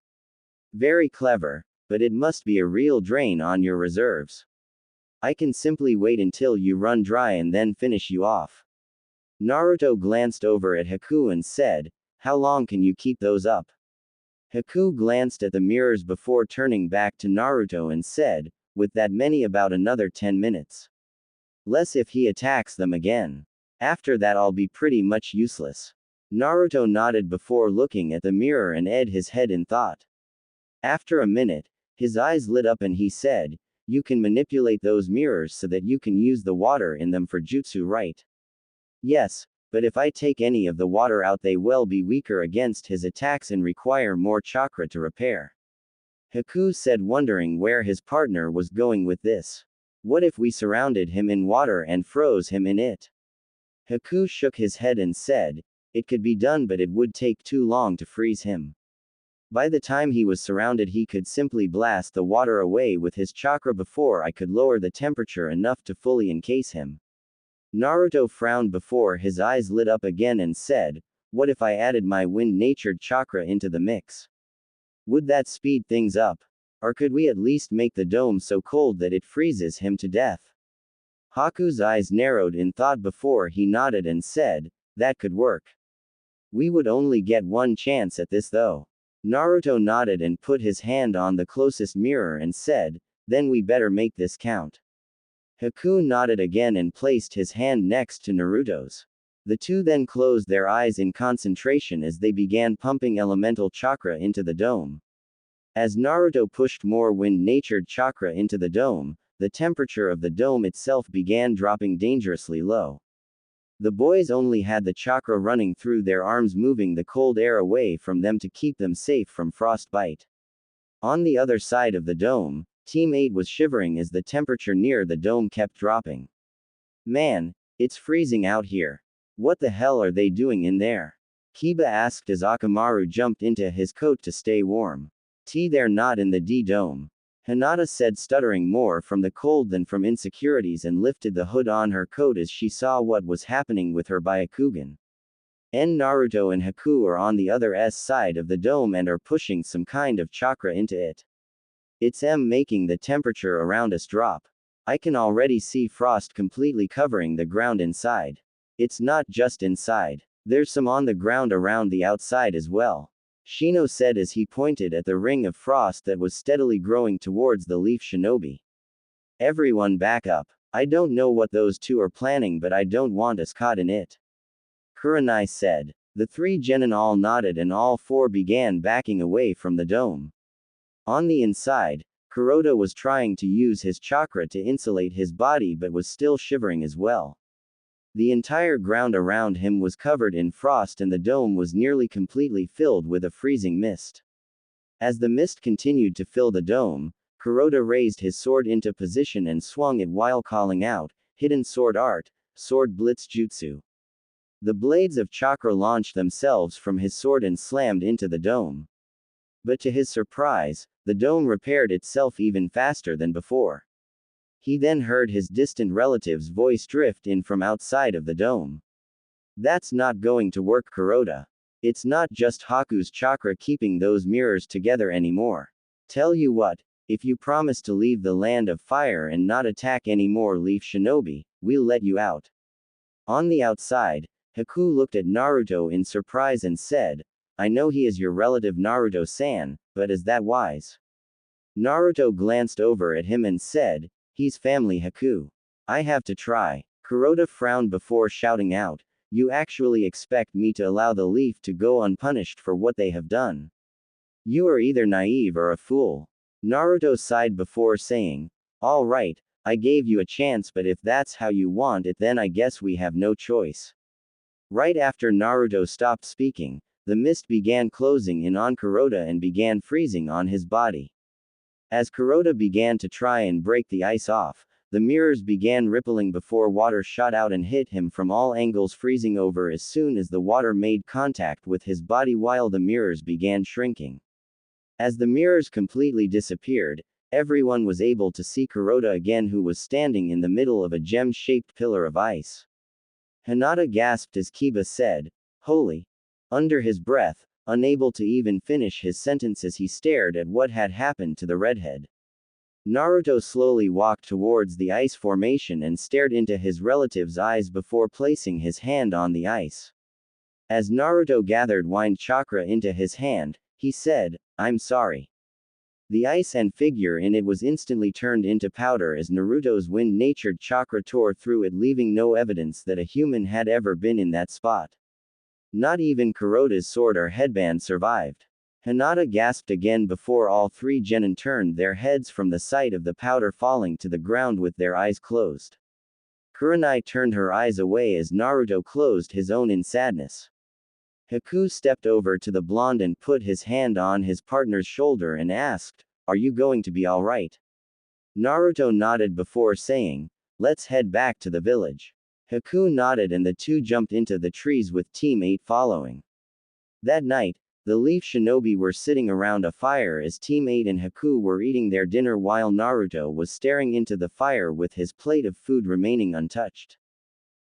Very clever, but it must be a real drain on your reserves. I can simply wait until you run dry and then finish you off." Naruto glanced over at Haku and said, "How long can you keep those up?" Haku glanced at the mirrors before turning back to Naruto and said, "With that many, about another 10 minutes. Less if he attacks them again. After that I'll be pretty much useless." Naruto nodded before looking at the mirror and edged his head in thought. After a minute, his eyes lit up and he said, "You can manipulate those mirrors so that you can use the water in them for jutsu, right?" "Yes, but if I take any of the water out they will be weaker against his attacks and require more chakra to repair." Haku said, wondering where his partner was going with this. "What if we surrounded him in water and froze him in it?" Haku shook his head and said, "It could be done, but it would take too long to freeze him. By the time he was surrounded he could simply blast the water away with his chakra before I could lower the temperature enough to fully encase him." Naruto frowned before his eyes lit up again and said, "What if I added my wind-natured chakra into the mix? Would that speed things up? Or could we at least make the dome so cold that it freezes him to death?" Haku's eyes narrowed in thought before he nodded and said, "That could work. We would only get one chance at this though." Naruto nodded and put his hand on the closest mirror and said, "Then we better make this count." Haku nodded again and placed his hand next to Naruto's. The two then closed their eyes in concentration as they began pumping elemental chakra into the dome. As Naruto pushed more wind-natured chakra into the dome, the temperature of the dome itself began dropping dangerously low. The boys only had the chakra running through their arms, moving the cold air away from them to keep them safe from frostbite. On the other side of the dome, Team 8 was shivering as the temperature near the dome kept dropping. Man, it's freezing out here. What the hell are they doing in there? Kiba asked as Akamaru jumped into his coat to stay warm. They're not in the D-dome. Hinata said, stuttering more from the cold than from insecurities, and lifted the hood on her coat as she saw what was happening with her Byakugan. Naruto and Haku are on the other side of the dome and are pushing some kind of chakra into it. It's making the temperature around us drop. I can already see frost completely covering the ground inside. It's not just inside. There's some on the ground around the outside as well. Shino said as he pointed at the ring of frost that was steadily growing towards the leaf shinobi. Everyone back up. I don't know what those two are planning, but I don't want us caught in it. Kurenai said. The three genin all nodded and all four began backing away from the dome. On the inside, Kuroda was trying to use his chakra to insulate his body but was still shivering as well. The entire ground around him was covered in frost and the dome was nearly completely filled with a freezing mist. As the mist continued to fill the dome, Kuroda raised his sword into position and swung it while calling out, "Hidden sword art, sword blitz jutsu." The blades of chakra launched themselves from his sword and slammed into the dome. But to his surprise, the dome repaired itself even faster than before. He then heard his distant relative's voice drift in from outside of the dome. That's not going to work, Kuroda. It's not just Haku's chakra keeping those mirrors together anymore. Tell you what, if you promise to leave the land of fire and not attack any more leaf shinobi, we'll let you out. On the outside, Haku looked at Naruto in surprise and said, I know he is your relative Naruto-san, but is that wise? Naruto glanced over at him and said, he's family Haku. I have to try. Kuroda frowned before shouting out, you actually expect me to allow the leaf to go unpunished for what they have done? You are either naive or a fool. Naruto sighed before saying, all right, I gave you a chance, but if that's how you want it, then I guess we have no choice. Right after Naruto stopped speaking, the mist began closing in on Kuroda and began freezing on his body. As Kuroda began to try and break the ice off, the mirrors began rippling before water shot out and hit him from all angles, freezing over as soon as the water made contact with his body while the mirrors began shrinking. As the mirrors completely disappeared, everyone was able to see Kuroda again, who was standing in the middle of a gem-shaped pillar of ice. Hinata gasped as Kiba said, holy. Under his breath, unable to even finish his sentence as he stared at what had happened to the redhead. Naruto slowly walked towards the ice formation and stared into his relative's eyes before placing his hand on the ice. As Naruto gathered wind chakra into his hand, he said, I'm sorry. The ice and figure in it was instantly turned into powder as Naruto's wind-natured chakra tore through it, leaving no evidence that a human had ever been in that spot. Not even Kuroda's sword or headband survived. Hinata gasped again before all three genin turned their heads from the sight of the powder falling to the ground with their eyes closed. Kurenai turned her eyes away as Naruto closed his own in sadness. Haku stepped over to the blonde and put his hand on his partner's shoulder and asked, are you going to be alright? Naruto nodded before saying, let's head back to the village. Haku nodded and the two jumped into the trees with Team 8 following. That night, the leaf shinobi were sitting around a fire as Team 8 and Haku were eating their dinner while Naruto was staring into the fire with his plate of food remaining untouched.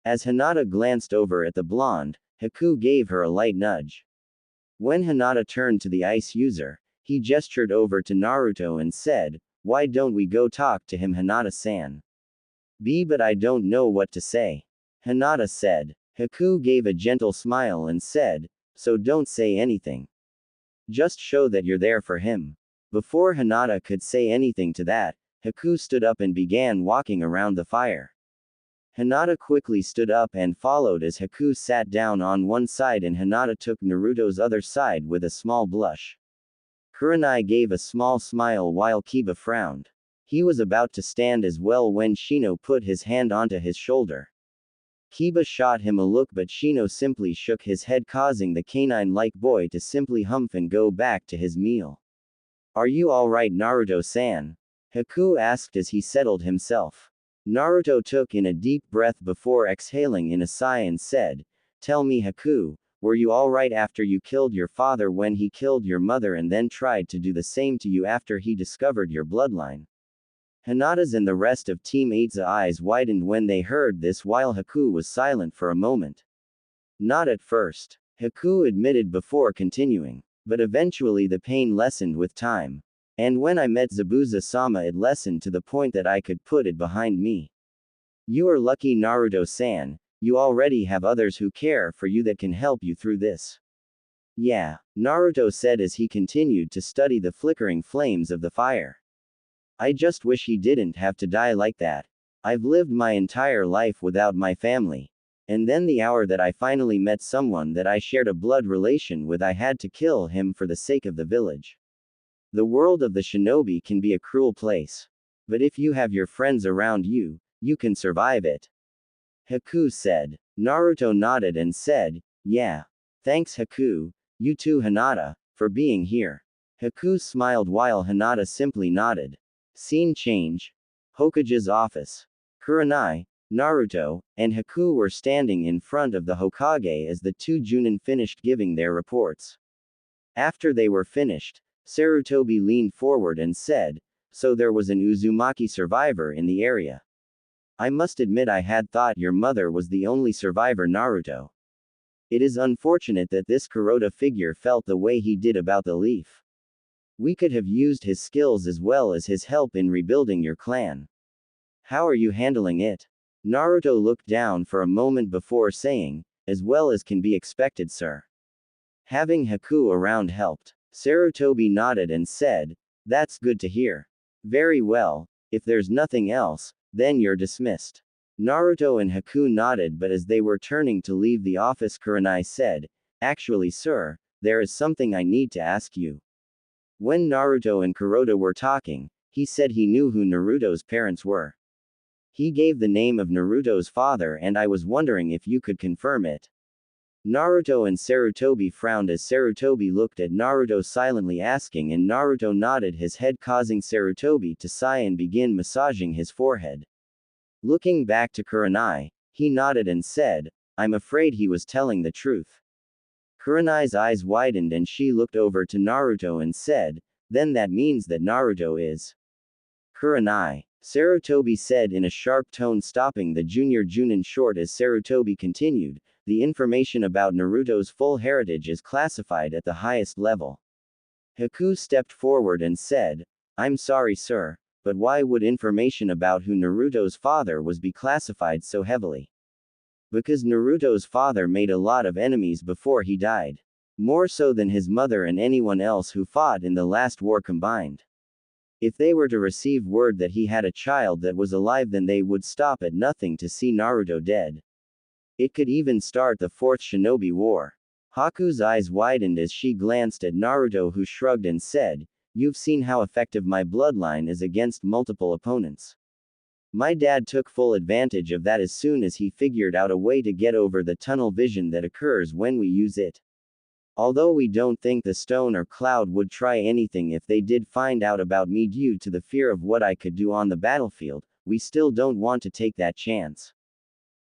As Hinata glanced over at the blonde, Haku gave her a light nudge. When Hinata turned to the ice user, he gestured over to Naruto and said, why don't we go talk to him, Hinata-san? But I don't know what to say. Hinata said. Haku gave a gentle smile and said, so don't say anything. Just show that you're there for him. Before Hinata could say anything to that, Haku stood up and began walking around the fire. Hinata quickly stood up and followed as Haku sat down on one side and Hinata took Naruto's other side with a small blush. Kurenai gave a small smile while Kiba frowned. He was about to stand as well when Shino put his hand onto his shoulder. Kiba shot him a look, but Shino simply shook his head, causing the canine-like boy to simply humph and go back to his meal. Are you alright, Naruto-san? Haku asked as he settled himself. Naruto took in a deep breath before exhaling in a sigh and said, Tell me, Haku, were you alright after you killed your father when he killed your mother and then tried to do the same to you after he discovered your bloodline? Hinata's and the rest of Team 8's eyes widened when they heard this, while Haku was silent for a moment. Not at first, Haku admitted before continuing. But eventually the pain lessened with time. And when I met Zabuza-sama, it lessened to the point that I could put it behind me. You are lucky, Naruto-san, you already have others who care for you that can help you through this. Yeah, Naruto said as he continued to study the flickering flames of the fire. I just wish he didn't have to die like that. I've lived my entire life without my family. And then the hour that I finally met someone that I shared a blood relation with, I had to kill him for the sake of the village. The world of the shinobi can be a cruel place. But if you have your friends around you, you can survive it. Haku said. Naruto nodded and said, Yeah. Thanks, Haku, you too, Hinata, for being here. Haku smiled while Hinata simply nodded. Scene change. Hokage's office. Kurenai, Naruto, and Haku were standing in front of the Hokage as the two Junin finished giving their reports. After they were finished, Sarutobi leaned forward and said, So there was an Uzumaki survivor in the area. I must admit I had thought your mother was the only survivor, Naruto. It is unfortunate that this Kuroda figure felt the way he did about the leaf. We could have used his skills as well as his help in rebuilding your clan. How are you handling it? Naruto looked down for a moment before saying, As well as can be expected, sir. Having Haku around helped. Sarutobi nodded and said, That's good to hear. Very well, if there's nothing else, then you're dismissed. Naruto and Haku nodded, but as they were turning to leave the office, Kurenai said, Actually, sir, there is something I need to ask you. When Naruto and Kuroda were talking, he said he knew who Naruto's parents were. He gave the name of Naruto's father, and I was wondering if you could confirm it. Naruto and Sarutobi frowned as Sarutobi looked at Naruto silently asking, and Naruto nodded his head, causing Sarutobi to sigh and begin massaging his forehead. Looking back to Kurenai, he nodded and said, I'm afraid he was telling the truth. Kurenai's eyes widened and she looked over to Naruto and said, Then that means that Naruto is. Kurenai, Sarutobi said in a sharp tone, stopping the junior Junin short as Sarutobi continued, the information about Naruto's full heritage is classified at the highest level. Haku stepped forward and said, I'm sorry, sir, but why would information about who Naruto's father was be classified so heavily? Because Naruto's father made a lot of enemies before he died. More so than his mother and anyone else who fought in the last war combined. If they were to receive word that he had a child that was alive, then they would stop at nothing to see Naruto dead. It could even start the Fourth Shinobi War. Haku's eyes widened as she glanced at Naruto, who shrugged and said, You've seen how effective my bloodline is against multiple opponents. My dad took full advantage of that as soon as he figured out a way to get over the tunnel vision that occurs when we use it. Although we don't think the stone or cloud would try anything if they did find out about me due to the fear of what I could do on the battlefield, we still don't want to take that chance.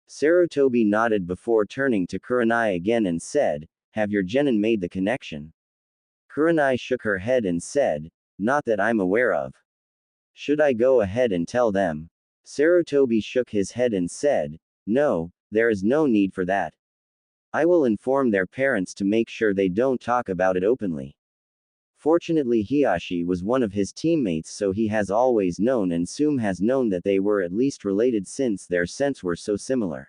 Sarutobi nodded before turning to Kurenai again and said, Have your genin made the connection? Kurenai shook her head and said, Not that I'm aware of. Should I go ahead and tell them? Sarutobi shook his head and said, No, there is no need for that. I will inform their parents to make sure they don't talk about it openly. Fortunately, Hiashi was one of his teammates, so he has always known, and Sum has known that they were at least related since their scents were so similar.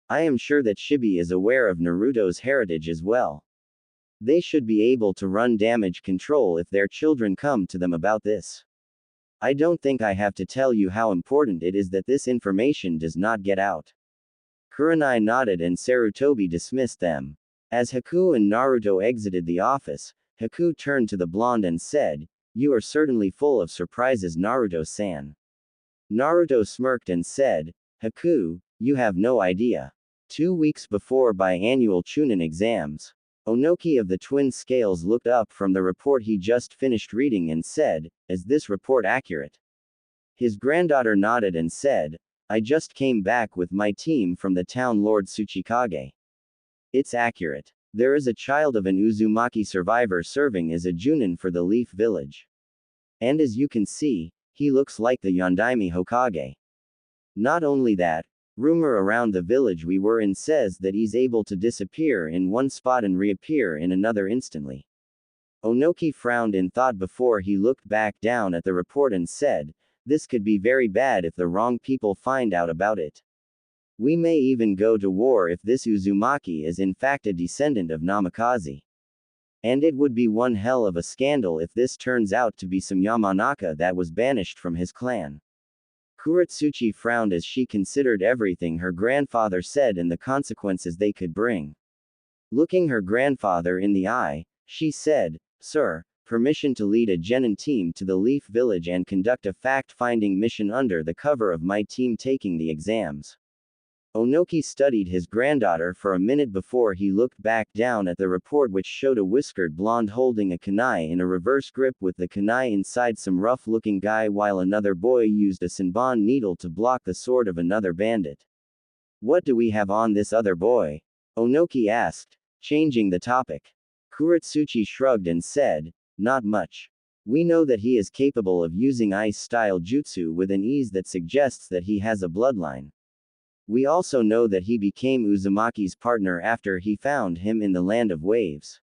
I am sure that Shibi is aware of Naruto's heritage as well. They should be able to run damage control if their children come to them about this. I don't think I have to tell you how important it is that this information does not get out. Kurenai nodded and Sarutobi dismissed them. As Haku and Naruto exited the office, Haku turned to the blonde and said, You are certainly full of surprises, Naruto-san. Naruto smirked and said, Haku, you have no idea. 2 weeks before biannual Chunin exams. Onoki of the twin scales looked up from the report he just finished reading and said, "Is this report accurate?" His granddaughter nodded and said, "I just came back with my team from the town Lord Tsuchikage. It's accurate. There is a child of an Uzumaki survivor serving as a Junin for the Leaf Village. And as you can see, he looks like the Yondaime Hokage. Not only that, rumor around the village we were in says that he's able to disappear in one spot and reappear in another instantly." Onoki frowned in thought before he looked back down at the report and said, "This could be very bad if the wrong people find out about it. We may even go to war if this Uzumaki is in fact a descendant of Namikaze. And it would be one hell of a scandal if this turns out to be some Yamanaka that was banished from his clan." Kuretsuchi frowned as she considered everything her grandfather said and the consequences they could bring. Looking her grandfather in the eye, she said, "Sir, permission to lead a genin team to the Leaf Village and conduct a fact-finding mission under the cover of my team taking the exams." Onoki studied his granddaughter for a minute before he looked back down at the report, which showed a whiskered blonde holding a kunai in a reverse grip with the kunai inside some rough-looking guy while another boy used a senbon needle to block the sword of another bandit. "What do we have on this other boy?" Onoki asked, changing the topic. Kuretsuchi shrugged and said, "Not much. We know that he is capable of using ice-style jutsu with an ease that suggests that he has a bloodline. We also know that he became Uzumaki's partner after he found him in the Land of Waves.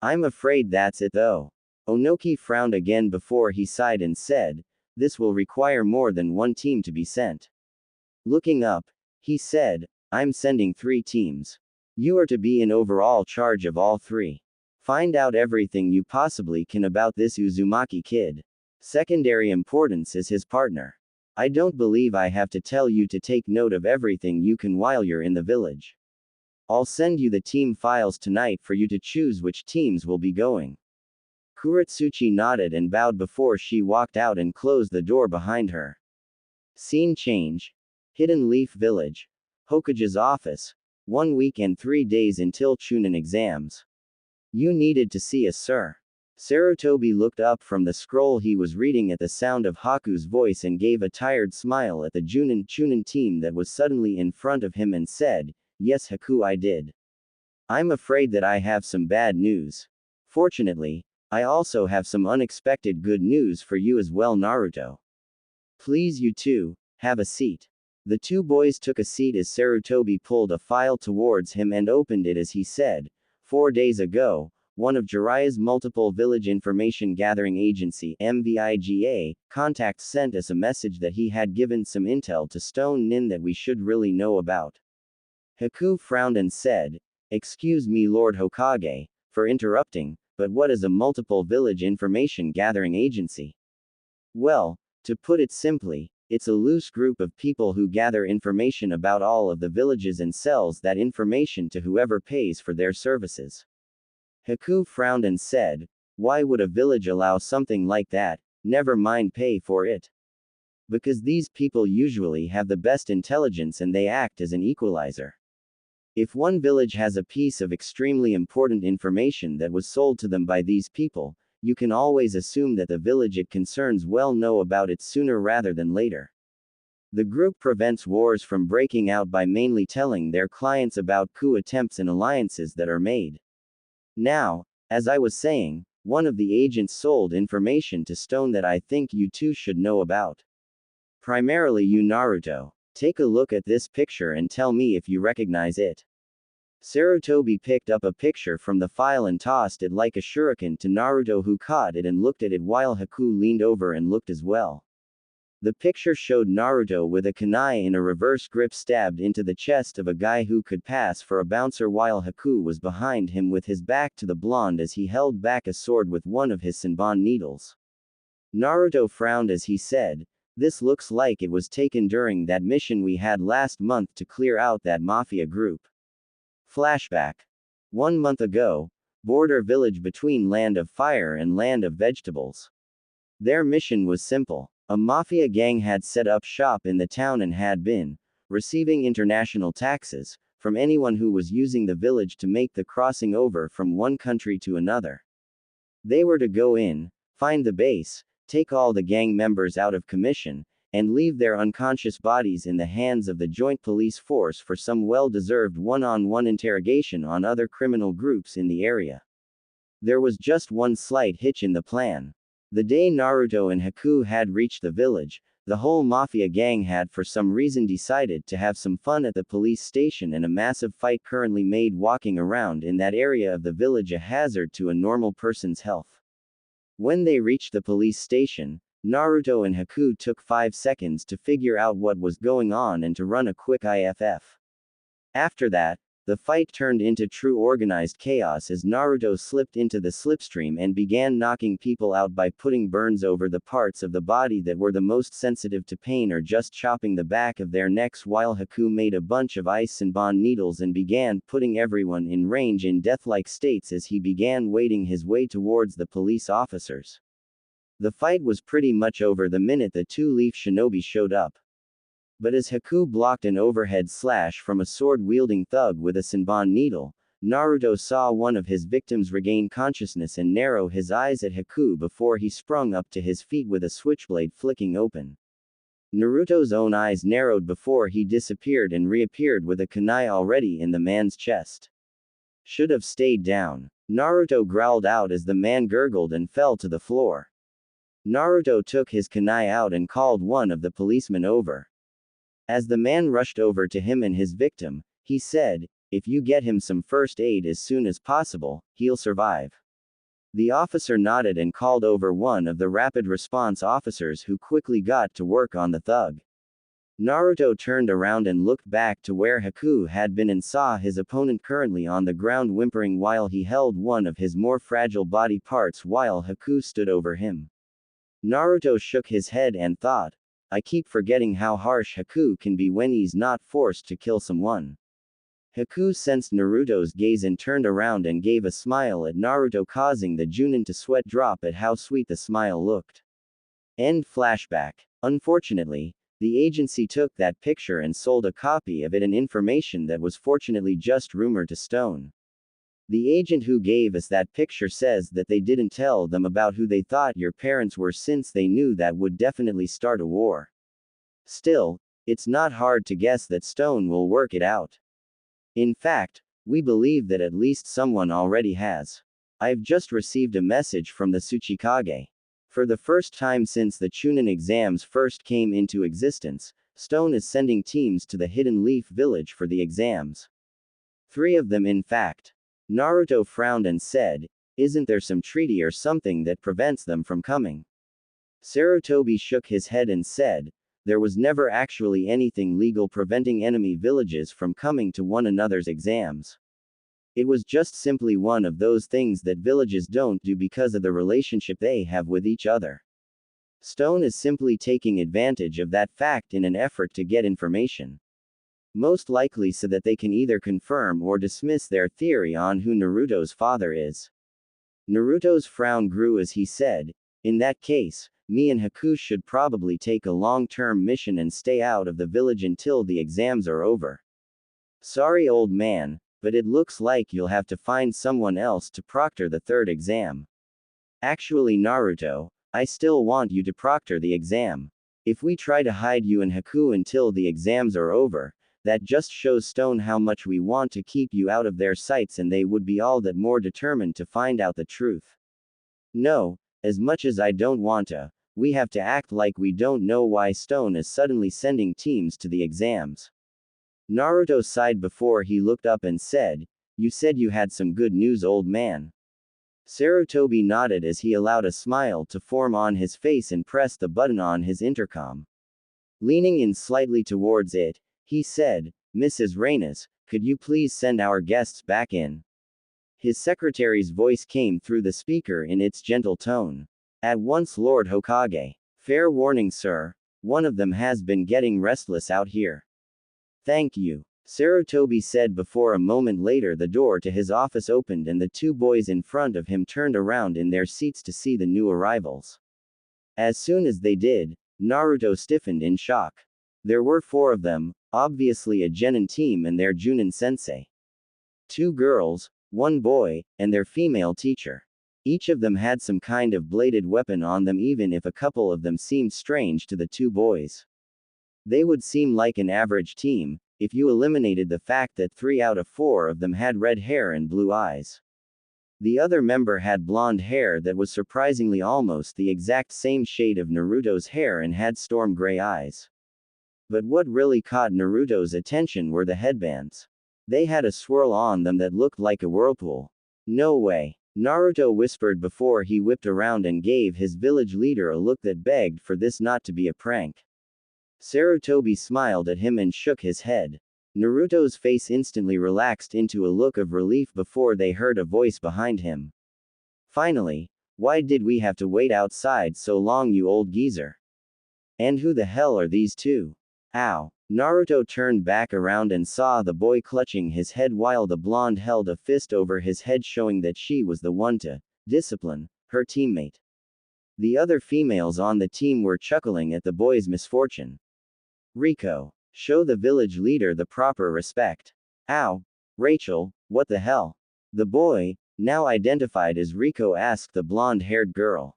I'm afraid that's it though." Onoki frowned again before he sighed and said, "This will require more than one team to be sent." Looking up, he said, "I'm sending 3 teams. You are to be in overall charge of all 3. Find out everything you possibly can about this Uzumaki kid. Secondary importance is his partner. I don't believe I have to tell you to take note of everything you can while you're in the village. I'll send you the team files tonight for you to choose which teams will be going." Kuretsuchi nodded and bowed before she walked out and closed the door behind her. Scene change. Hidden Leaf Village. Hokage's office. 1 week and 3 days until Chunin exams. "You needed to see us, sir." Sarutobi looked up from the scroll he was reading at the sound of Haku's voice and gave a tired smile at the Chunin team that was suddenly in front of him and said, "Yes, Haku, I did. I'm afraid that I have some bad news. Fortunately, I also have some unexpected good news for you as well, Naruto. Please, you two, have a seat." The 2 boys took a seat as Sarutobi pulled a file towards him and opened it as he said, "4 days ago, one of Jiraiya's multiple village information gathering agency (MVIGA) contacts sent us a message that he had given some intel to Stone Nin that we should really know about." Haku frowned and said, "Excuse me, Lord Hokage, for interrupting, but what is a multiple village information gathering agency?" "Well, to put it simply, it's a loose group of people who gather information about all of the villages and sells that information to whoever pays for their services." Haku frowned and said, "Why would a village allow something like that, never mind pay for it?" "Because these people usually have the best intelligence and they act as an equalizer. If one village has a piece of extremely important information that was sold to them by these people, you can always assume that the village it concerns will know about it sooner rather than later. The group prevents wars from breaking out by mainly telling their clients about coup attempts and alliances that are made. Now, as I was saying, one of the agents sold information to Stone that I think you two should know about. Primarily you, Naruto. Take a look at this picture and tell me if you recognize it." Sarutobi picked up a picture from the file and tossed it like a shuriken to Naruto, who caught it and looked at it while Haku leaned over and looked as well. The picture showed Naruto with a kunai in a reverse grip stabbed into the chest of a guy who could pass for a bouncer, while Haku was behind him with his back to the blonde as he held back a sword with one of his senbon needles. Naruto frowned as he said, "This looks like it was taken during that mission we had last month to clear out that mafia group." Flashback. 1 month ago, border village between Land of Fire and Land of Vegetables. Their mission was simple. A mafia gang had set up shop in the town and had been receiving international taxes from anyone who was using the village to make the crossing over from one country to another. They were to go in, find the base, take all the gang members out of commission, and leave their unconscious bodies in the hands of the joint police force for some well-deserved one-on-one interrogation on other criminal groups in the area. There was just one slight hitch in the plan. The day Naruto and Haku had reached the village, the whole mafia gang had for some reason decided to have some fun at the police station, and a massive fight currently made walking around in that area of the village a hazard to a normal person's health. When they reached the police station, Naruto and Haku took 5 seconds to figure out what was going on and to run a quick IFF. After that, the fight turned into true organized chaos as Naruto slipped into the slipstream and began knocking people out by putting burns over the parts of the body that were the most sensitive to pain or just chopping the back of their necks, while Haku made a bunch of ice and bond needles and began putting everyone in range in death-like states as he began wading his way towards the police officers. The fight was pretty much over the minute the two-leaf shinobi showed up. But as Haku blocked an overhead slash from a sword-wielding thug with a Senbon needle, Naruto saw one of his victims regain consciousness and narrow his eyes at Haku before he sprung up to his feet with a switchblade flicking open. Naruto's own eyes narrowed before he disappeared and reappeared with a kunai already in the man's chest. Should have stayed down. Naruto growled out as the man gurgled and fell to the floor. Naruto took his kunai out and called one of the policemen over. As the man rushed over to him and his victim, he said, "If you get him some first aid as soon as possible, he'll survive." The officer nodded and called over one of the rapid response officers, who quickly got to work on the thug. Naruto turned around and looked back to where Haku had been and saw his opponent currently on the ground whimpering while he held one of his more fragile body parts while Haku stood over him. Naruto shook his head and thought, "I keep forgetting how harsh Haku can be when he's not forced to kill someone." Haku sensed Naruto's gaze and turned around and gave a smile at Naruto, causing the Junin to sweat drop at how sweet the smile looked. End flashback. Unfortunately, the agency took that picture and sold a copy of it, an information that was fortunately just rumor to Stone. The agent who gave us that picture says that they didn't tell them about who they thought your parents were, since they knew that would definitely start a war. Still, it's not hard to guess that Stone will work it out. In fact, we believe that at least someone already has. I've just received a message from the Tsuchikage. For the first time since the Chunin exams first came into existence, Stone is sending teams to the Hidden Leaf Village for the exams. 3 of them, in fact. Naruto frowned and said, "Isn't there some treaty or something that prevents them from coming?" Sarutobi shook his head and said, "There was never actually anything legal preventing enemy villages from coming to one another's exams. It was just simply one of those things that villages don't do because of the relationship they have with each other. Stone is simply taking advantage of that fact in an effort to get information. Most likely so that they can either confirm or dismiss their theory on who Naruto's father is." Naruto's frown grew as he said, "In that case, me and Haku should probably take a long-term mission and stay out of the village until the exams are over. Sorry, old man, but it looks like you'll have to find someone else to proctor the 3rd exam. Actually, Naruto, I still want you to proctor the exam. If we try to hide you and Haku until the exams are over, that just shows Stone how much we want to keep you out of their sights, and they would be all that more determined to find out the truth. No, as much as I don't want to, we have to act like we don't know why Stone is suddenly sending teams to the exams." Naruto sighed before he looked up and said, "You said you had some good news, old man." Sarutobi nodded as he allowed a smile to form on his face and pressed the button on his intercom. Leaning in slightly towards it, he said, "Mrs. Reynes, could you please send our guests back in?" His secretary's voice came through the speaker in its gentle tone. "At once, Lord Hokage. Fair warning, sir. One of them has been getting restless out here." "Thank you," Sarutobi said before a moment later the door to his office opened and the 2 boys in front of him turned around in their seats to see the new arrivals. As soon as they did, Naruto stiffened in shock. There were 4 of them, obviously a genin team and their Junin sensei. 2 girls, 1 boy, and their female teacher. Each of them had some kind of bladed weapon on them, even if a couple of them seemed strange to the 2 boys. They would seem like an average team, if you eliminated the fact that 3 out of 4 of them had red hair and blue eyes. The other member had blonde hair that was surprisingly almost the exact same shade of Naruto's hair and had storm gray eyes. But what really caught Naruto's attention were the headbands. They had a swirl on them that looked like a whirlpool. No way. Naruto whispered before he whipped around and gave his village leader a look that begged for this not to be a prank. Sarutobi smiled at him and shook his head. Naruto's face instantly relaxed into a look of relief before they heard a voice behind him. Finally, why did we have to wait outside so long, you old geezer? And who the hell are these 2? Ow. Naruto turned back around and saw the boy clutching his head while the blonde held a fist over his head, showing that she was the one to discipline her teammate. The other females on the team were chuckling at the boy's misfortune. Rico, show the village leader the proper respect. Ow. Rachel, what the hell? The boy, now identified as Rico, asked the blonde-haired girl.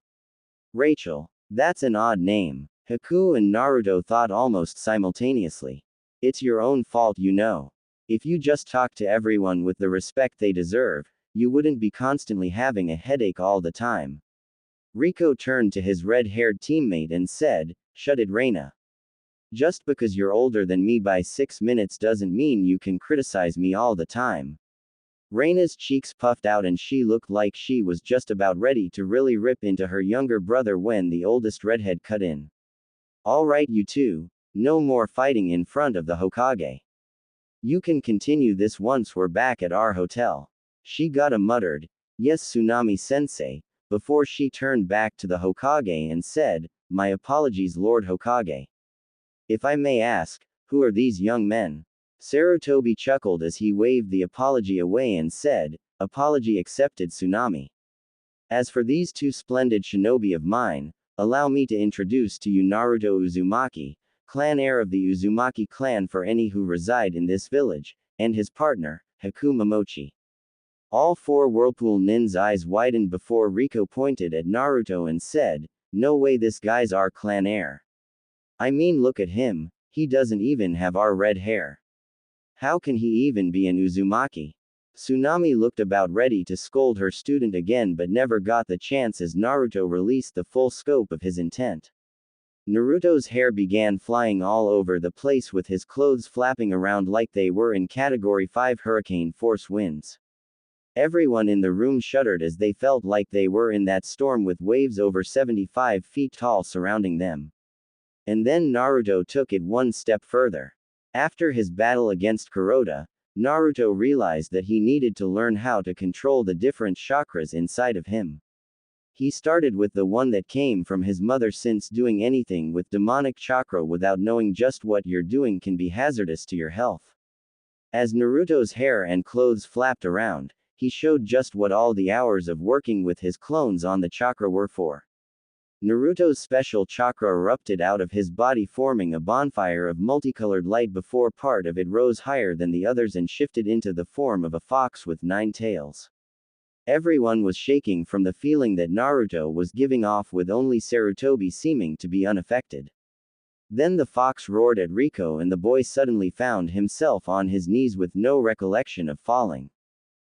Rachel, that's an odd name. Haku and Naruto thought almost simultaneously. It's your own fault, you know. If you just talk to everyone with the respect they deserve, you wouldn't be constantly having a headache all the time. Rico turned to his red-haired teammate and said, shut it, Reina. Just because you're older than me by 6 minutes doesn't mean you can criticize me all the time. Reina's cheeks puffed out and she looked like she was just about ready to really rip into her younger brother when the oldest redhead cut in. All right, you two, no more fighting in front of the Hokage. You can continue this once we're back at our hotel. Shigata muttered, yes, Tsunami-sensei, before she turned back to the Hokage and said, my apologies, Lord Hokage. If I may ask, who are these young men? Sarutobi chuckled as he waved the apology away and said, apology accepted, Tsunami. As for these 2 splendid shinobi of mine, allow me to introduce to you Naruto Uzumaki, clan heir of the Uzumaki clan for any who reside in this village, and his partner, Haku Momochi. All 4 Whirlpool Nin's eyes widened before Rico pointed at Naruto and said, no way, this guy's our clan heir. I mean, look at him, he doesn't even have our red hair. How can he even be an Uzumaki? Tsunami looked about ready to scold her student again but never got the chance as Naruto released the full scope of his intent. Naruto's hair began flying all over the place with his clothes flapping around like they were in Category 5 hurricane force winds. Everyone in the room shuddered as they felt like they were in that storm with waves over 75 feet tall surrounding them. And then Naruto took it one step further. After his battle against Kuroda, Naruto realized that he needed to learn how to control the different chakras inside of him. He started with the one that came from his mother, since doing anything with demonic chakra without knowing just what you're doing can be hazardous to your health. As Naruto's hair and clothes flapped around, he showed just what all the hours of working with his clones on the chakra were for. Naruto's special chakra erupted out of his body, forming a bonfire of multicolored light before part of it rose higher than the others and shifted into the form of a fox with 9 tails. Everyone was shaking from the feeling that Naruto was giving off, with only Sarutobi seeming to be unaffected. Then the fox roared at Rico and the boy suddenly found himself on his knees with no recollection of falling.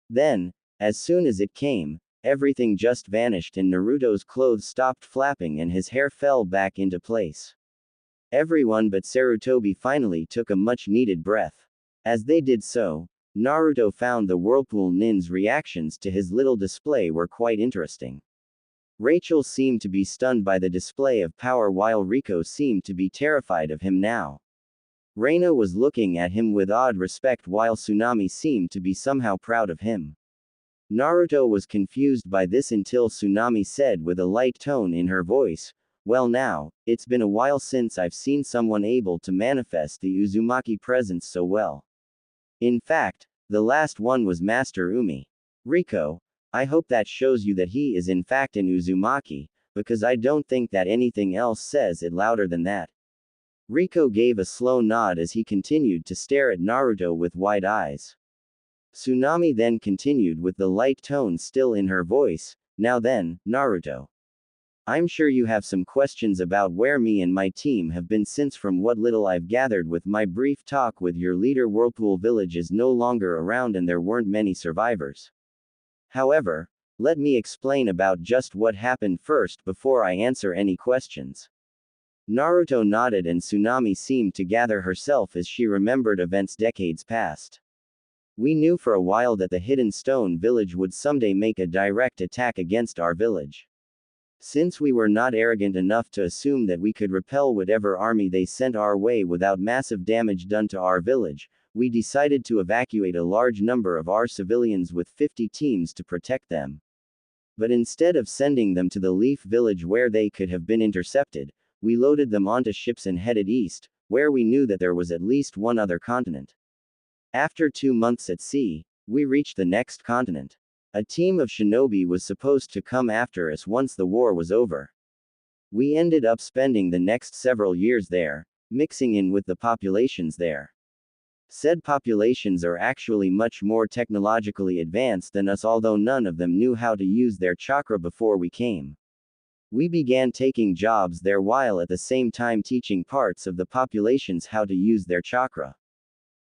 Then, as soon as it came, everything just vanished and Naruto's clothes stopped flapping and his hair fell back into place. Everyone but Sarutobi finally took a much-needed breath. As they did so, Naruto found the Whirlpool Nin's reactions to his little display were quite interesting. Rachel seemed to be stunned by the display of power while Rico seemed to be terrified of him now. Reina was looking at him with odd respect while Tsunami seemed to be somehow proud of him. Naruto was confused by this until Tsunami said with a light tone in her voice, well now, it's been a while since I've seen someone able to manifest the Uzumaki presence so well. In fact, the last one was Master Umi. Rico, I hope that shows you that he is in fact an Uzumaki, because I don't think that anything else says it louder than that. Riko gave a slow nod as he continued to stare at Naruto with wide eyes. Tsunami then continued with the light tone still in her voice, "Now then, Naruto. I'm sure you have some questions about where me and my team have been since from what little I've gathered with my brief talk with your leader Whirlpool Village is no longer around and there weren't many survivors. However, let me explain about just what happened first before I answer any questions." Naruto nodded and Tsunami seemed to gather herself as she remembered events decades past. "We knew for a while that the Hidden Stone Village would someday make a direct attack against our village. Since we were not arrogant enough to assume that we could repel whatever army they sent our way without massive damage done to our village, we decided to evacuate a large number of our civilians with 50 teams to protect them. But instead of sending them to the Leaf Village where they could have been intercepted, we loaded them onto ships and headed east, where we knew that there was at least one other continent. After 2 months at sea, we reached the next continent. A team of shinobi was supposed to come after us once the war was over. We ended up spending the next several years there, mixing in with the populations there. Said populations are actually much more technologically advanced than us, although none of them knew how to use their chakra before we came. We began taking jobs there while at the same time teaching parts of the populations how to use their chakra.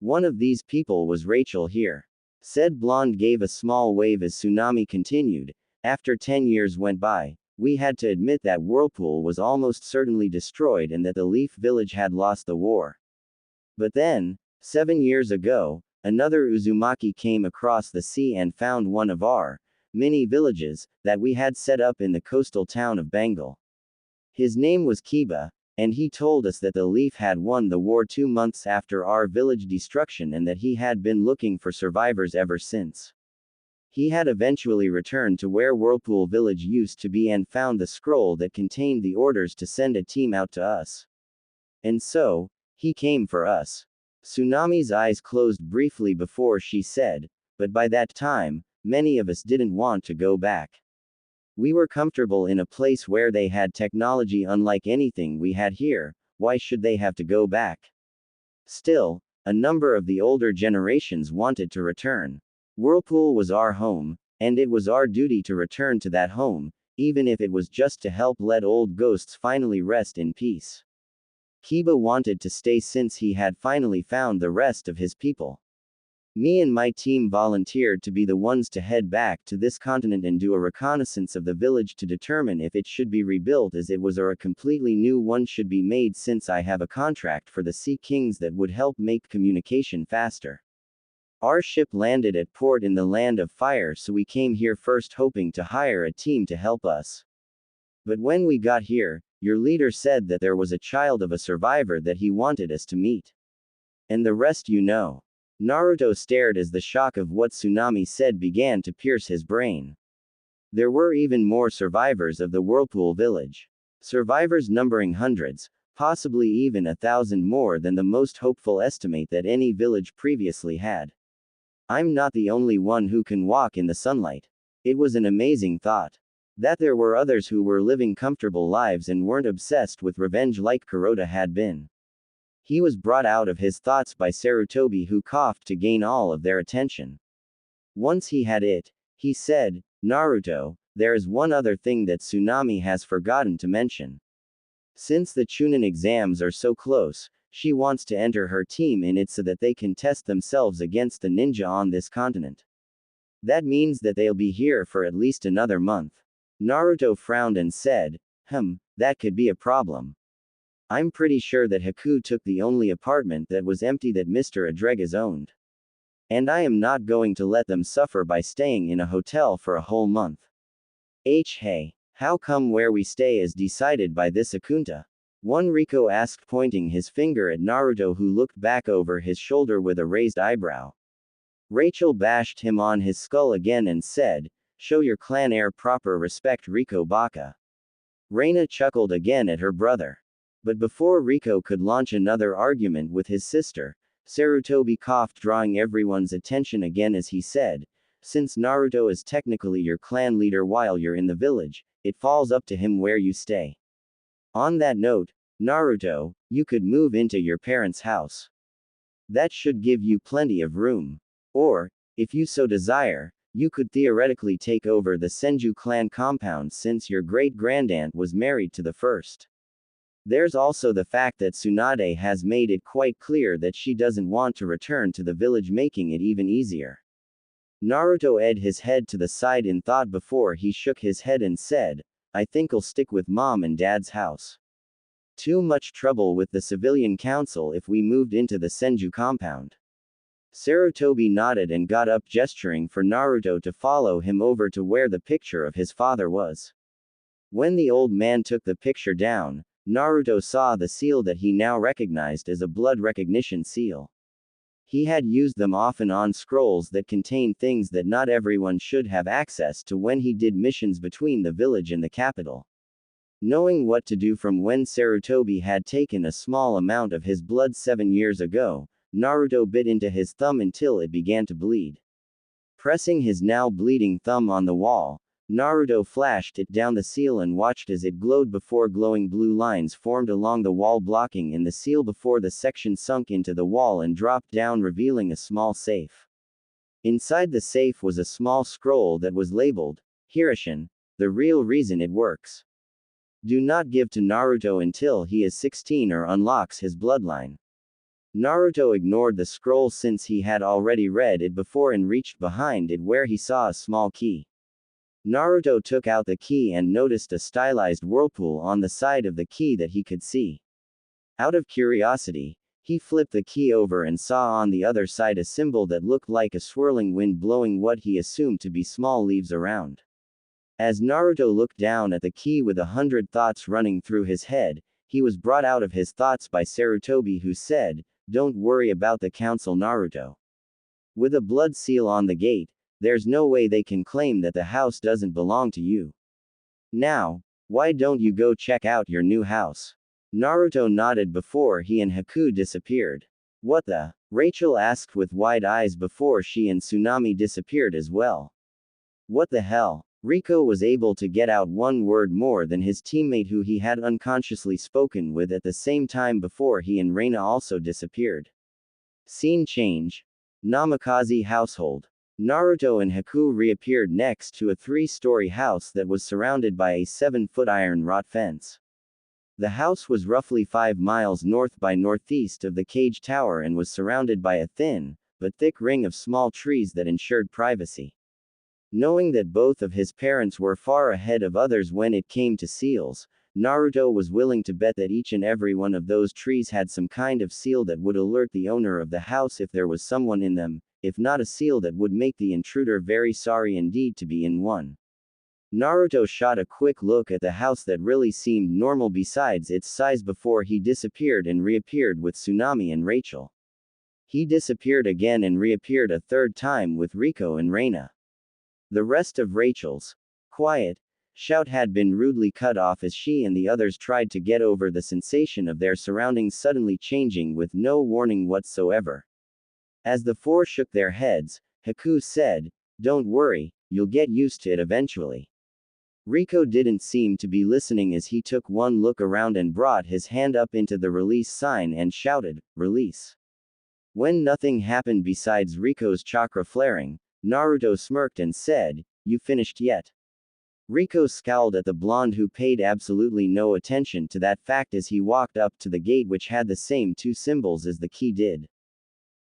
One of these people was Rachel here." Said blonde gave a small wave as Tsunami continued. "After 10 years went by, we had to admit that Whirlpool was almost certainly destroyed and that the Leaf Village had lost the war. But then, 7 years ago, another Uzumaki came across the sea and found one of our mini villages that we had set up in the coastal town of Bengal. His name was Kiba, and he told us that the Leaf had won the war 2 months after our village destruction and that he had been looking for survivors ever since. He had eventually returned to where Whirlpool Village used to be and found the scroll that contained the orders to send a team out to us. And so, he came for us." Tsunami's eyes closed briefly before she said, "But by that time, many of us didn't want to go back. We were comfortable in a place where they had technology unlike anything we had here. Why should they have to go back? Still, a number of the older generations wanted to return. Whirlpool was our home, and it was our duty to return to that home, even if it was just to help let old ghosts finally rest in peace. Kiba wanted to stay since he had finally found the rest of his people. Me and my team volunteered to be the ones to head back to this continent and do a reconnaissance of the village to determine if it should be rebuilt as it was or a completely new one should be made, since I have a contract for the Sea Kings that would help make communication faster. Our ship landed at port in the Land of Fire, so we came here first hoping to hire a team to help us. But when we got here, your leader said that there was a child of a survivor that he wanted us to meet. And the rest you know." Naruto stared as the shock of what Tsunami said began to pierce his brain. There were even more survivors of the Whirlpool Village. Survivors numbering hundreds, possibly even 1,000 more than the most hopeful estimate that any village previously had. "I'm not the only one who can walk in the sunlight." It was an amazing thought. That there were others who were living comfortable lives and weren't obsessed with revenge like Kuroda had been. He was brought out of his thoughts by Sarutobi, who coughed to gain all of their attention. Once he had it, he said, "Naruto, there is one other thing that Tsunami has forgotten to mention. Since the Chunin exams are so close, she wants to enter her team in it so that they can test themselves against the ninja on this continent. That means that they'll be here for at least another month." Naruto frowned and said, That could be a problem. I'm pretty sure that Haku took the only apartment that was empty that Mr. Adregas owned. And I am not going to let them suffer by staying in a hotel for a whole month. Hey, how come where we stay is decided by this Akunta?" One Riko asked, pointing his finger at Naruto, who looked back over his shoulder with a raised eyebrow. Rachel bashed him on his skull again and said, "Show your clan heir proper respect, Riko Baka." Reina chuckled again at her brother. But before Riko could launch another argument with his sister, Sarutobi coughed, drawing everyone's attention again as he said, "Since Naruto is technically your clan leader while you're in the village, it falls up to him where you stay." On that note, Naruto, you could move into your parents' house. That should give you plenty of room. Or, if you so desire, you could theoretically take over the Senju clan compound since your great-grandaunt was married to the first. There's also the fact that Tsunade has made it quite clear that she doesn't want to return to the village, making it even easier. Naruto edged his head to the side in thought before he shook his head and said, I think I'll stick with mom and dad's house. Too much trouble with the civilian council if we moved into the Senju compound. Sarutobi nodded and got up, gesturing for Naruto to follow him over to where the picture of his father was. When the old man took the picture down, Naruto saw the seal that he now recognized as a blood recognition seal. He had used them often on scrolls that contain things that not everyone should have access to when he did missions between the village and the capital. Knowing what to do from when Sarutobi had taken a small amount of his blood 7 years ago, Naruto bit into his thumb until it began to bleed. Pressing his now bleeding thumb on the wall, Naruto flashed it down the seal and watched as it glowed before glowing blue lines formed along the wall, blocking in the seal before the section sunk into the wall and dropped down, revealing a small safe. Inside the safe was a small scroll that was labeled, Hirishin, the real reason it works. Do not give to Naruto until he is 16 or unlocks his bloodline. Naruto ignored the scroll since he had already read it before and reached behind it where he saw a small key. Naruto took out the key and noticed a stylized whirlpool on the side of the key that he could see. Out of curiosity, he flipped the key over and saw on the other side a symbol that looked like a swirling wind blowing what he assumed to be small leaves around. As Naruto looked down at the key with 100 thoughts running through his head, he was brought out of his thoughts by Sarutobi, who said, Don't worry about the council, Naruto. With a blood seal on the gate, there's no way they can claim that the house doesn't belong to you. Now, why don't you go check out your new house? Naruto nodded before he and Haku disappeared. What the? Rachel asked with wide eyes before she and Tsunami disappeared as well. What the hell? Rico was able to get out one word more than his teammate who he had unconsciously spoken with at the same time before he and Reina also disappeared. Scene change. Namikaze household. Naruto and Haku reappeared next to a 3-story house that was surrounded by a 7-foot iron wrought fence. The house was roughly 5 miles north by northeast of the cage tower and was surrounded by a thin, but thick ring of small trees that ensured privacy. Knowing that both of his parents were far ahead of others when it came to seals, Naruto was willing to bet that each and every one of those trees had some kind of seal that would alert the owner of the house if there was someone in them, if not a seal that would make the intruder very sorry indeed to be in one. Naruto shot a quick look at the house that really seemed normal besides its size before he disappeared and reappeared with Tsunami and Rachel. He disappeared again and reappeared a third time with Rico and Reina. The rest of Rachel's quiet shout had been rudely cut off as she and the others tried to get over the sensation of their surroundings suddenly changing with no warning whatsoever. As the four shook their heads, Haku said, Don't worry, you'll get used to it eventually. Rico didn't seem to be listening as he took one look around and brought his hand up into the release sign and shouted, Release. When nothing happened besides Rico's chakra flaring, Naruto smirked and said, You finished yet? Rico scowled at the blonde who paid absolutely no attention to that fact as he walked up to the gate which had the same 2 symbols as the key did.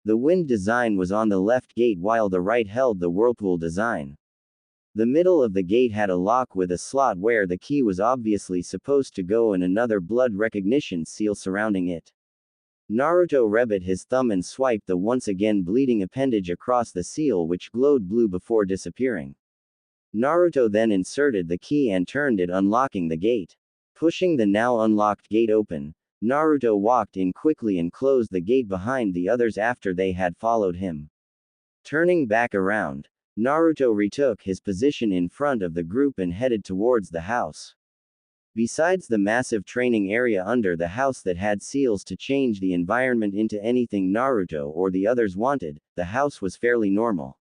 The wind design was on the left gate while the right held the whirlpool design. The middle of the gate had a lock with a slot where the key was obviously supposed to go and another blood recognition seal surrounding it. Naruto rubbed his thumb and swiped the once again bleeding appendage across the seal which glowed blue before disappearing. Naruto then inserted the key and turned it, unlocking the gate. Pushing the now unlocked gate open, Naruto walked in quickly and closed the gate behind the others after they had followed him. Turning back around, Naruto retook his position in front of the group and headed towards the house. Besides the massive training area under the house that had seals to change the environment into anything Naruto or the others wanted, the house was fairly normal.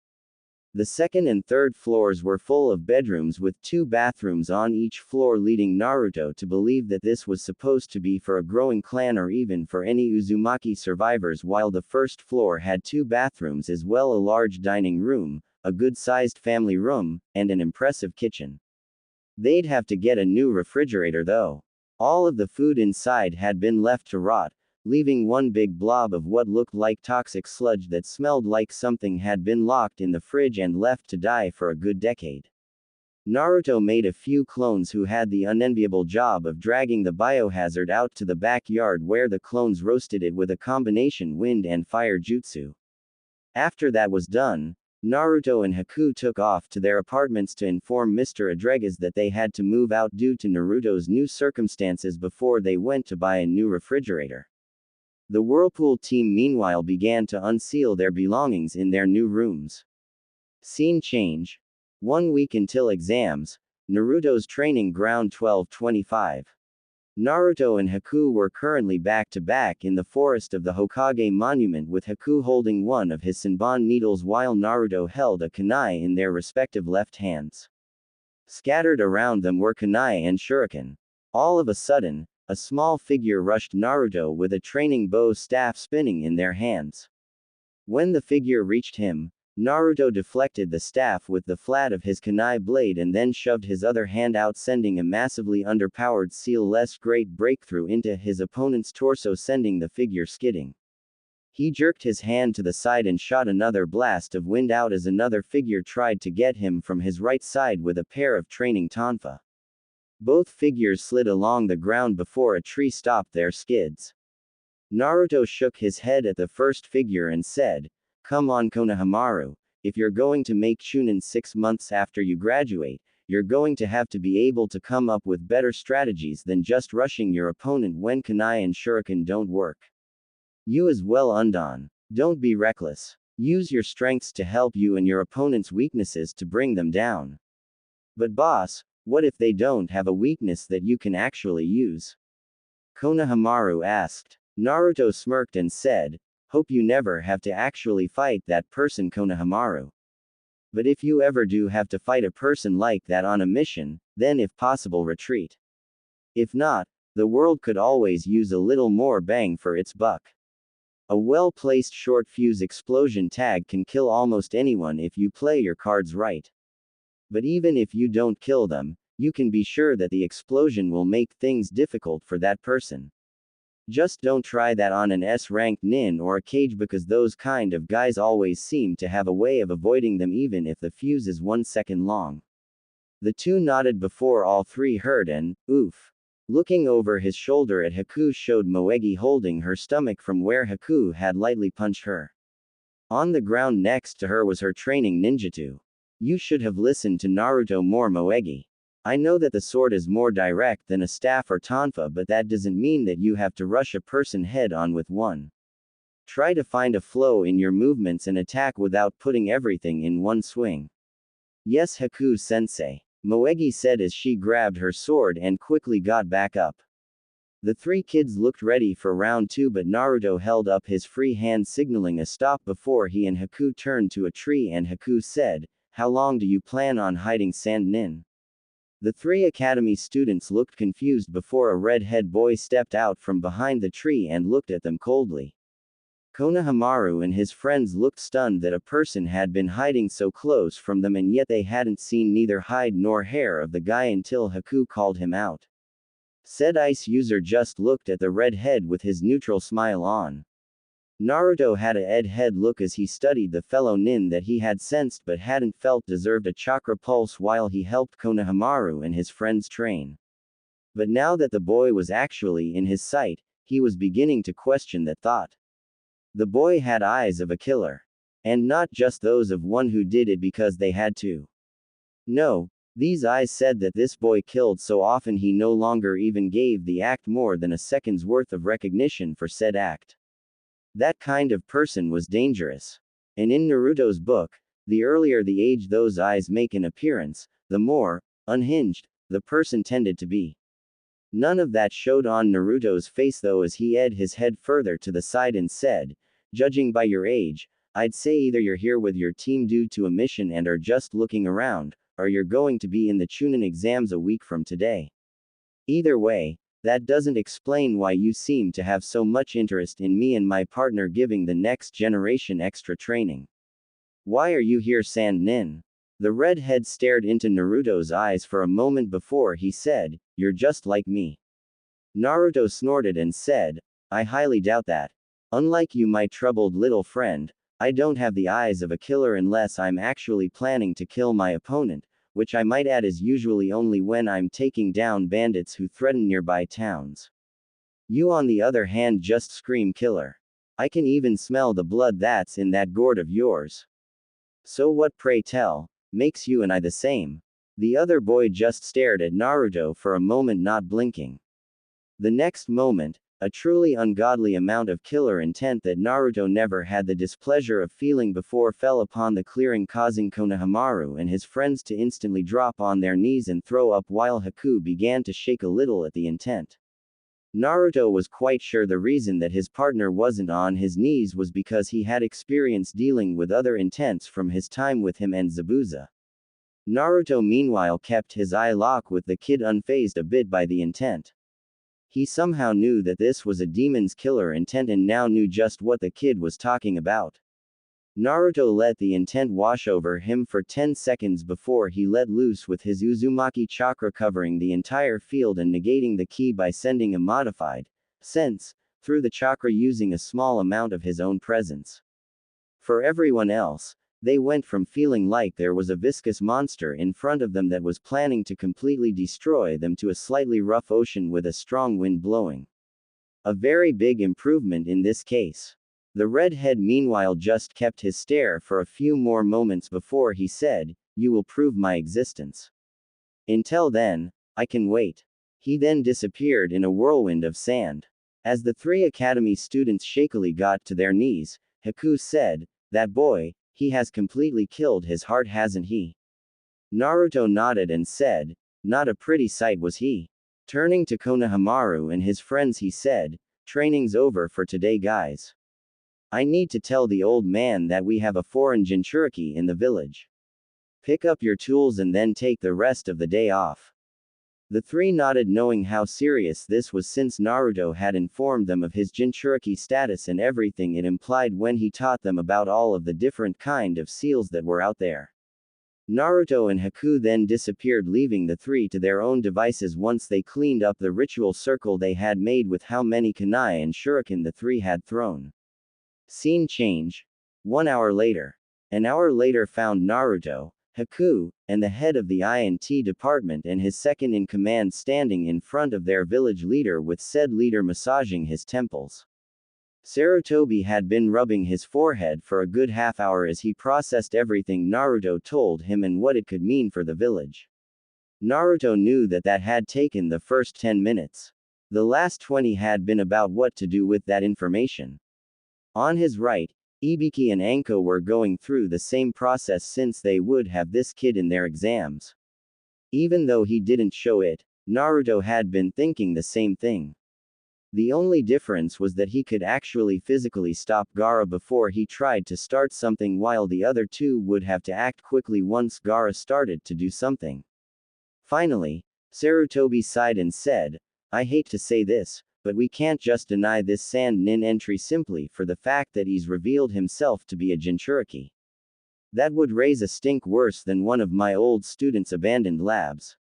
The second and third floors were full of bedrooms with 2 bathrooms on each floor, leading Naruto to believe that this was supposed to be for a growing clan or even for any Uzumaki survivors, while the first floor had 2 bathrooms as well, a large dining room, a good-sized family room, and an impressive kitchen. They'd have to get a new refrigerator though. All of the food inside had been left to rot, leaving one big blob of what looked like toxic sludge that smelled like something had been locked in the fridge and left to die for a good decade. Naruto made a few clones who had the unenviable job of dragging the biohazard out to the backyard, where the clones roasted it with a combination wind and fire jutsu. After that was done, Naruto and Haku took off to their apartments to inform Mr. Adregas that they had to move out due to Naruto's new circumstances before they went to buy a new refrigerator. The Whirlpool team meanwhile began to unseal their belongings in their new rooms. Scene change. 1 week until exams, Naruto's training ground 1225. Naruto and Haku were currently back to back in the forest of the Hokage monument, with Haku holding one of his Senbon needles while Naruto held a kunai in their respective left hands. Scattered around them were kunai and shuriken. All of a sudden, a small figure rushed Naruto with a training bow staff spinning in their hands. When the figure reached him, Naruto deflected the staff with the flat of his kunai blade and then shoved his other hand out, sending a massively underpowered seal-less great breakthrough into his opponent's torso, sending the figure skidding. He jerked his hand to the side and shot another blast of wind out as another figure tried to get him from his right side with a pair of training tonfa. Both figures slid along the ground before a tree stopped their skids. Naruto shook his head at the first figure and said, "Come on Konohamaru, if you're going to make Chunin 6 months after you graduate, you're going to have to be able to come up with better strategies than just rushing your opponent when kunai and shuriken don't work. You as well, Undon. Don't be reckless. Use your strengths to help you and your opponent's weaknesses to bring them down." "But boss, what if they don't have a weakness that you can actually use?" Konohamaru asked. Naruto smirked and said, "Hope you never have to actually fight that person, Konohamaru. But if you ever do have to fight a person like that on a mission, then if possible retreat. If not, the world could always use a little more bang for its buck. A well-placed short fuse explosion tag can kill almost anyone if you play your cards right. But even if you don't kill them, you can be sure that the explosion will make things difficult for that person. Just don't try that on an S-ranked nin or a cage, because those kind of guys always seem to have a way of avoiding them even if the fuse is 1 second long." The two nodded before all three heard an oof. Looking over his shoulder at Haku showed Moegi holding her stomach from where Haku had lightly punched her. On the ground next to her was her training ninjutsu. "You should have listened to Naruto more, Moegi. I know that the sword is more direct than a staff or tonfa, but that doesn't mean that you have to rush a person head on with one. Try to find a flow in your movements and attack without putting everything in one swing." "Yes, Haku-sensei," Moegi said as she grabbed her sword and quickly got back up. The three kids looked ready for round 2, but Naruto held up his free hand signaling a stop before he and Haku turned to a tree, and Haku said, "How long do you plan on hiding, Sand Nin?" The 3 academy students looked confused before a red-head boy stepped out from behind the tree and looked at them coldly. Konohamaru and his friends looked stunned that a person had been hiding so close from them, and yet they hadn't seen neither hide nor hair of the guy until Haku called him out. Said ice user just looked at the red-head with his neutral smile on. Naruto had a ed-head look as he studied the fellow nin that he had sensed but hadn't felt deserved a chakra pulse while he helped Konohamaru and his friends train. But now that the boy was actually in his sight, he was beginning to question that thought. The boy had eyes of a killer. And not just those of one who did it because they had to. No, these eyes said that this boy killed so often he no longer even gave the act more than a second's worth of recognition for said act. That kind of person was dangerous. And in Naruto's book, the earlier the age those eyes make an appearance, the more unhinged the person tended to be. None of that showed on Naruto's face though, as he edged his head further to the side and said, "Judging by your age, I'd say either you're here with your team due to a mission and are just looking around, or you're going to be in the Chunin exams a week from today. Either way, that doesn't explain why you seem to have so much interest in me and my partner giving the next generation extra training. Why are you here, Sand Nin? The redhead stared into Naruto's eyes for a moment before he said, "You're just like me." Naruto snorted and said, "I highly doubt that. Unlike you, my troubled little friend, I don't have the eyes of a killer unless I'm actually planning to kill my opponent, which I might add is usually only when I'm taking down bandits who threaten nearby towns. You on the other hand just scream killer. I can even smell the blood that's in that gourd of yours. So what, pray tell, makes you and I the same?" The other boy just stared at Naruto for a moment, not blinking. The next moment, a truly ungodly amount of killer intent that Naruto never had the displeasure of feeling before fell upon the clearing, causing Konohamaru and his friends to instantly drop on their knees and throw up while Haku began to shake a little at the intent. Naruto was quite sure the reason that his partner wasn't on his knees was because he had experience dealing with other intents from his time with him and Zabuza. Naruto meanwhile kept his eye lock with the kid, unfazed a bit by the intent. He somehow knew that this was a demon's killer intent and now knew just what the kid was talking about. Naruto let the intent wash over him for 10 seconds before he let loose with his Uzumaki chakra, covering the entire field and negating the ki by sending a modified sense through the chakra using a small amount of his own presence. For everyone else, they went from feeling like there was a viscous monster in front of them that was planning to completely destroy them to a slightly rough ocean with a strong wind blowing. A very big improvement in this case. The redhead meanwhile just kept his stare for a few more moments before he said, "You will prove my existence. Until then, I can wait." He then disappeared in a whirlwind of sand. As the three academy students shakily got to their knees, Haku said, "That boy, he has completely killed his heart, hasn't he?" Naruto nodded and said, "Not a pretty sight, was he?" Turning to Konohamaru and his friends he said, "Training's over for today, guys. I need to tell the old man that we have a foreign Jinchuriki in the village. Pick up your tools and then take the rest of the day off." The three nodded, knowing how serious this was since Naruto had informed them of his Jinchuriki status and everything it implied when he taught them about all of the different kind of seals that were out there. Naruto and Haku then disappeared, leaving the three to their own devices once they cleaned up the ritual circle they had made with how many kunai and shuriken the three had thrown. Scene change. 1 hour later. An hour later found Naruto, Haku, and the head of the INT department and his second-in-command standing in front of their village leader, with said leader massaging his temples. Sarutobi had been rubbing his forehead for a good half hour as he processed everything Naruto told him and what it could mean for the village. Naruto knew that that had taken the first 10 minutes. The last 20 had been about what to do with that information. On his right, Ibiki and Anko were going through the same process since they would have this kid in their exams. Even though he didn't show it, Naruto had been thinking the same thing. The only difference was that he could actually physically stop Gaara before he tried to start something, while the other two would have to act quickly once Gaara started to do something. Finally, Sarutobi sighed and said, "I hate to say this, but we can't just deny this Sand Nin entry simply for the fact that he's revealed himself to be a Jinchuriki. That would raise a stink worse than one of my old students' abandoned labs.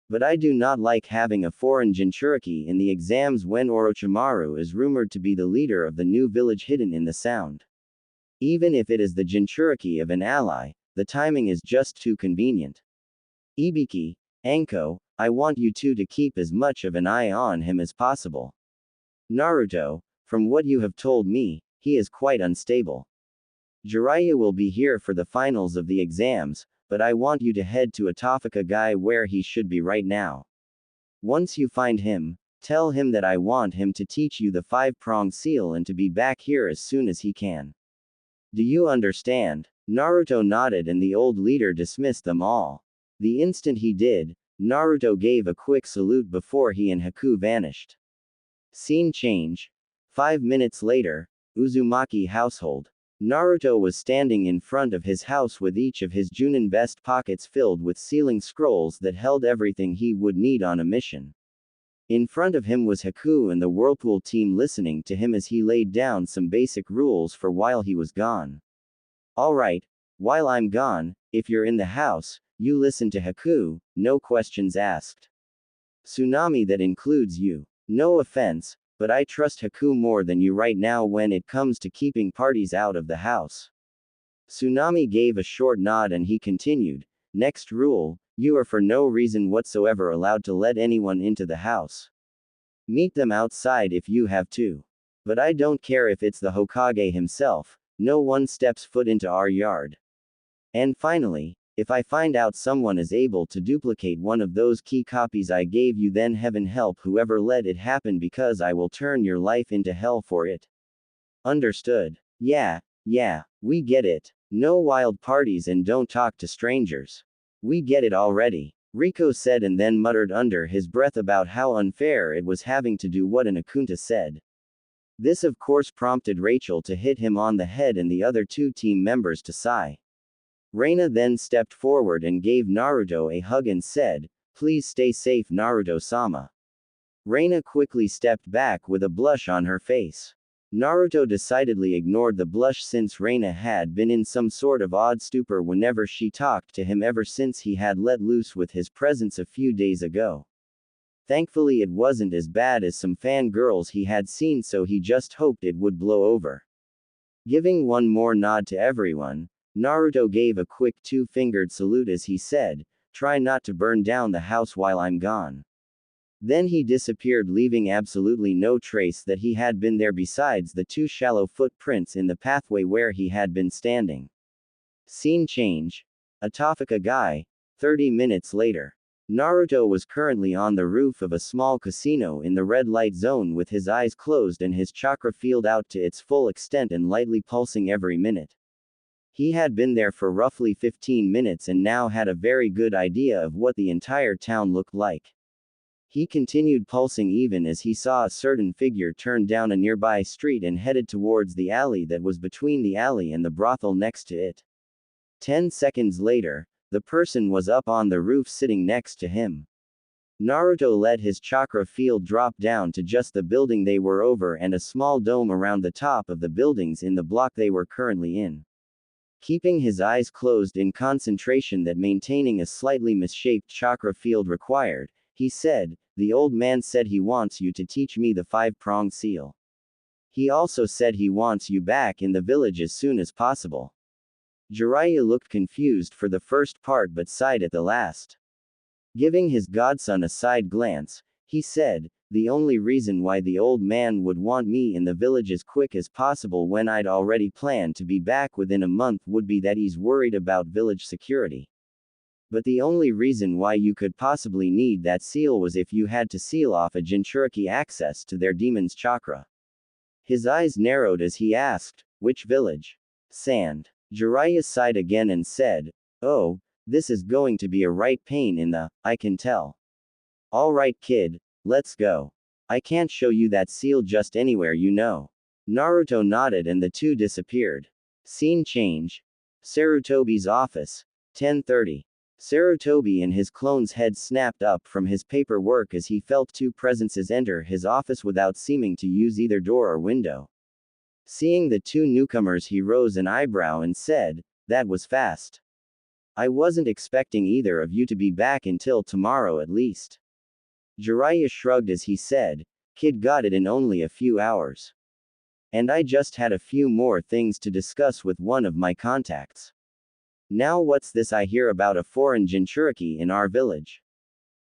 But I do not like having a foreign Jinchuriki in the exams when Orochimaru is rumored to be the leader of the new village hidden in the sound. Even if it is the Jinchuriki of an ally, the timing is just too convenient. Ibiki, Anko, I want you two to keep as much of an eye on him as possible. Naruto, from what you have told me, he is quite unstable. Jiraiya will be here for the finals of the exams, but I want you to head to Atofika where he should be right now. Once you find him, tell him that I want him to teach you the 5-pronged seal and to be back here as soon as he can. Do you understand?" Naruto nodded and the old leader dismissed them all. The instant he did, Naruto gave a quick salute before he and Haku vanished. Scene change. 5 minutes later, Uzumaki household. Naruto was standing in front of his house with each of his Junin vest pockets filled with sealing scrolls that held everything he would need on a mission. In front of him was Haku and the Whirlpool team listening to him as he laid down some basic rules for while he was gone. Alright, while I'm gone, if you're in the house, you listen to Haku, no questions asked. Tsunami, that includes you. No offense, but I trust Haku more than you right now when it comes to keeping parties out of the house. Tsunami gave a short nod and he continued, next rule, you are for no reason whatsoever allowed to let anyone into the house. Meet them outside if you have to. But I don't care if it's the Hokage himself, no one steps foot into our yard. And finally, if I find out someone is able to duplicate one of those key copies I gave you, then heaven help whoever let it happen, because I will turn your life into hell for it. Understood? Yeah, we get it. No wild parties and don't talk to strangers. We get it already, Rico said, and then muttered under his breath about how unfair it was having to do what an Akunta said. This of course prompted Rachel to hit him on the head and the other two team members to sigh. Reina then stepped forward and gave Naruto a hug and said, please stay safe, Naruto-sama. Reina quickly stepped back with a blush on her face. Naruto decidedly ignored the blush since Reina had been in some sort of odd stupor whenever she talked to him ever since he had let loose with his presence a few days ago. Thankfully it wasn't as bad as some fangirls he had seen, so he just hoped it would blow over. Giving one more nod to everyone, Naruto gave a quick two-fingered salute as he said, try not to burn down the house while I'm gone. Then he disappeared, leaving absolutely no trace that he had been there besides the two shallow footprints in the pathway where he had been standing. Scene change. Atofika Guy. 30 minutes later. Naruto was currently on the roof of a small casino in the red light zone with his eyes closed and his chakra field out to its full extent and lightly pulsing every minute. He had been there for roughly 15 minutes and now had a very good idea of what the entire town looked like. He continued pulsing even as he saw a certain figure turn down a nearby street and headed towards the alley that was between the alley and the brothel next to it. 10 seconds later, the person was up on the roof sitting next to him. Naruto let his chakra field drop down to just the building they were over and a small dome around the top of the buildings in the block they were currently in. Keeping his eyes closed in concentration that maintaining a slightly misshaped chakra field required, he said, the old man said he wants you to teach me the 5-pronged seal. He also said he wants you back in the village as soon as possible. Jiraiya looked confused for the first part but sighed at the last. Giving his godson a side glance, he said, the only reason why the old man would want me in the village as quick as possible when I'd already planned to be back within a month would be that he's worried about village security. But the only reason why you could possibly need that seal was if you had to seal off a Jinchuriki access to their demon's chakra. His eyes narrowed as he asked, which village? Sand. Jiraiya sighed again and said, oh, this is going to be a right pain in the, I can tell. Alright kid, let's go. I can't show you that seal just anywhere, you know. Naruto nodded and the two disappeared. Scene change. Sarutobi's office. 10:30. Sarutobi and his clone's head snapped up from his paperwork as he felt two presences enter his office without seeming to use either door or window. Seeing the two newcomers, he rose an eyebrow and said, that was fast. I wasn't expecting either of you to be back until tomorrow at least. Jiraiya shrugged as he said, kid got it in only a few hours. And I just had a few more things to discuss with one of my contacts. Now what's this I hear about a foreign Jinchuriki in our village?